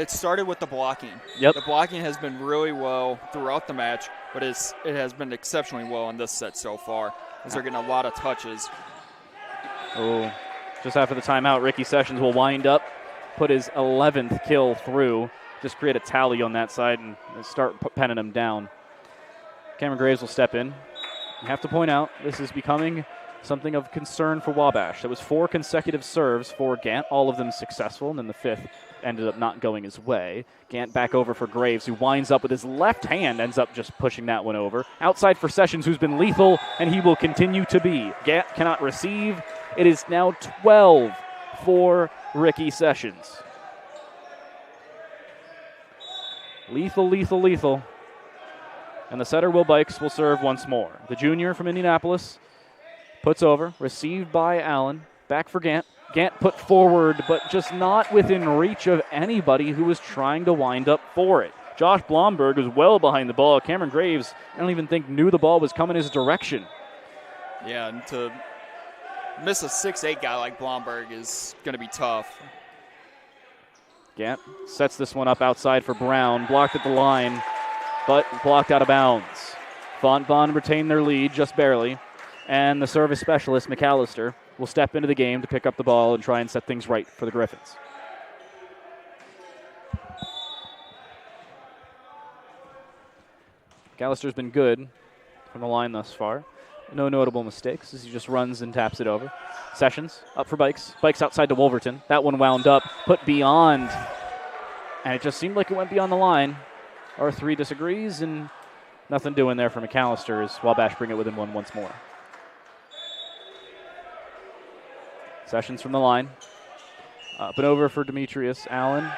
it started with the blocking. Yep. The blocking has been really well throughout the match, but it has been exceptionally well in this set so far, as they're getting a lot of touches. Oh, just after the timeout, Ricky Sessions will wind up, put his 11th kill through, just create a tally on that side and start penning him down. Cameron Graves will step in. You have to point out, this is becoming something of concern for Wabash. There was 4 consecutive serves for Gant, all of them successful, and then the 5th ended up not going his way. Gant back over for Graves, who winds up with his left hand, ends up just pushing that one over. Outside for Sessions, who's been lethal, and he will continue to be. Gant cannot receive. It is now 12 for Ricky Sessions. Lethal, lethal, lethal. And the setter, Will Bikes, will serve once more. The junior from Indianapolis puts over, received by Allen. Back for Gant. Gant put forward, but just not within reach of anybody who was trying to wind up for it. Josh Blomberg was well behind the ball. Cameron Graves, I don't even think knew the ball was coming his direction. Yeah, and to miss a 6'8" guy like Blomberg is going to be tough. Gant sets this one up outside for Brown. Blocked at the line, but blocked out of bounds. Fontbonne retain their lead just barely, and the service specialist, McAllister, will step into the game to pick up the ball and try and set things right for the Griffins. McAllister's been good from the line thus far. No notable mistakes as he just runs and taps it over. Sessions up for Bikes. Bikes outside to Wolverton. That one wound up, put beyond, and it just seemed like it went beyond the line. R3 disagrees, and nothing doing there for McAllister as Wabash bring it within one once more. Sessions from the line. Up and over for Demetrius Allen.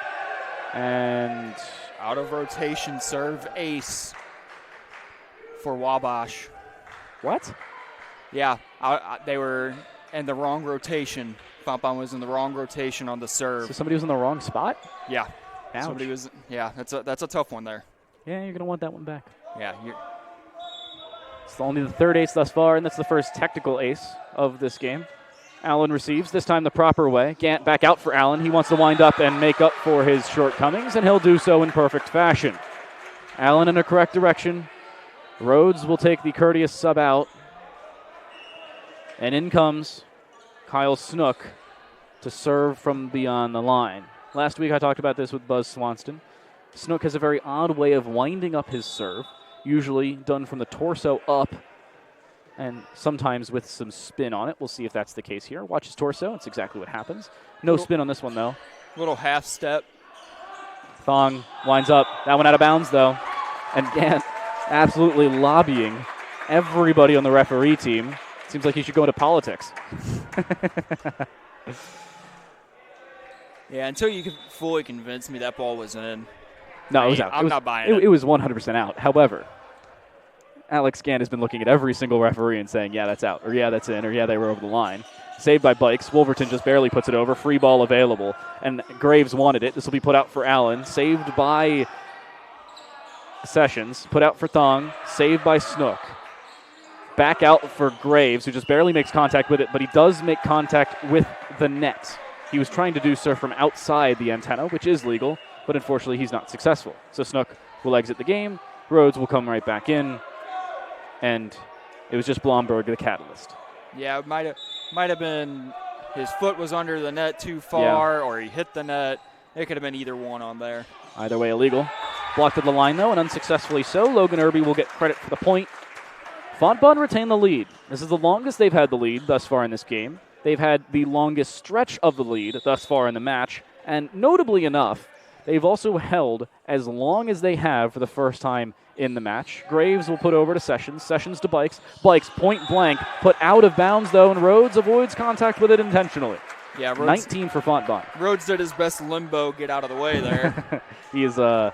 And out of rotation serve ace for Wabash. What? Yeah, they were in the wrong rotation. Fontbonne was in the wrong rotation on the serve. So somebody was in the wrong spot? Yeah. Ouch. Somebody was. Yeah, that's a tough one there. Yeah, you're going to want that one back. Yeah. It's only the third ace thus far, and that's the first technical ace of this game. Allen receives, this time the proper way. Gant back out for Allen. He wants to wind up and make up for his shortcomings, and he'll do so in perfect fashion. Allen in a correct direction. Rhodes will take the courteous sub out. And in comes Kyle Snook to serve from beyond the line. Last week I talked about this with Buzz Swanston. Snook has a very odd way of winding up his serve, usually done from the torso up, and sometimes with some spin on it. We'll see if that's the case here. Watch his torso. It's exactly what happens. No spin on this one, though. Little half step. Thong winds up. That one out of bounds, though. And Gant absolutely lobbying everybody on the referee team. Seems like he should go into politics. Yeah, until you can fully convince me that ball was in. No, it was out. I'm not buying it. It was 100% out. However, Alex Gant has been looking at every single referee and saying, yeah, that's out, or yeah, that's in, or yeah, they were over the line. Saved by Bikes. Wolverton just barely puts it over. Free ball available. And Graves wanted it. This will be put out for Allen. Saved by Sessions. Put out for Thong. Saved by Snook. Back out for Graves, who just barely makes contact with it, but he does make contact with the net. He was trying to do so from outside the antenna, which is legal, but unfortunately he's not successful. So Snook will exit the game. Rhodes will come right back in. And it was just Blomberg, the catalyst. Yeah, it might have been his foot was under the net too far, or he hit the net. It could have been either one on there. Either way, illegal. Blocked at the line, though, and unsuccessfully so. Logan Irby will get credit for the point. Fontbonne retain the lead. This is the longest they've had the lead thus far in this game. They've had the longest stretch of the lead thus far in the match. And notably enough, they've also held as long as they have for the first time in the match. Graves will put over to Sessions. Sessions to Bikes. Bikes point blank. Put out of bounds, though, and Rhodes avoids contact with it intentionally. Yeah, Rhodes, 19 for Fontbonne. Rhodes did his best limbo get out of the way there. He is the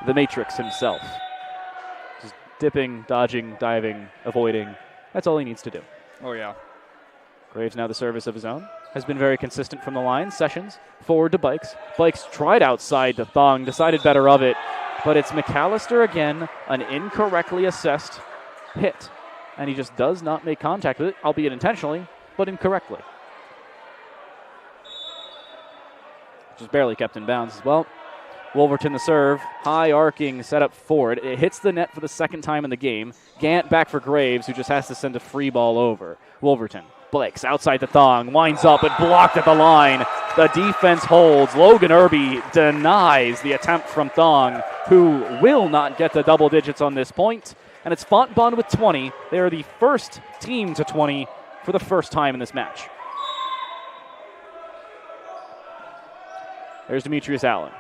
Matrix himself. Just dipping, dodging, diving, avoiding. That's all he needs to do. Oh, yeah. Graves now the service of his own. Has been very consistent from the line. Sessions forward to Bikes. Bikes tried outside to Thong. Decided better of it. But it's McAllister again. An incorrectly assessed hit. And he just does not make contact with it, albeit intentionally, but incorrectly. Just barely kept in bounds as well. Wolverton the serve. High arcing setup forward. It hits the net for the second time in the game. Gant back for Graves, who just has to send a free ball over. Wolverton. Blakes outside the Thong. Winds up and blocked at the line. The defense holds. Logan Irby denies the attempt from Thong, who will not get to double digits on this point. And it's Fontbonne with 20. They are the first team to 20 for the first time in this match. There's Demetrius Allen.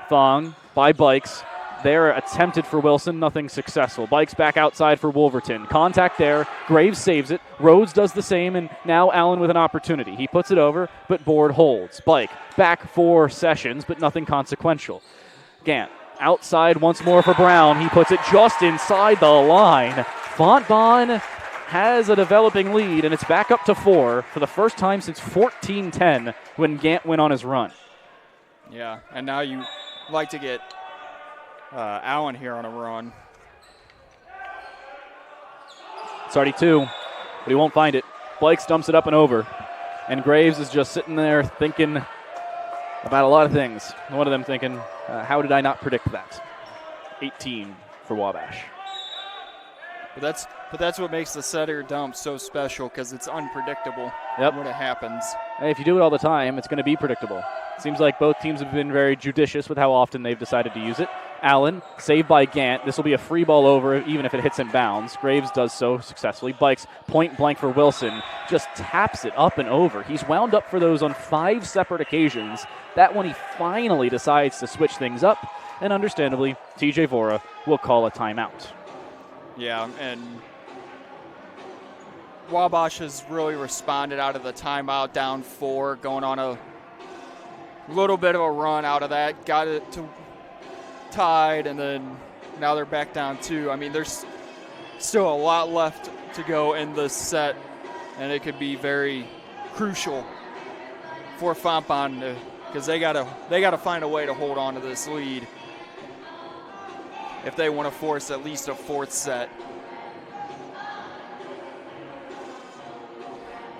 Thong by Bikes. They're attempted for Wilson, nothing successful. Bikes back outside for Wolverton. Contact there. Graves saves it. Rhodes does the same, and now Allen with an opportunity. He puts it over, but board holds. Bike back for Sessions, but nothing consequential. Gant outside once more for Brown. He puts it just inside the line. Fontbonne has a developing lead, and it's back up to 4 for the first time since 14-10 when Gant went on his run. Yeah, and now you like to get Allen here on a run. It's already 2, but he won't find it. Blake dumps it up and over. And Graves is just sitting there thinking about a lot of things. One of them thinking, how did I not predict that? 18 for Wabash. But that's what makes the setter dump so special, because it's unpredictable when it happens. Hey, if you do it all the time, it's going to be predictable. Seems like both teams have been very judicious with how often they've decided to use it. Allen, saved by Gant. This will be a free ball over, even if it hits in bounds. Graves does so successfully. Bikes point blank for Wilson. Just taps it up and over. He's wound up for those on 5 separate occasions. That one he finally decides to switch things up. And understandably, TJ Vora will call a timeout. Yeah, and Wabash has really responded out of the timeout, down 4, going on a little bit of a run out of that. Got it to tied, and then now they're back down 2. I mean, there's still a lot left to go in this set, and it could be very crucial for Fontbonne because they gotta find a way to hold on to this lead if they want to force at least a 4th set.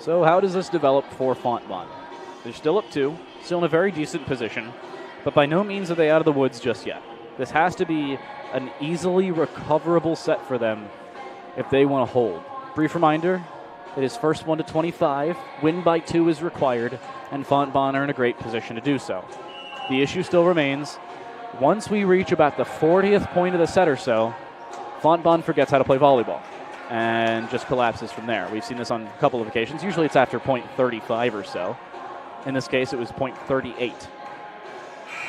So how does this develop for Fontbonne? They're still up 2, still in a very decent position, but by no means are they out of the woods just yet. This has to be an easily recoverable set for them if they want to hold. Brief reminder, it is first 1 to 25, win by 2 is required, and Fontbonne are in a great position to do so. The issue still remains, once we reach about the 40th point of the set or so, Fontbonne forgets how to play volleyball and just collapses from there. We've seen this on a couple of occasions. Usually it's after point 35 or so. In this case, it was point 38.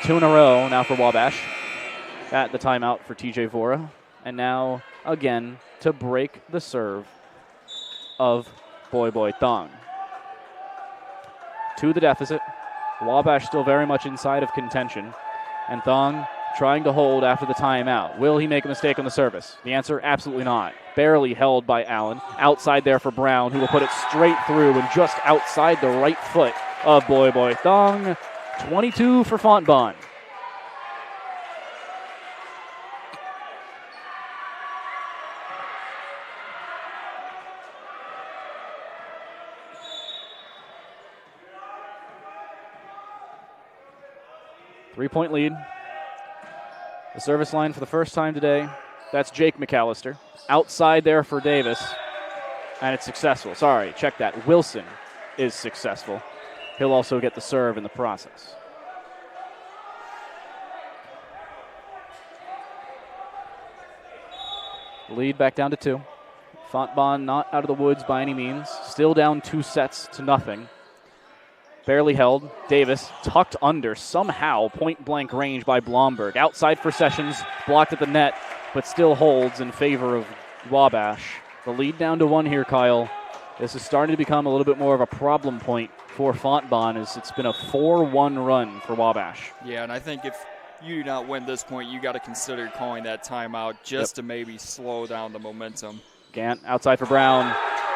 2 in a row now for Wabash. At the timeout for TJ Vora. And now, again, to break the serve of Boy Thong. 2 the deficit. Wabash still very much inside of contention. And Thong trying to hold after the timeout. Will he make a mistake on the service? The answer, absolutely not. Barely held by Allen. Outside there for Brown, who will put it straight through and just outside the right foot of Boy Thong. 22 for Fontbonne. Three-point lead. The service line for the first time today. That's Jake McAllister. Outside there for Davis. And it's successful. Sorry, check that. Wilson is successful. He'll also get the serve in the process. Lead back down to 2. Fontbonne not out of the woods by any means. Still down 2 sets to nothing. Barely held. Davis tucked under somehow point-blank range by Blomberg. Outside for Sessions, blocked at the net, but still holds in favor of Wabash. The lead down to 1 here, Kyle. This is starting to become a little bit more of a problem point for Fontbonne as it's been a 4-1 run for Wabash. Yeah, and I think if you do not win this point, you got to consider calling that timeout just to maybe slow down the momentum. Gant outside for Brown.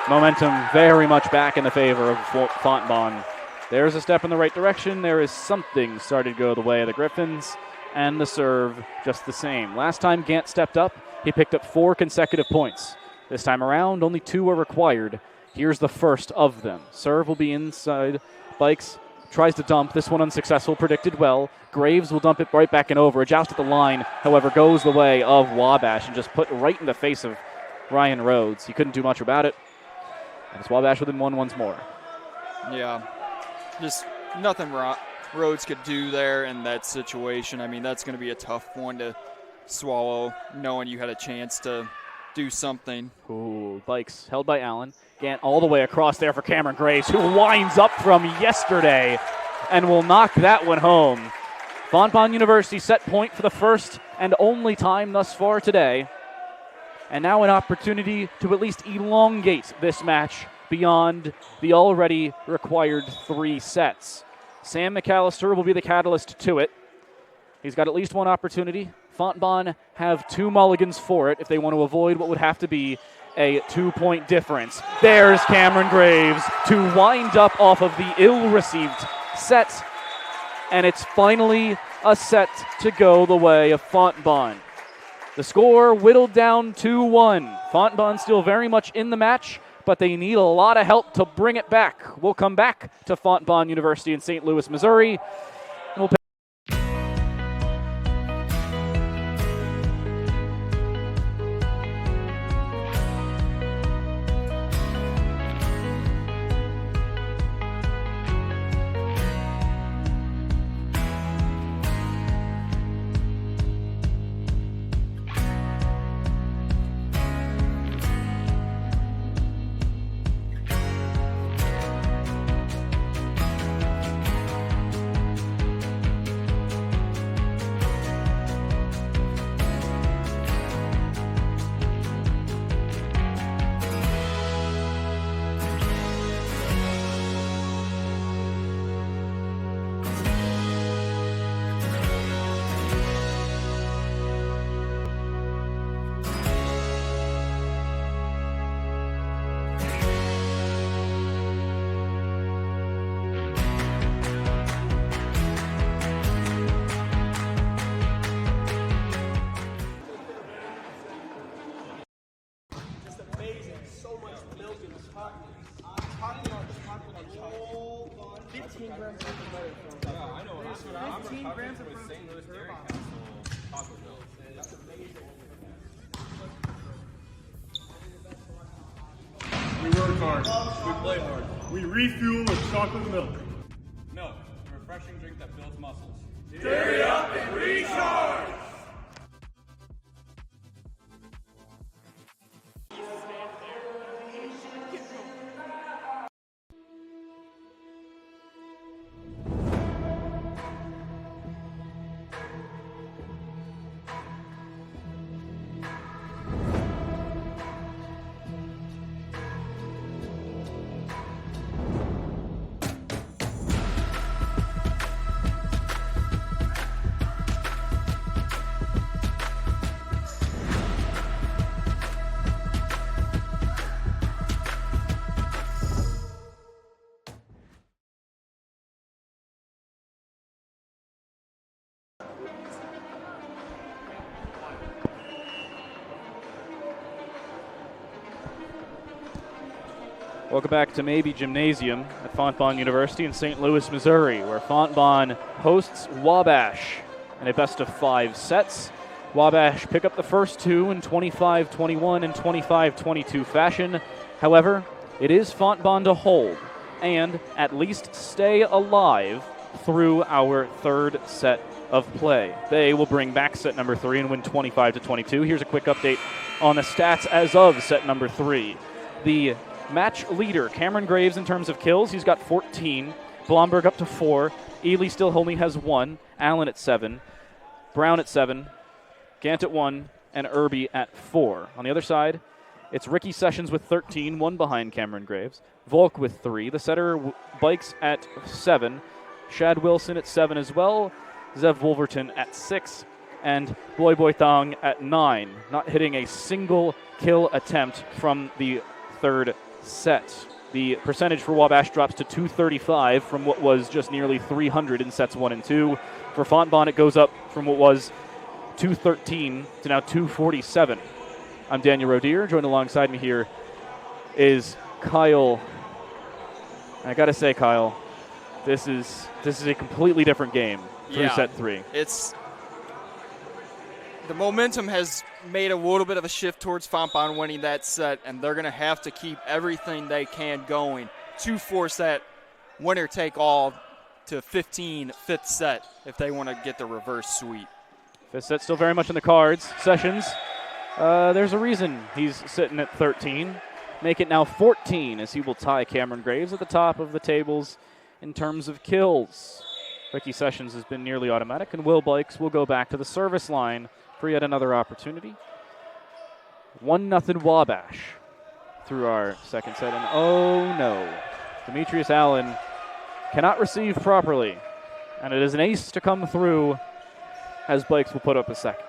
Momentum very much back in the favor of Fontbonne. There's a step in the right direction. There is something starting to go the way of the Griffins, and the serve just the same. Last time Gant stepped up, he picked up 4 consecutive points. This time around, only 2 are required. Here's the first of them. Serve will be inside. Bikes tries to dump. This one unsuccessful, predicted well. Graves will dump it right back and over. A joust at the line, however, goes the way of Wabash and just put right in the face of Ryan Rhodes. He couldn't do much about it. And it's Wabash within 1 once more. Yeah. Just nothing Rhodes could do there in that situation. I mean, that's going to be a tough one to swallow, knowing you had a chance to do something. Ooh, Bikes held by Allen. Gant all the way across there for Cameron Graves, who winds up from yesterday and will knock that one home. Fontbonne University set point for the first and only time thus far today. And now an opportunity to at least elongate this match beyond the already required 3 sets. Sam McAllister will be the catalyst to it. He's got at least 1 opportunity. Fontbonne have 2 mulligans for it if they want to avoid what would have to be a 2-point difference. There's Cameron Graves to wind up off of the ill-received set. And it's finally a set to go the way of Fontbonne. The score whittled down 2-1. Fontbonne still very much in the match, but they need a lot of help to bring it back. We'll come back to Fontbonne University in St. Louis, Missouri. And we'll I know. I'm recovering with St. Louis Dairy Castle Taco Bell. That's amazing. We work hard. We play hard. We refuel with chocolate milk. Milk, a refreshing drink that builds muscles. Dairy up and recharge! Welcome back to Maybe Gymnasium at Fontbonne University in St. Louis, Missouri, where Fontbonne hosts WABASH in a best-of-5 sets. WABASH pick up the first two in 25-21 and 25-22 fashion. However, it is Fontbonne to hold and at least stay alive through our third set of play. They will bring back set number 3 and win 25-22. Here's a quick update on the stats as of set number 3. The match leader, Cameron Graves, in terms of kills, he's got 14. Blomberg up to 4. Ely still only has 1. Allen at 7. Brown at 7. Gant at 1. And Irby at 4. On the other side, it's Ricky Sessions with 13, 1 behind Cameron Graves. Volk with 3. The setter Bikes at 7. Shad Wilson at 7 as well. Zev Wolverton at 6. And Boy Boy Thong at 9. Not hitting a single kill attempt from the third set. The percentage for Wabash drops to 235 from what was just nearly 300 in sets 1 and 2. For Fontbonne, it goes up from what was 213 to now 247. I'm Daniel Rodier. Joined alongside me here is Kyle. I gotta say, Kyle, this is a completely different game through set 3. It's the momentum has made a little bit of a shift towards Fontbonne winning that set, and they're going to have to keep everything they can going to force that winner-take-all to 15 fifth set if they want to get the reverse sweep. Fifth set still very much in the cards. Sessions, there's a reason he's sitting at 13. Make it now 14 as he will tie Cameron Graves at the top of the tables in terms of kills. Ricky Sessions has been nearly automatic, and Will Bikes will go back to the service line for yet another opportunity. 1-0 Wabash through our second set, and oh no, Demetrius Allen cannot receive properly, and it is an ace to come through as Bikes will put up a second.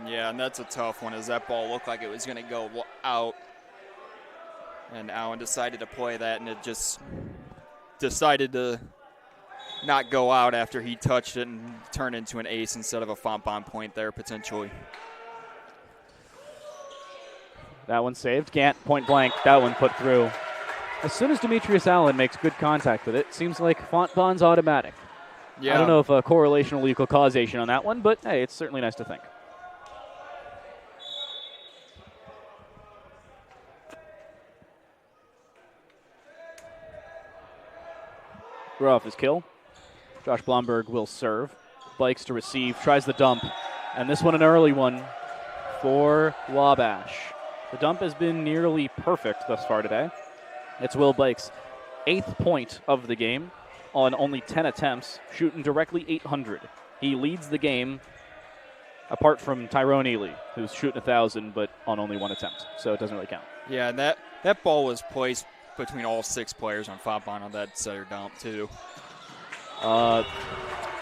Yeah, and that's a tough one as that ball looked like it was going to go out, and Allen decided to play that, and it just decided to not go out after he touched it and turn into an ace instead of a Fontbonne point there potentially. That one saved. Gant, point blank, that one put through. As soon as Demetrius Allen makes good contact with it, seems like Fontbonne's automatic. Yeah. I don't know if a correlation will equal causation on that one, but hey, it's certainly nice to think. Throw off his kill. Josh Blomberg will serve. Bikes to receive, tries the dump. And this one an early one for Wabash. The dump has been nearly perfect thus far today. It's Will Bikes' 8th point of the game on only 10 attempts, shooting directly 800. He leads the game apart from Tyrone Ely, who's shooting 1,000 but on only 1 attempt, so it doesn't really count. Yeah, and that ball was placed between all 6 players on Fontbonne on that setter dump too. I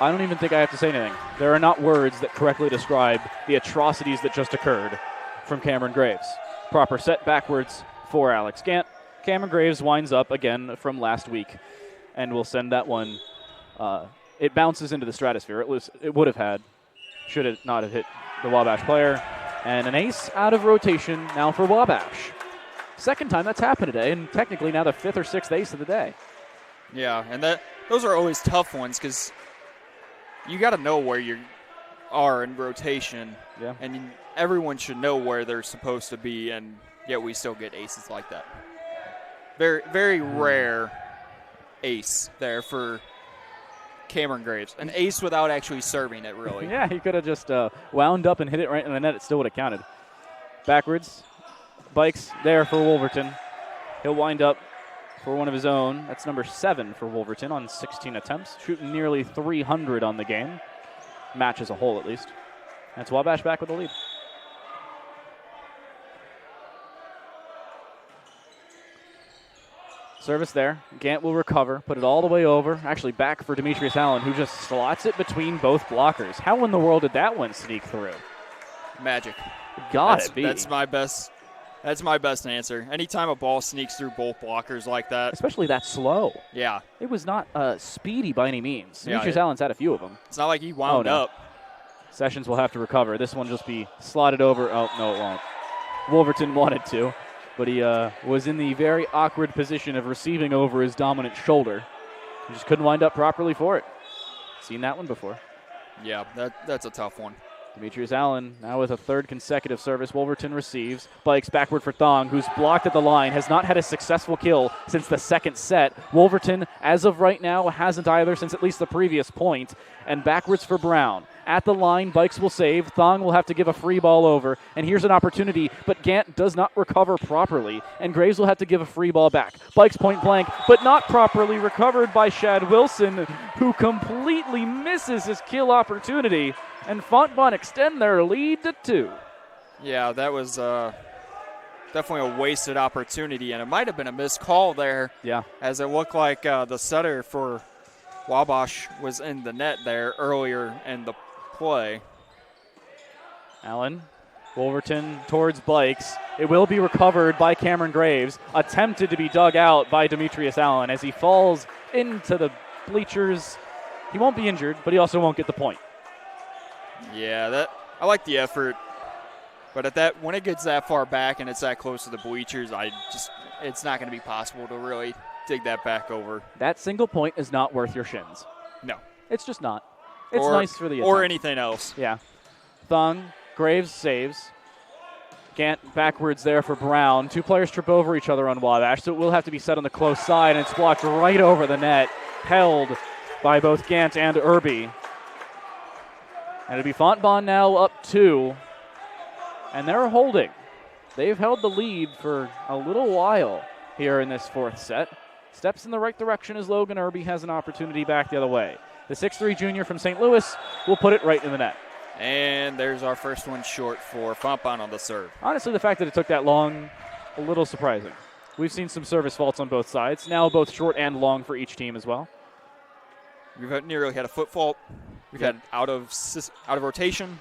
don't even think I have to say anything. There are not words that correctly describe the atrocities that just occurred from Cameron Graves. Proper set backwards for Alex Gant. Cameron Graves winds up again from last week and will send that one. It bounces into the stratosphere. It would have had, should it not have hit the Wabash player. And an ace out of rotation now for Wabash. Second time that's happened today, and technically now the 5th or 6th ace of the day. Yeah, and those are always tough ones because you got to know where you are in rotation. Yeah. And everyone should know where they're supposed to be, and yet we still get aces like that. Very, very rare ace there for Cameron Graves. An ace without actually serving it, really. Yeah, he could have just wound up and hit it right in the net. It still would have counted. Backwards. Bikes there for Wolverton. He'll wind up for one of his own. That's number 7 for Wolverton on 16 attempts. Shooting nearly 300 on the game. Match as a whole, at least. That's Wabash back with the lead. Service there. Gant will recover, put it all the way over. Actually back for Demetrius Allen, who just slots it between both blockers. How in the world did that one sneak through? Magic. Gotta be. That's my best answer. Anytime a ball sneaks through both blockers like that. Especially that slow. Yeah. It was not speedy by any means. Yeah, Demetrius Allen's had a few of them. It's not like he wound up. Sessions will have to recover. This one just be slotted over. Oh, no, it won't. Wolverton wanted to, but he was in the very awkward position of receiving over his dominant shoulder. He just couldn't wind up properly for it. Seen that one before. Yeah, that's a tough one. Demetrius Allen now with a third consecutive service. Wolverton receives. Bikes backward for Thong, who's blocked at the line. Has not had a successful kill since the second set. Wolverton, as of right now, hasn't either since at least the previous point. And backwards for Brown. At the line, Bikes will save. Thong will have to give a free ball over. And here's an opportunity, but Gant does not recover properly. And Graves will have to give a free ball back. Bikes point blank, but not properly recovered by Shad Wilson, who completely misses his kill opportunity. And Fontbonne extend their lead to 2. Yeah, that was definitely a wasted opportunity, and it might have been a missed call there. Yeah. As it looked like the setter for Wabash was in the net there earlier in the play. Allen, Wolverton towards Bikes. It will be recovered by Cameron Graves, attempted to be dug out by Demetrius Allen as he falls into the bleachers. He won't be injured, but he also won't get the point. Yeah, I like the effort, but when it gets that far back and it's that close to the bleachers, it's not going to be possible to really dig that back over. That single point is not worth your shins. No. It's just not. It's nice for the attempt. Or anything else. Yeah. Thung, Graves saves. Gant backwards there for Brown. 2 players trip over each other on Wabash, so it will have to be set on the close side, and it's blocked right over the net, held by both Gant and Irby. And it'll be Fontbonne now up 2, and they're holding. They've held the lead for a little while here in this 4th set. Steps in the right direction as Logan Irby has an opportunity back the other way. The 6'3 junior from St. Louis will put it right in the net. And there's our first one short for Fontbonne on the serve. Honestly, the fact that it took that long, a little surprising. We've seen some service faults on both sides. Now both short and long for each team as well. We've nearly had a foot fault. We've had out of rotation.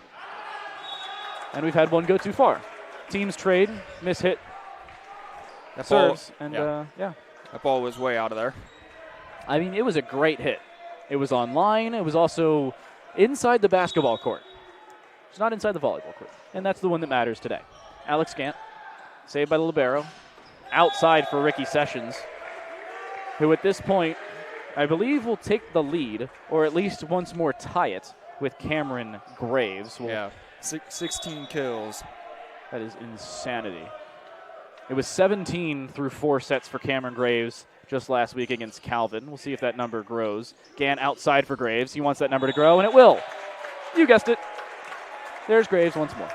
And we've had one go too far. Teams trade, miss-hit, serves, and That ball was way out of there. I mean, it was a great hit. It was on line. It was also inside the basketball court. It's not inside the volleyball court. And that's the one that matters today. Alex Gant, saved by the libero. Outside for Ricky Sessions, who at this point, I believe will take the lead, or at least once more tie it with Cameron Graves. 16 kills. That is insanity. It was 17 through 4 sets for Cameron Graves just last week against Calvin. We'll see if that number grows. Gant outside for Graves. He wants that number to grow, and it will. You guessed it. There's Graves once more.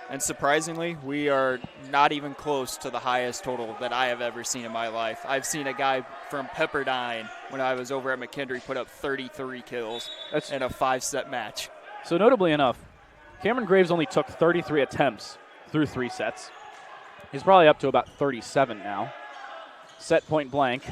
And surprisingly, we are not even close to the highest total that I have ever seen in my life. I've seen a guy from Pepperdine when I was over at McKendree put up 33 kills in a 5-set match. So notably enough, Cameron Graves only took 33 attempts through 3 sets. He's probably up to about 37 now. Set point blank,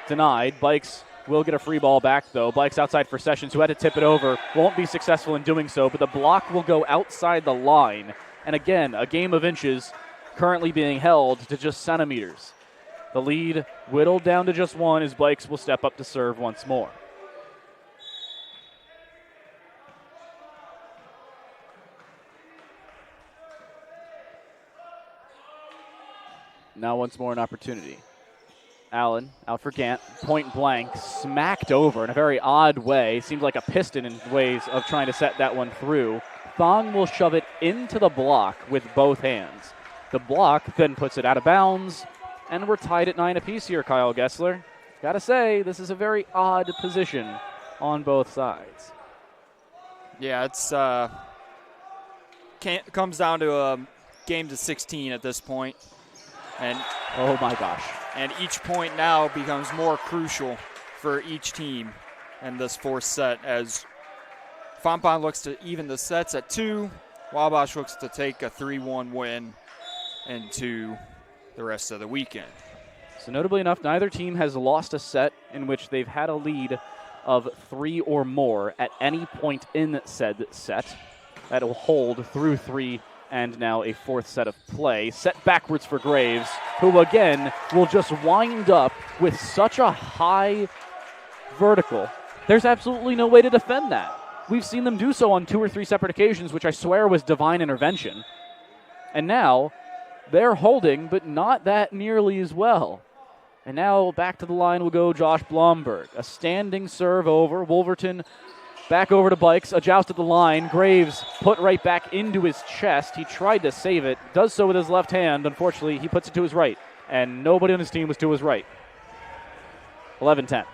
denied. Bikes will get a free ball back, though. Bikes outside for Sessions, who had to tip it over. Won't be successful in doing so, but the block will go outside the line. And again, a game of inches currently being held to just centimeters. The lead whittled down to just 1 as Bikes will step up to serve once more. Now once more an opportunity. Allen out for Gant, point blank, smacked over in a very odd way. Seems like a piston in ways of trying to set that one through. Thong will shove it into the block with both hands. The block then puts it out of bounds, and we're tied at 9 apiece here, Kyle Gessler. Gotta say, this is a very odd position on both sides. Yeah, it's comes down to a game to 16 at this point. And oh my gosh. And each point now becomes more crucial for each team in this fourth set as Fontbonne looks to even the sets at 2. WABASH looks to take a 3-1 win into the rest of the weekend. So notably enough, neither team has lost a set in which they've had a lead of 3 or more at any point in said set. That will hold through 3 and now a fourth set of play. Set backwards for Graves, who again will just wind up with such a high vertical. There's absolutely no way to defend that. We've seen them do so on 2 or 3 separate occasions, which I swear was divine intervention. And now they're holding, but not that nearly as well. And now back to the line will go Josh Blomberg. A standing serve over. Wolverton back over to Bikes. A joust at the line. Graves put right back into his chest. He tried to save it. Does so with his left hand. Unfortunately, he puts it to his right. And nobody on his team was to his right. 11-10.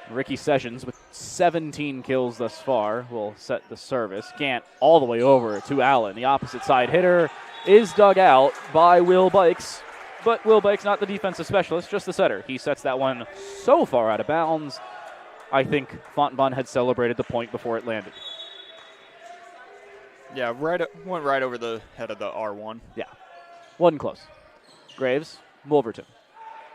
Ricky Sessions with 17 kills thus far will set the service. Gant all the way over to Allen. The opposite side hitter is dug out by Will Bikes. But Will Bikes not the defensive specialist, just the setter. He sets that one so far out of bounds, I think Fontbonne had celebrated the point before it landed. Yeah, went right over the head of the R1. Yeah, wasn't close. Graves, Wolverton.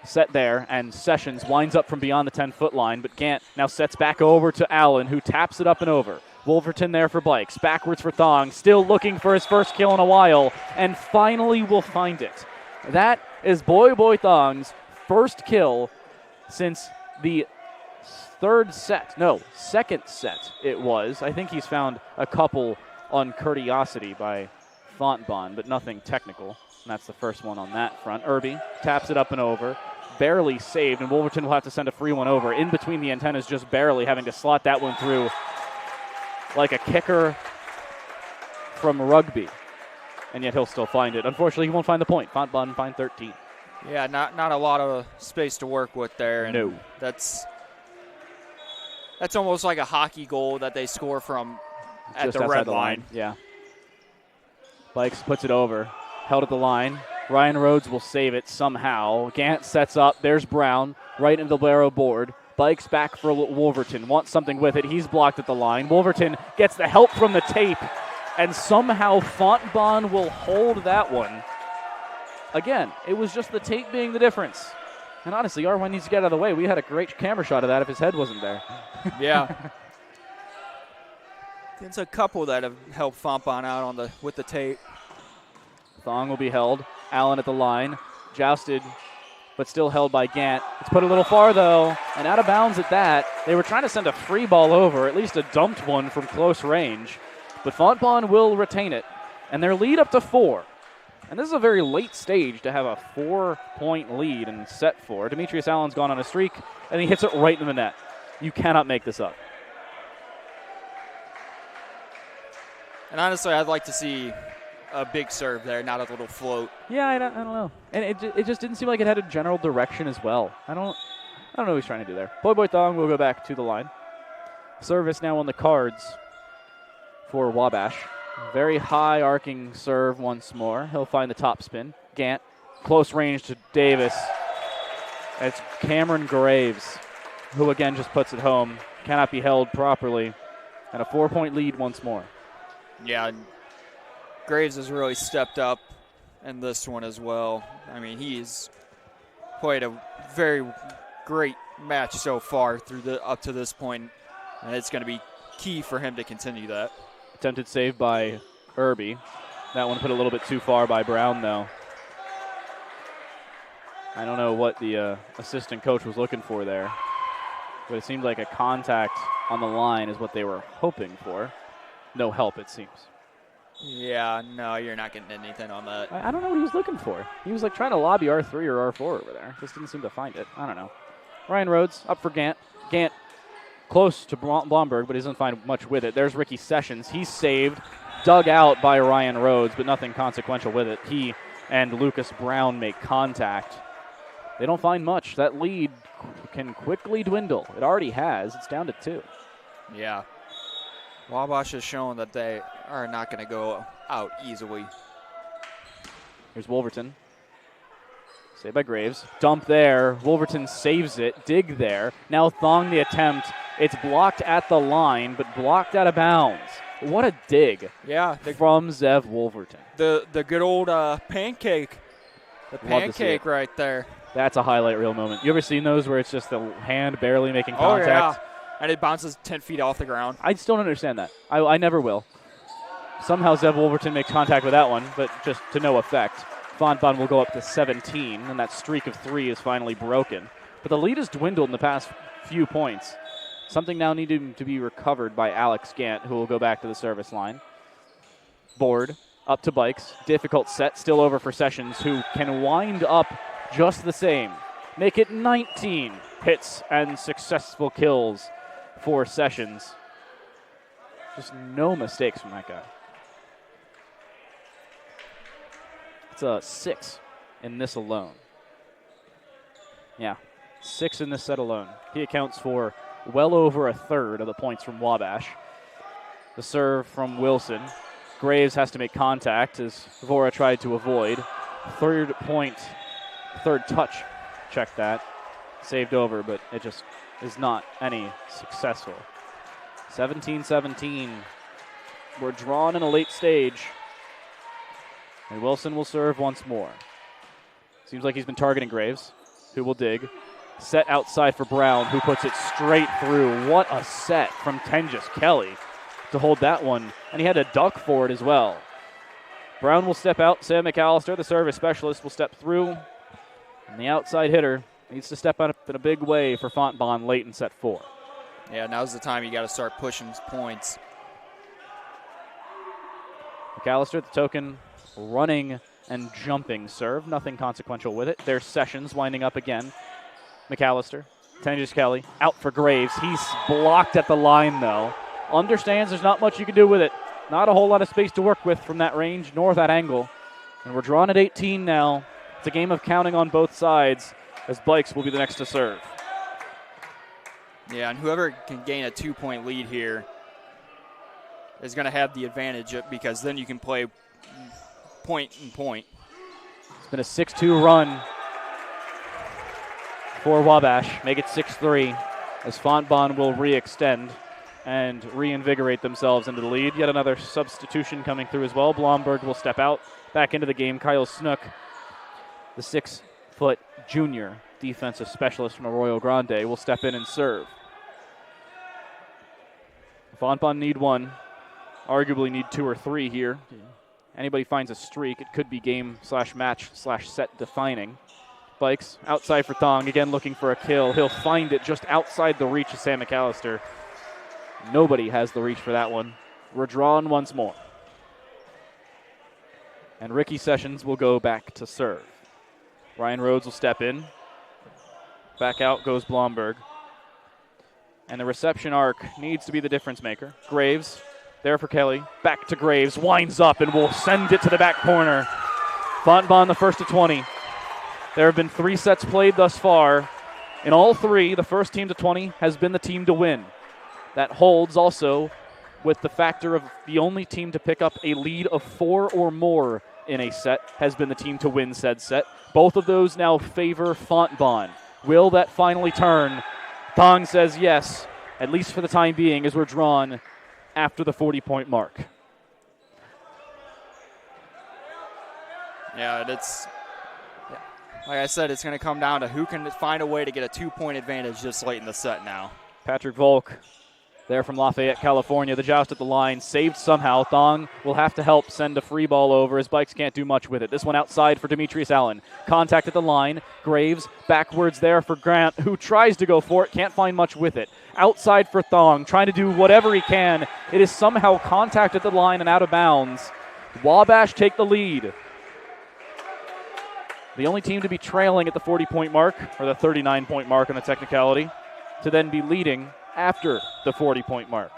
Set there, and Sessions winds up from beyond the 10-foot line, but Gant now sets back over to Allen, who taps it up and over. Wolverton there for Bikes, backwards for Thong, still looking for his first kill in a while, and finally will find it. That is Boy Thong's first kill since the second set it was. I think he's found a couple on Courteosity by Fontbonne, but nothing technical. And that's the first one on that front. Irby taps it up and over. Barely saved, and Wolverton will have to send a free one over. In between the antennas, just barely having to slot that one through like a kicker from rugby. And yet he'll still find it. Unfortunately, he won't find the point. Fontbonne find 13. Yeah, not a lot of space to work with there. And no. That's almost like a hockey goal that they score from at just the red line. line. Yeah. Bikes puts it over. Held at the line. Ryan Rhodes will save it somehow. Gant sets up. There's Brown right into the barrow board. Bikes back for Wolverton. Wants something with it. He's blocked at the line. Wolverton gets the help from the tape. And somehow Fontbonne will hold that one. Again, it was just the tape being the difference. And honestly, R1 needs to get out of the way. We had a great camera shot of that if his head wasn't there. Yeah. There's a couple that have helped Fontbonne out with the tape. Thong will be held. Allen at the line. Jousted, but still held by Gant. It's put a little far, though, and out of bounds at that. They were trying to send a free ball over, at least a dumped one from close range. But Fontbonne will retain it, and their lead up to 4. And this is a very late stage to have a 4-point lead in set 4. Demetrius Allen's gone on a streak, and he hits it right in the net. You cannot make this up. And honestly, I'd like to see a big serve there, not a little float. Yeah, I don't know. And it just didn't seem like it had a general direction as well. I don't know what he's trying to do there. Boy Thong will go back to the line. Service now on the cards for Wabash. Very high arcing serve once more. He'll find the top spin. Gant, close range to Davis. It's Cameron Graves, who again just puts it home. Cannot be held properly. And a 4-point lead once more. Yeah, Graves has really stepped up in this one as well. I mean, he's played a very great match so far up to this point, and it's going to be key for him to continue that. Attempted save by Irby. That one put a little bit too far by Brown, though. I don't know what the assistant coach was looking for there, but it seemed like a contact on the line is what they were hoping for. No help, it seems. Yeah, no, you're not getting anything on that. I don't know what he was looking for. He was like trying to lobby R3 or R4 over there. Just didn't seem to find it. I don't know. Ryan Rhodes up for Gant. Gant close to Blomberg, but he doesn't find much with it. There's Ricky Sessions. He's saved, dug out by Ryan Rhodes, but nothing consequential with it. He and Lucas Brown make contact. They don't find much. That lead can quickly dwindle. It already has. It's down to 2. Yeah. Wabash has shown that they are not going to go out easily. Here's Wolverton. Saved by Graves. Dump there. Wolverton saves it. Dig there. Now Thong the attempt. It's blocked at the line, but blocked out of bounds. What a dig. Yeah. From Zev Wolverton. The good old pancake. The pancake right there. That's a highlight reel moment. You ever seen those where it's just the hand barely making Oh, contact? yeah. And it bounces 10 feet off the ground. I just don't understand that. I never will. Somehow Zev Wolverton makes contact with that one, but just to no effect. Fontbonne will go up to 17, and that streak of 3 is finally broken. But the lead has dwindled in the past few points. Something now needed to be recovered by Alex Gant, who will go back to the service line. Board, up to Bikes. Difficult set, still over for Sessions, who can wind up just the same. Make it 19 hits and successful kills for Sessions. Just no mistakes from that guy. It's a 6 in this alone. Yeah, 6 in this set alone. He accounts for well over a third of the points from Wabash. The serve from Wilson. Graves has to make contact as Vora tried to avoid. Third touch. Check that. Saved over, but it just is not any successful. 17-17. We're drawn in a late stage. And Wilson will serve once more. Seems like he's been targeting Graves, who will dig. Set outside for Brown, who puts it straight through. What a set from Tenjis Kelly to hold that one. And he had to duck for it as well. Brown will step out. Sam McAllister, the service specialist, will step through. And the outside hitter needs to step up in a big way for Fontbonne late in set 4. Yeah, now's the time you got to start pushing points. McAllister, the token, running and jumping serve. Nothing consequential with it. There's Sessions winding up again. McAllister, Tenjis Kelly, out for Graves. He's blocked at the line, though. Understands there's not much you can do with it. Not a whole lot of space to work with from that range nor that angle. And we're drawn at 18 now. It's a game of counting on both sides, as Bikes will be the next to serve. Yeah, and whoever can gain a 2-point lead here is going to have the advantage because then you can play point and point. It's been a 6-2 run for Wabash. Make it 6-3 as Fontbonne will re-extend and reinvigorate themselves into the lead. Yet another substitution coming through as well. Blomberg will step out back into the game. Kyle Snook, the 6-foot junior defensive specialist from Arroyo Grande, will step in and serve. Fontbonne need 1, arguably need 2 or 3 here. Anybody finds a streak, it could be game/match/set defining. Bikes outside for Thong, again looking for a kill. He'll find it just outside the reach of Sam McAllister. Nobody has the reach for that one. We're drawn once more. And Ricky Sessions will go back to serve. Ryan Rhodes will step in. Back out goes Blomberg. And the reception arc needs to be the difference maker. Graves, there for Kelly. Back to Graves, winds up and will send it to the back corner. Fontbonne the first to 20. There have been 3 sets played thus far. In all 3, the first team to 20 has been the team to win. That holds also with the factor of the only team to pick up a lead of 4 or more in a set has been the team to win said set. Both of those now favor Fontbonne. Will that finally turn? Thong says yes, at least for the time being, as we're drawn after the 40-point mark. Yeah, like I said, it's going to come down to who can find a way to get a 2-point advantage this late in the set now. Patrick Volk there from Lafayette, California. The joust at the line, saved somehow. Thong will have to help send a free ball over as Bikes can't do much with it. This one outside for Demetrius Allen. Contact at the line. Graves backwards there for Grant, who tries to go for it, can't find much with it. Outside for Thong, trying to do whatever he can. It is somehow contact at the line and out of bounds. Wabash take the lead. The only team to be trailing at the 40-point mark, or the 39-point mark on the technicality, to then be leading after the 40-point mark.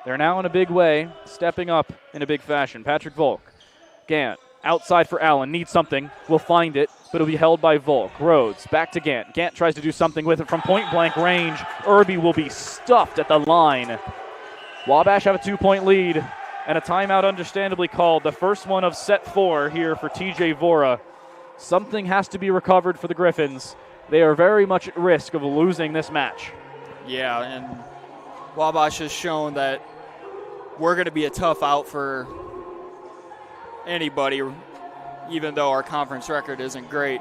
They're now in a big way, stepping up in a big fashion. Patrick Volk, Gant, outside for Allen, needs something, will find it, but it'll be held by Volk. Rhodes, back to Gant. Gant tries to do something with it from point-blank range. Irby will be stuffed at the line. Wabash have a 2-point lead, and a timeout understandably called. The first one of set 4 here for TJ Vora. Something has to be recovered for the Griffins. They are very much at risk of losing this match. Yeah, and Wabash has shown that we're going to be a tough out for anybody, even though our conference record isn't great.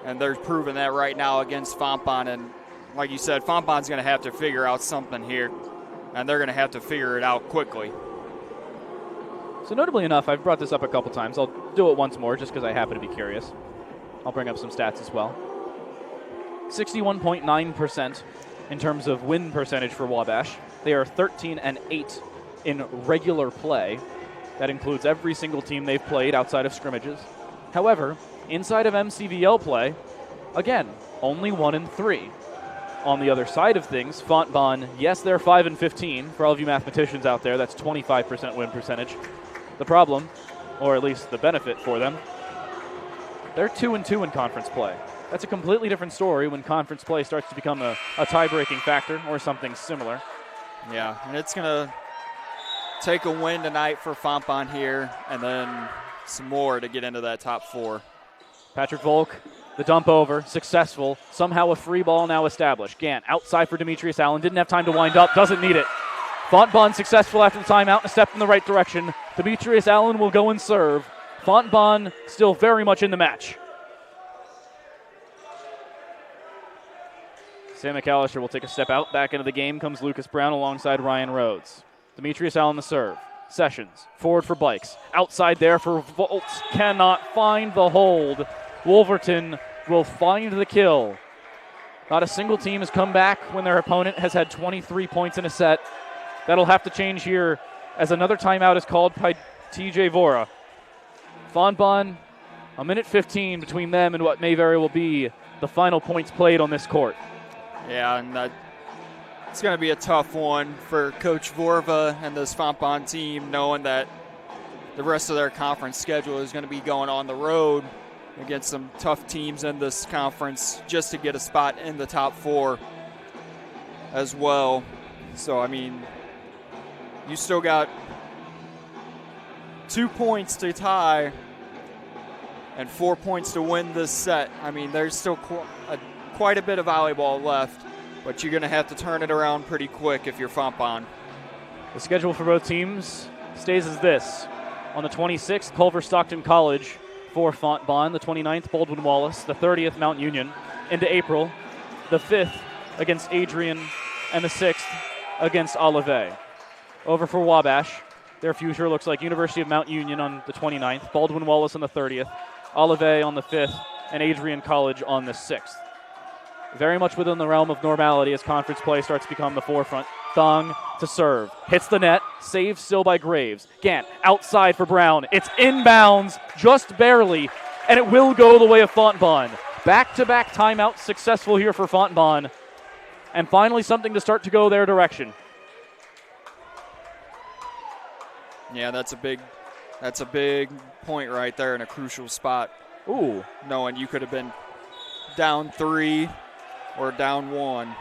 And they're proving that right now against Fontbonne. And like you said, Fontbonne's going to have to figure out something here, and they're going to have to figure it out quickly. So notably enough, I've brought this up a couple times. I'll do it once more just because I happen to be curious. I'll bring up some stats as well. 61.9% in terms of win percentage for Wabash. They are 13-8 in regular play. That includes every single team they've played outside of scrimmages. However, inside of MCVL play, again, only 1-3. On the other side of things, Fontbonne, yes, they're 5-15. For all of you mathematicians out there, that's 25% win percentage. The problem, or at least the benefit for them, they're 2-2 in conference play. That's a completely different story when conference play starts to become a tie-breaking factor or something similar. Yeah, and it's going to take a win tonight for Fontbonne here, and then some more to get into that top 4. Patrick Volk, the dump over, successful. Somehow a free ball now established. Gant outside for Demetrius Allen. Didn't have time to wind up. Doesn't need it. Fontbonne successful after the timeout, a step in the right direction. Demetrius Allen will go and serve. Fontbonne still very much in the match. Sam McAllister will take a step out. Back into the game comes Lucas Brown alongside Ryan Rhodes. Demetrius Allen the serve. Sessions, forward for Bikes. Outside there for Volts, cannot find the hold. Wolverton will find the kill. Not a single team has come back when their opponent has had 23 points in a set. That'll have to change here as another timeout is called by TJ Vora. Fontbonne, a minute 15 between them and what may very well be the final points played on this court. Yeah, and it's going to be a tough one for Coach Vorva and this Fontbonne team, knowing that the rest of their conference schedule is going to be going on the road against some tough teams in this conference just to get a spot in the top 4 as well. So, I mean, you still got 2 points to tie and 4 points to win this set. I mean, there's still quite a bit of volleyball left, but you're going to have to turn it around pretty quick if you're Fontbonne. The schedule for both teams stays as this. On the 26th, Culver Stockton College for Fontbonne. The 29th, Baldwin Wallace. The 30th, Mount Union. Into April, the 5th against Adrian, and the 6th against Olivet. Over for Wabash. Their future looks like University of Mount Union on the 29th, Baldwin Wallace on the 30th, Olivet on the 5th, and Adrian College on the 6th. Very much within the realm of normality as conference play starts to become the forefront. Thong to serve. Hits the net. Saved still by Graves. Gant outside for Brown. It's inbounds just barely, and it will go the way of Fontbonne. Back-to-back timeouts successful here for Fontbonne, and finally something to start to go their direction. Yeah, that's a big point right there in a crucial spot. Ooh. Knowing you could have been down 3 or down 1.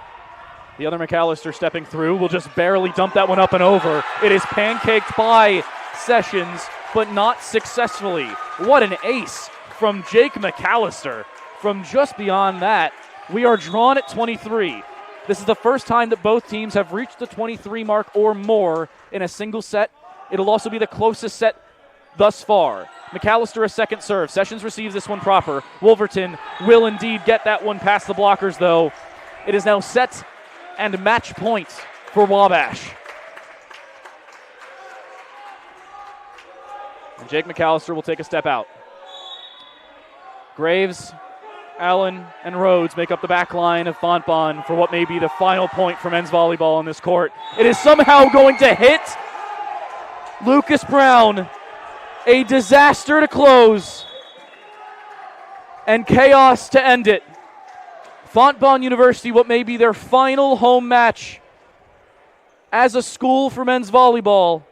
The other McAllister stepping through will just barely dump that one up and over. It is pancaked by Sessions, but not successfully. What an ace from Jake McAllister. From just beyond that, we are drawn at 23. This is the first time that both teams have reached the 23 mark or more in a single set. It'll also be the closest set thus far. McAllister a second serve. Sessions receives this one proper. Wolverton will indeed get that one past the blockers, though. It is now set and match point for Wabash. And Jake McAllister will take a step out. Graves, Allen, and Rhodes make up the back line of Fontbonne for what may be the final point for men's volleyball on this court. It is somehow going to hit. Lucas Brown, a disaster to close, and chaos to end it. Fontbonne University, what may be their final home match as a school for men's volleyball,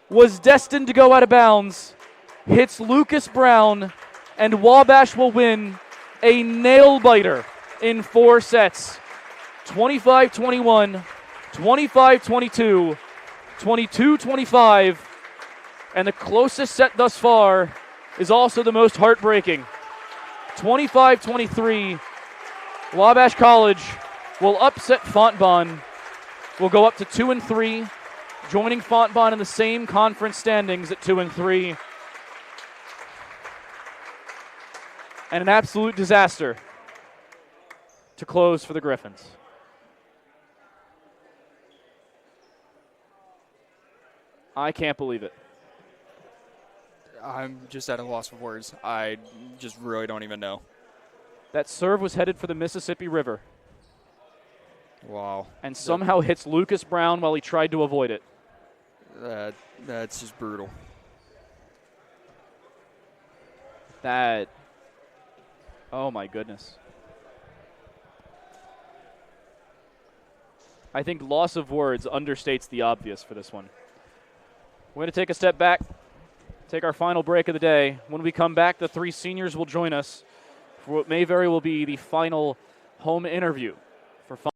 was destined to go out of bounds, hits Lucas Brown, and Wabash will win a nail-biter in 4 sets. 25-21, 25-22, 22-25, and the closest set thus far is also the most heartbreaking. 25-23, Wabash College will upset Fontbonne, will go up to 2-3, joining Fontbonne in the same conference standings at 2-3. And an absolute disaster to close for the Griffins. I can't believe it. I'm just at a loss of words. I just really don't even know. That serve was headed for the Mississippi River. Wow. And somehow hits Lucas Brown while he tried to avoid it. That's just brutal. Oh my goodness. I think loss of words understates the obvious for this one. We're going to take a step back, take our final break of the day. When we come back, the 3 seniors will join us for what may very well be the final home interview for fun.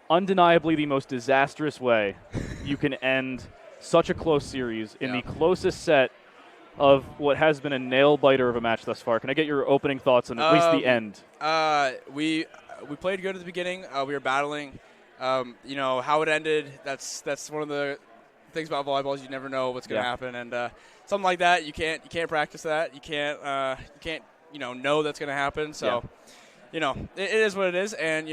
Undeniably the most disastrous way you can end such a close series in the closest set of what has been a nail-biter of a match thus far. Can I get your opening thoughts on at least the end? We played good at the beginning. We were battling. How it ended, that's one of the things about volleyball is you never know what's going to happen. And something like that, you can't practice that. You can't know that's going to happen. So, it is what it is. And,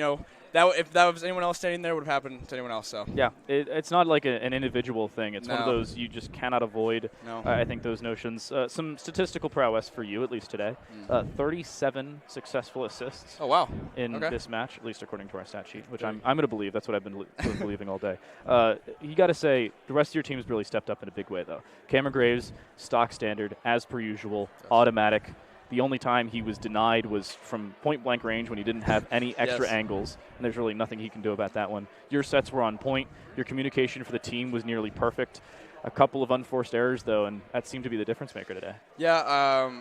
if that was anyone else standing there, would have happened to anyone else. So yeah, it's not like an individual thing. It's one of those you just cannot avoid. No. I think those notions. Some statistical prowess for you, at least today. 37 successful assists. Oh wow! In this match, at least according to our stat sheet, which I'm going to believe. That's what I've been believing all day. You got to say the rest of your team has really stepped up in a big way, though. Cameron Graves, stock standard, as per usual, automatic. The only time he was denied was from point-blank range when he didn't have any extra angles, and there's really nothing he can do about that one. Your sets were on point. Your communication for the team was nearly perfect. A couple of unforced errors, though, and that seemed to be the difference maker today. Yeah,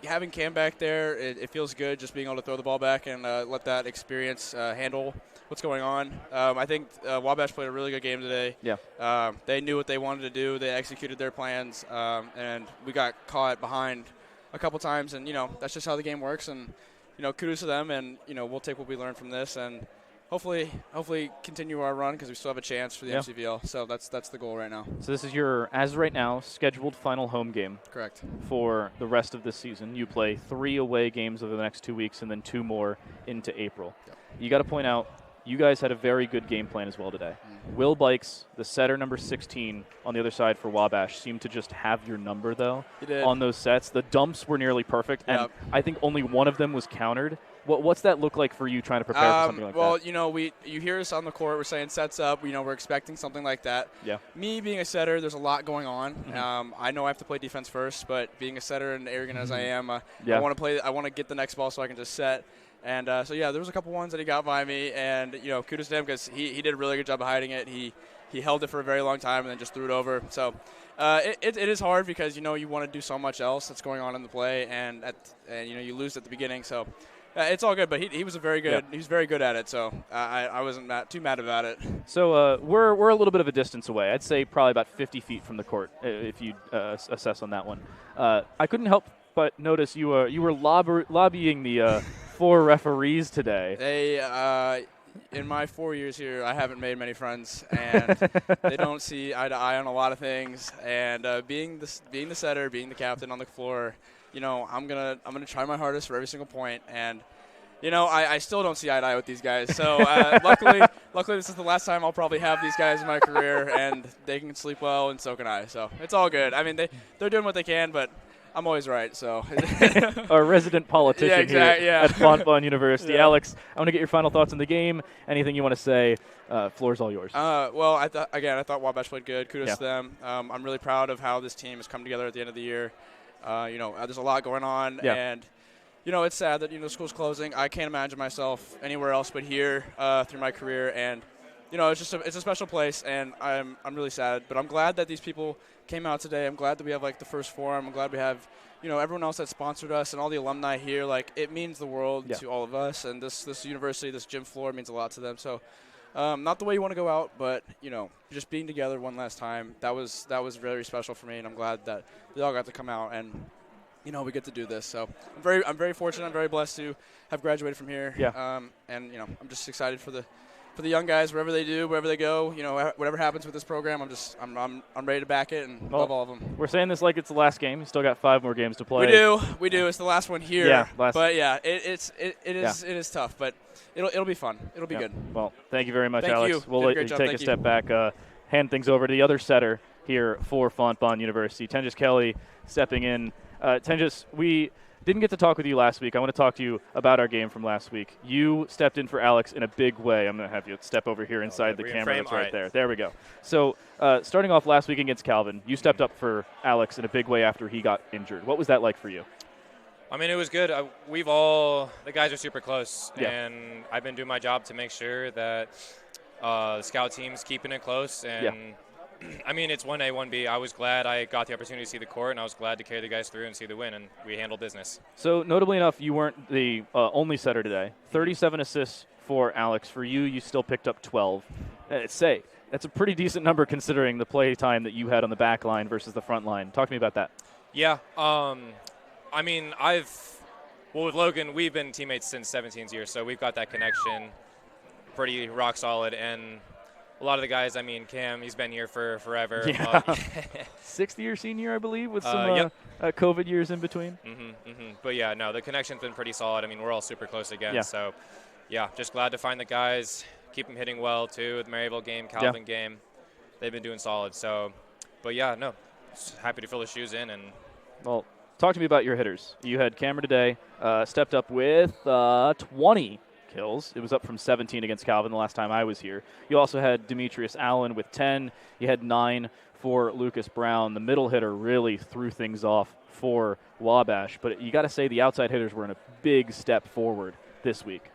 having Cam back there, it feels good just being able to throw the ball back and let that experience handle what's going on. I think Wabash played a really good game today. Yeah. They knew what they wanted to do. They executed their plans, and we got caught behind a couple times, and that's just how the game works. And kudos to them, and we'll take what we learned from this and hopefully continue our run because we still have a chance for the MCVL. So that's the goal right now. So this is your, as right now, scheduled final home game. Correct. For the rest of this season. You play 3 away games over the next 2 weeks and then 2 more into April. Yep. You got to point out, you guys had a very good game plan as well today. Will Bikes, the setter number 16 on the other side for Wabash, seemed to just have your number, though, on those sets. The dumps were nearly perfect, and I think only one of them was countered. What's that look like for you trying to prepare for something like that? Well, you hear us on the court. We're saying sets up. We're expecting something like that. Yeah. Me being a setter, there's a lot going on. I know I have to play defense first, but being a setter and arrogant as I am, I want to play. I want to get the next ball so I can just set. And there was a couple ones that he got by me, and kudos to him because he did a really good job of hiding it. He held it for a very long time and then just threw it over. So it is hard because you want to do so much else that's going on in the play, and you lose at the beginning. So it's all good. But he was very good. He was very good at it. So I wasn't too mad about it. So we're a little bit of a distance away. I'd say probably about 50 feet from the court if you assess on that one. I couldn't help but notice you were lobbying the 4 referees today. They, in my 4 years here, I haven't made many friends, and they don't see eye to eye on a lot of things. And being the setter, being the captain on the floor, I'm gonna try my hardest for every single point. And I still don't see eye to eye with these guys. So luckily, this is the last time I'll probably have these guys in my career, and they can sleep well, and so can I. So it's all good. I mean, they're doing what they can, but I'm always right, so. Our resident politician here at Fontbonne University. Yeah. Alex, I want to get your final thoughts on the game. Anything you want to say? Floor's all yours. Well, I thought Wabash played good. Kudos to them. I'm really proud of how this team has come together at the end of the year. There's a lot going on, and it's sad that the school's closing. I can't imagine myself anywhere else but here through my career, and it's a special place, and I'm really sad. But I'm glad that these people came out today. I'm glad that we have the first forum. I'm glad we have everyone else that sponsored us and all the alumni here. It means the world to all of us, and this university, this gym floor means a lot to them. So not the way you want to go out, but just being together one last time, that was very special for me, and I'm glad that we all got to come out and we get to do this. So I'm very fortunate. I'm very blessed to have graduated from here. Yeah. And I'm just excited for the young guys, wherever they do, wherever they go, whatever happens with this program, I'm ready to back it and love all of them. We're saying this like it's the last game. You still got 5 more games to play. We do. It's the last one here. Yeah. But yeah, it is tough, but it'll be fun. It'll be good. Well, thank you very much, Thank Alex. you. We'll let you take a step back. Hand things over to the other setter here for Fontbonne University, Tenjis Kelly, stepping in. Tenjis, we didn't get to talk with you last week. I want to talk to you about our game from last week. You stepped in for Alex in a big way. I'm going to have you step over here inside the camera. That's right there. There we go. So starting off last week against Calvin, you stepped up for Alex in a big way after he got injured. What was that like for you? I mean, it was good. The guys are super close, and I've been doing my job to make sure that the scout team's keeping it close. And I mean, it's 1A, 1B. I was glad I got the opportunity to see the court, and I was glad to carry the guys through and see the win, and we handled business. So, notably enough, you weren't the only setter today. 37 assists for Alex. For you, you still picked up 12. That's a pretty decent number considering the play time that you had on the back line versus the front line. Talk to me about that. Yeah. I mean, with Logan, we've been teammates since 17 years, so we've got that connection pretty rock solid, and a lot of the guys, I mean, Cam, he's been here for forever. Yeah. 6th-year senior, I believe, with some COVID years in between. But, yeah, no, the connection's been pretty solid. I mean, we're all super close again. So, yeah, just glad to find the guys, keep them hitting well, too, with the Maryville game, Calvin game. They've been doing solid. So, but, yeah, no, just happy to fill the shoes in. Well, talk to me about your hitters. You had Cameron today, stepped up with 20 kills. It was up from 17 against Calvin the last time I was here. You also had Demetrius Allen with 10. You had 9 for Lucas Brown. The middle hitter really threw things off for Wabash, but you got to say the outside hitters were in a big step forward this week.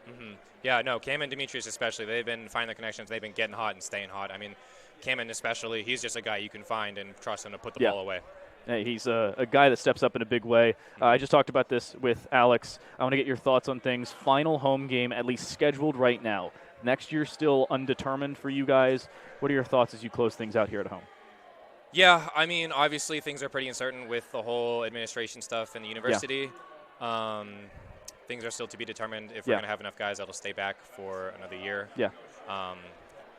Yeah, no, Cam and Demetrius especially, they've been finding the connections. They've been getting hot and staying hot. I mean, Cameron especially, he's just a guy you can find and trust him to put the ball away. Hey, he's a guy that steps up in a big way. I just talked about this with Alex. I want to get your thoughts on things. Final home game, at least scheduled right now. Next year still undetermined for you guys. What are your thoughts as you close things out here at home? Yeah, I mean, obviously things are pretty uncertain with the whole administration stuff in the university. things are still to be determined if we're going to have enough guys that'll stay back for another year. Yeah.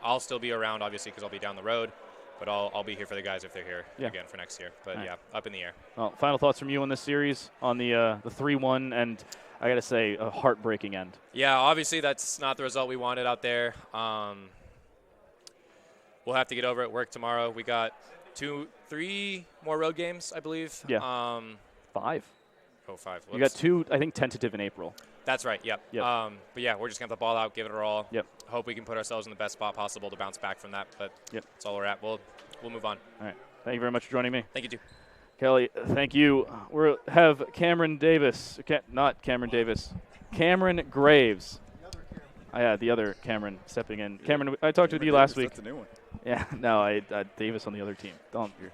I'll still be around, obviously, because I'll be down the road, but I'll be here for the guys if they're here again for next year. But, up in the air. Well, final thoughts from you on this series, on the 3-1, and I got to say, a heartbreaking end. Yeah, obviously that's not the result we wanted out there. We'll have to get over it, work tomorrow. We got 3 more road games, I believe. Yeah. 5. Oh, 5. Whoops. You got 2, I think, tentative in April. That's right, yep. But, yeah, we're just going to have the ball out, give it our all. Yep. Hope we can put ourselves in the best spot possible to bounce back from that, but that's all we're at. We'll move on. All right. Thank you very much for joining me. Thank you, too. Kelly, thank you. We have Cameron Davis. Not Cameron Davis. Cameron Graves. The other Cameron stepping in. Cameron, I talked with you last week. That's a new one. Yeah, no, I Davis on the other team.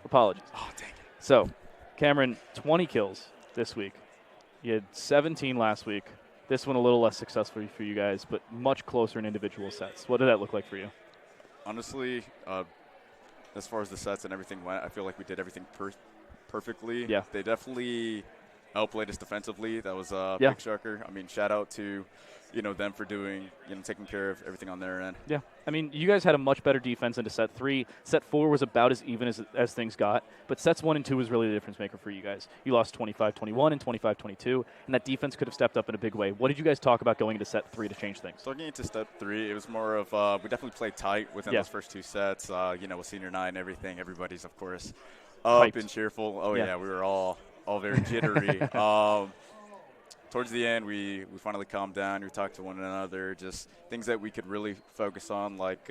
Apologies. Oh, dang it. So, Cameron, 20 kills this week. You had 17 last week. This one a little less successful for you guys, but much closer in individual sets. What did that look like for you? Honestly, as far as the sets and everything went, I feel like we did everything perfectly. Yeah. They definitely outplayed us defensively. That was a big shocker. I mean, shout out to, them for doing, taking care of everything on their end. Yeah. I mean, you guys had a much better defense into set 3. Set 4 was about as even as things got, but sets 1 and 2 was really the difference maker for you guys. You lost 25-21 and 25-22, and that defense could have stepped up in a big way. What did you guys talk about going into set 3 to change things? So going into step 3, it was more of we definitely played tight within those first 2 sets. With senior night and everything, everybody's, of course, up hyped and cheerful. Oh, yeah, we were all very jittery. Towards the end, we finally calmed down. We talked to one another, just things that we could really focus on, like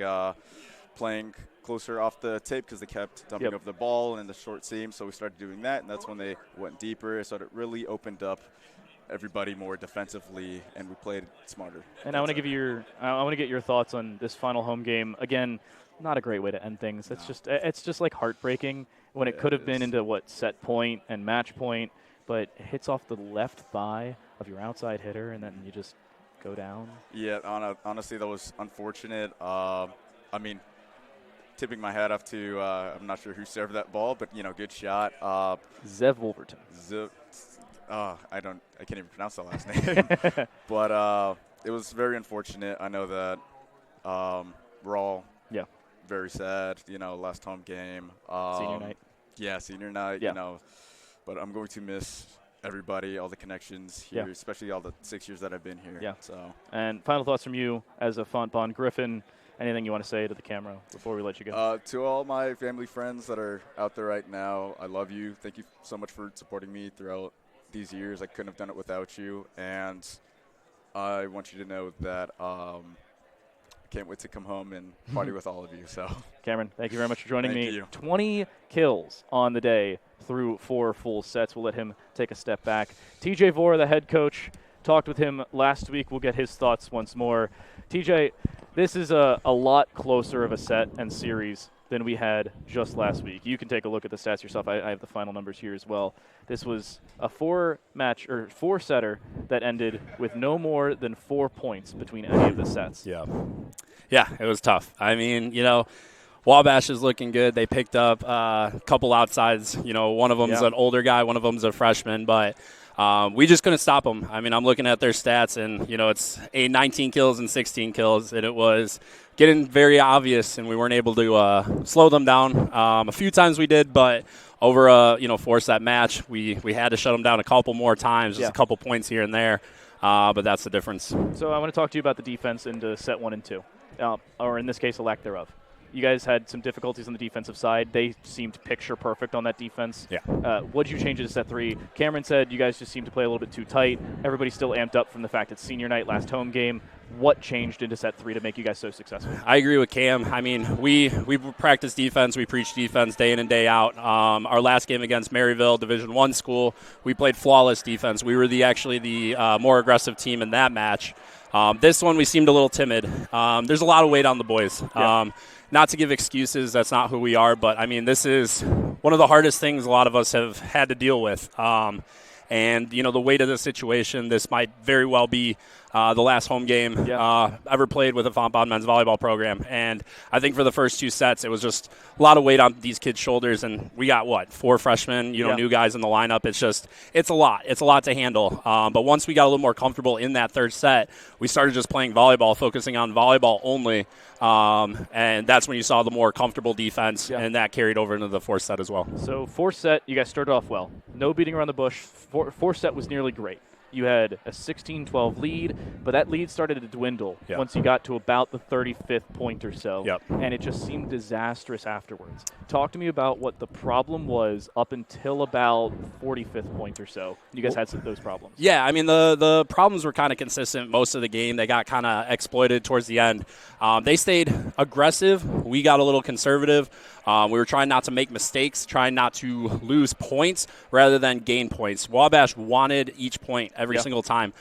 playing closer off the tape because they kept dumping over the ball in the short seam. So we started doing that, and that's when they went deeper. So it really opened up everybody more defensively, and we played smarter. And I want to get your thoughts on this final home game. Again, not a great way to end things. It's just like heartbreaking when it could have been into set point and match point, but it hits off the left thigh of your outside hitter, and then you just go down. Yeah, honestly, that was unfortunate. I mean, tipping my hat off to, I'm not sure who served that ball, but, good shot. Zev Wolverton. I can't even pronounce that last name. But it was very unfortunate. I know that we're all very sad, last home game. Senior night. Yeah, senior night, But I'm going to miss everybody, all the connections here, especially all the 6 years that I've been here. Yeah. So. And final thoughts from you as a Fontbonne Griffin. Anything you want to say to the camera before we let you go? To all my family friends that are out there right now, I love you. Thank you so much for supporting me throughout these years. I couldn't have done it without you. And I want you to know that I can't wait to come home and party with all of you. So, Cameron, thank you very much for joining me. You. 20 kills on the day through 4 full sets. We'll let him take a step back. TJ Vora, the head coach, talked with him last week. We'll get his thoughts once more. TJ, this is a lot closer of a set and series than we had just last week. You can take a look at the stats yourself. I have the final numbers here as well. This was a 4-setter that ended with no more than 4 points between any of the sets. Yeah, it was tough. I mean, WABASH is looking good. They picked up a couple outsides. One of them's an older guy, one of them's a freshman, but we just couldn't stop them. I mean, I'm looking at their stats, and, it's 19 kills and 16 kills, and it was getting very obvious, and we weren't able to slow them down. A few times we did, but over a 4-set match, we had to shut them down a couple more times, just a couple points here and there, but that's the difference. So I want to talk to you about the defense into set 1 and 2, or in this case, a lack thereof. You guys had some difficulties on the defensive side. They seemed picture perfect on that defense. Yeah. What did you change into set 3? Cameron said you guys just seemed to play a little bit too tight. Everybody's still amped up from the fact it's senior night, last home game. What changed into set 3 to make you guys so successful? I agree with Cam. I mean, we practice defense. We preach defense day in and day out. Our last game against Maryville, Division I school, we played flawless defense. We were actually the more aggressive team in that match. This one, we seemed a little timid. There's a lot of weight on the boys. Yeah. Not to give excuses, that's not who we are, but, I mean, this is one of the hardest things a lot of us have had to deal with. And, the weight of the situation, this might very well be the last home game ever played with a Fontbonne men's volleyball program. And I think for the first 2 sets, it was just a lot of weight on these kids' shoulders. And we got, 4 freshmen, new guys in the lineup. It's a lot. It's a lot to handle. But once we got a little more comfortable in that third set, we started just playing volleyball, focusing on volleyball only. And that's when you saw the more comfortable defense, and that carried over into the fourth set as well. So fourth set, you guys started off well. No beating around the bush. Fourth set was nearly great. You had a 16-12 lead, but that lead started to dwindle once you got to about the 35th point or so, and it just seemed disastrous afterwards. Talk to me about what the problem was up until about 45th point or so. You guys had those problems. Yeah, I mean, the problems were kind of consistent most of the game. They got kind of exploited towards the end. They stayed aggressive. We got a little conservative. We were trying not to make mistakes, trying not to lose points rather than gain points. WABASH wanted each point every single time.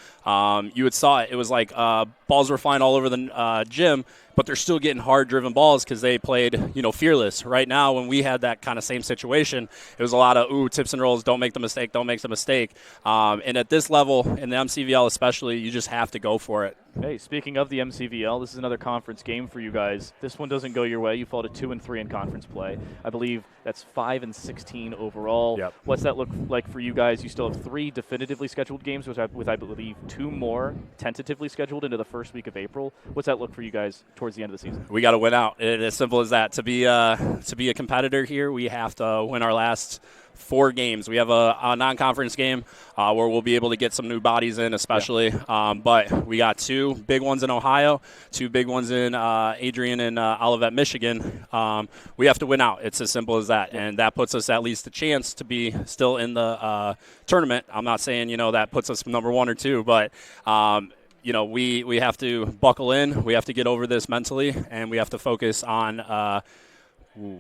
You saw it. It was like balls were flying all over the gym, but they're still getting hard-driven balls because they played, fearless. Right now, when we had that kind of same situation, it was a lot of, tips and rolls, don't make the mistake, don't make the mistake. And at this level, in the MCVL especially, you just have to go for it. Hey, speaking of the MCVL, this is another conference game for you guys. This one doesn't go your way. You fall to 2-3 in conference play. I believe that's 5-16 overall. Yep. What's that look like for you guys? You still have 3 definitively scheduled games, with I believe 2 more tentatively scheduled into the first week of April. What's that look for you guys towards the end of the season? We got to win out. It's as simple as that. To be a competitor here, we have to win our last 4 games. We have a non-conference game where we'll be able to get some new bodies in, especially. But we got 2 big ones in Ohio, 2 big ones in Adrian and Olivet, Michigan. We have to win out. It's as simple as that. And that puts us at least a chance to be still in the tournament. I'm not saying, that puts us number 1 or 2, but we have to buckle in. We have to get over this mentally, and we have to focus on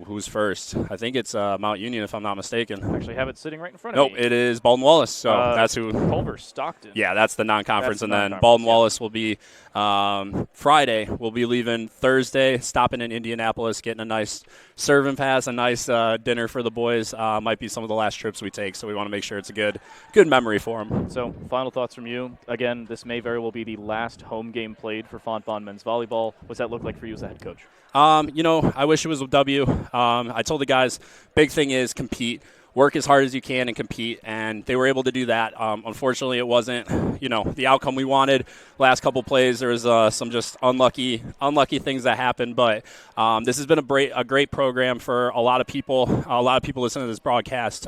who's first? I think it's Mount Union, if I'm not mistaken. I actually have it sitting right in front of me. Nope, it is Baldwin-Wallace. So that's who. Culver, Stockton. Yeah, that's the non-conference, and then Baldwin-Wallace will be Friday. We'll be leaving Thursday, stopping in Indianapolis, getting a nice serve and pass, a nice dinner for the boys. Might be some of the last trips we take, so we want to make sure it's a good memory for them. So, final thoughts from you. Again, this may very well be the last home game played for Fontbonne men's volleyball. What's that look like for you as a head coach? I wish it was a W. I told the guys, big thing is compete. Work as hard as you can and compete, and they were able to do that. Unfortunately, it wasn't, the outcome we wanted. Last couple plays, there was some just unlucky things that happened, but this has been a great program for a lot of people. A lot of people listening to this broadcast.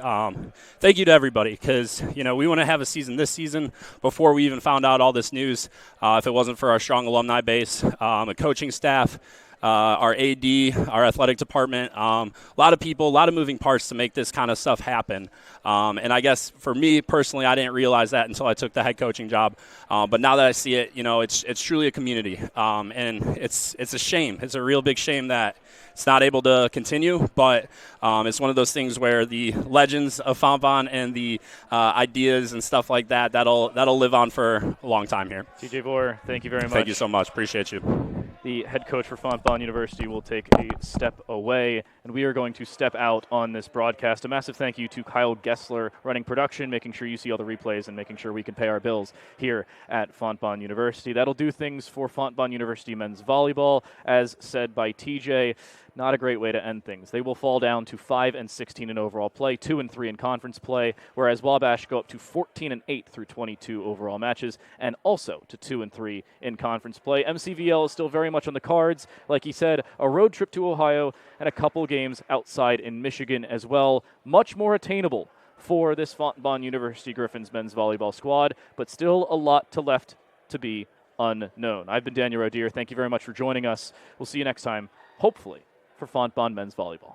Thank you to everybody, because we want to have a season this season before we even found out all this news. If it wasn't for our strong alumni base, the coaching staff, our AD, our athletic department, a lot of people, a lot of moving parts to make this kind of stuff happen. And I guess for me personally, I didn't realize that until I took the head coaching job. But now that I see it, it's truly a community. And it's a shame. It's a real big shame that it's not able to continue, but it's one of those things where the legends of Fontbonne and the ideas and stuff like that'll live on for a long time here. TJ Vore, thank you very much. Thank you so much. Appreciate you. The head coach for Fontbonne University will take a step away, and we are going to step out on this broadcast. A massive thank you to Kyle Gessler running production, making sure you see all the replays and making sure we can pay our bills here at Fontbonne University. That'll do things for Fontbonne University men's volleyball. As said by TJ, not a great way to end things. They will fall down to 5-16 in overall play, 2-3 in conference play, whereas WABASH go up to 14-8 through 22 overall matches, and also to 2-3 in conference play. MCVL is still very much on the cards. Like he said, a road trip to Ohio and a couple games outside in Michigan as well. Much more attainable for this Fontbonne University Griffins men's volleyball squad, but still a lot left to be unknown. I've been Daniel Rodier. Thank you very much for joining us. We'll see you next time, hopefully, for Fontbonne men's volleyball.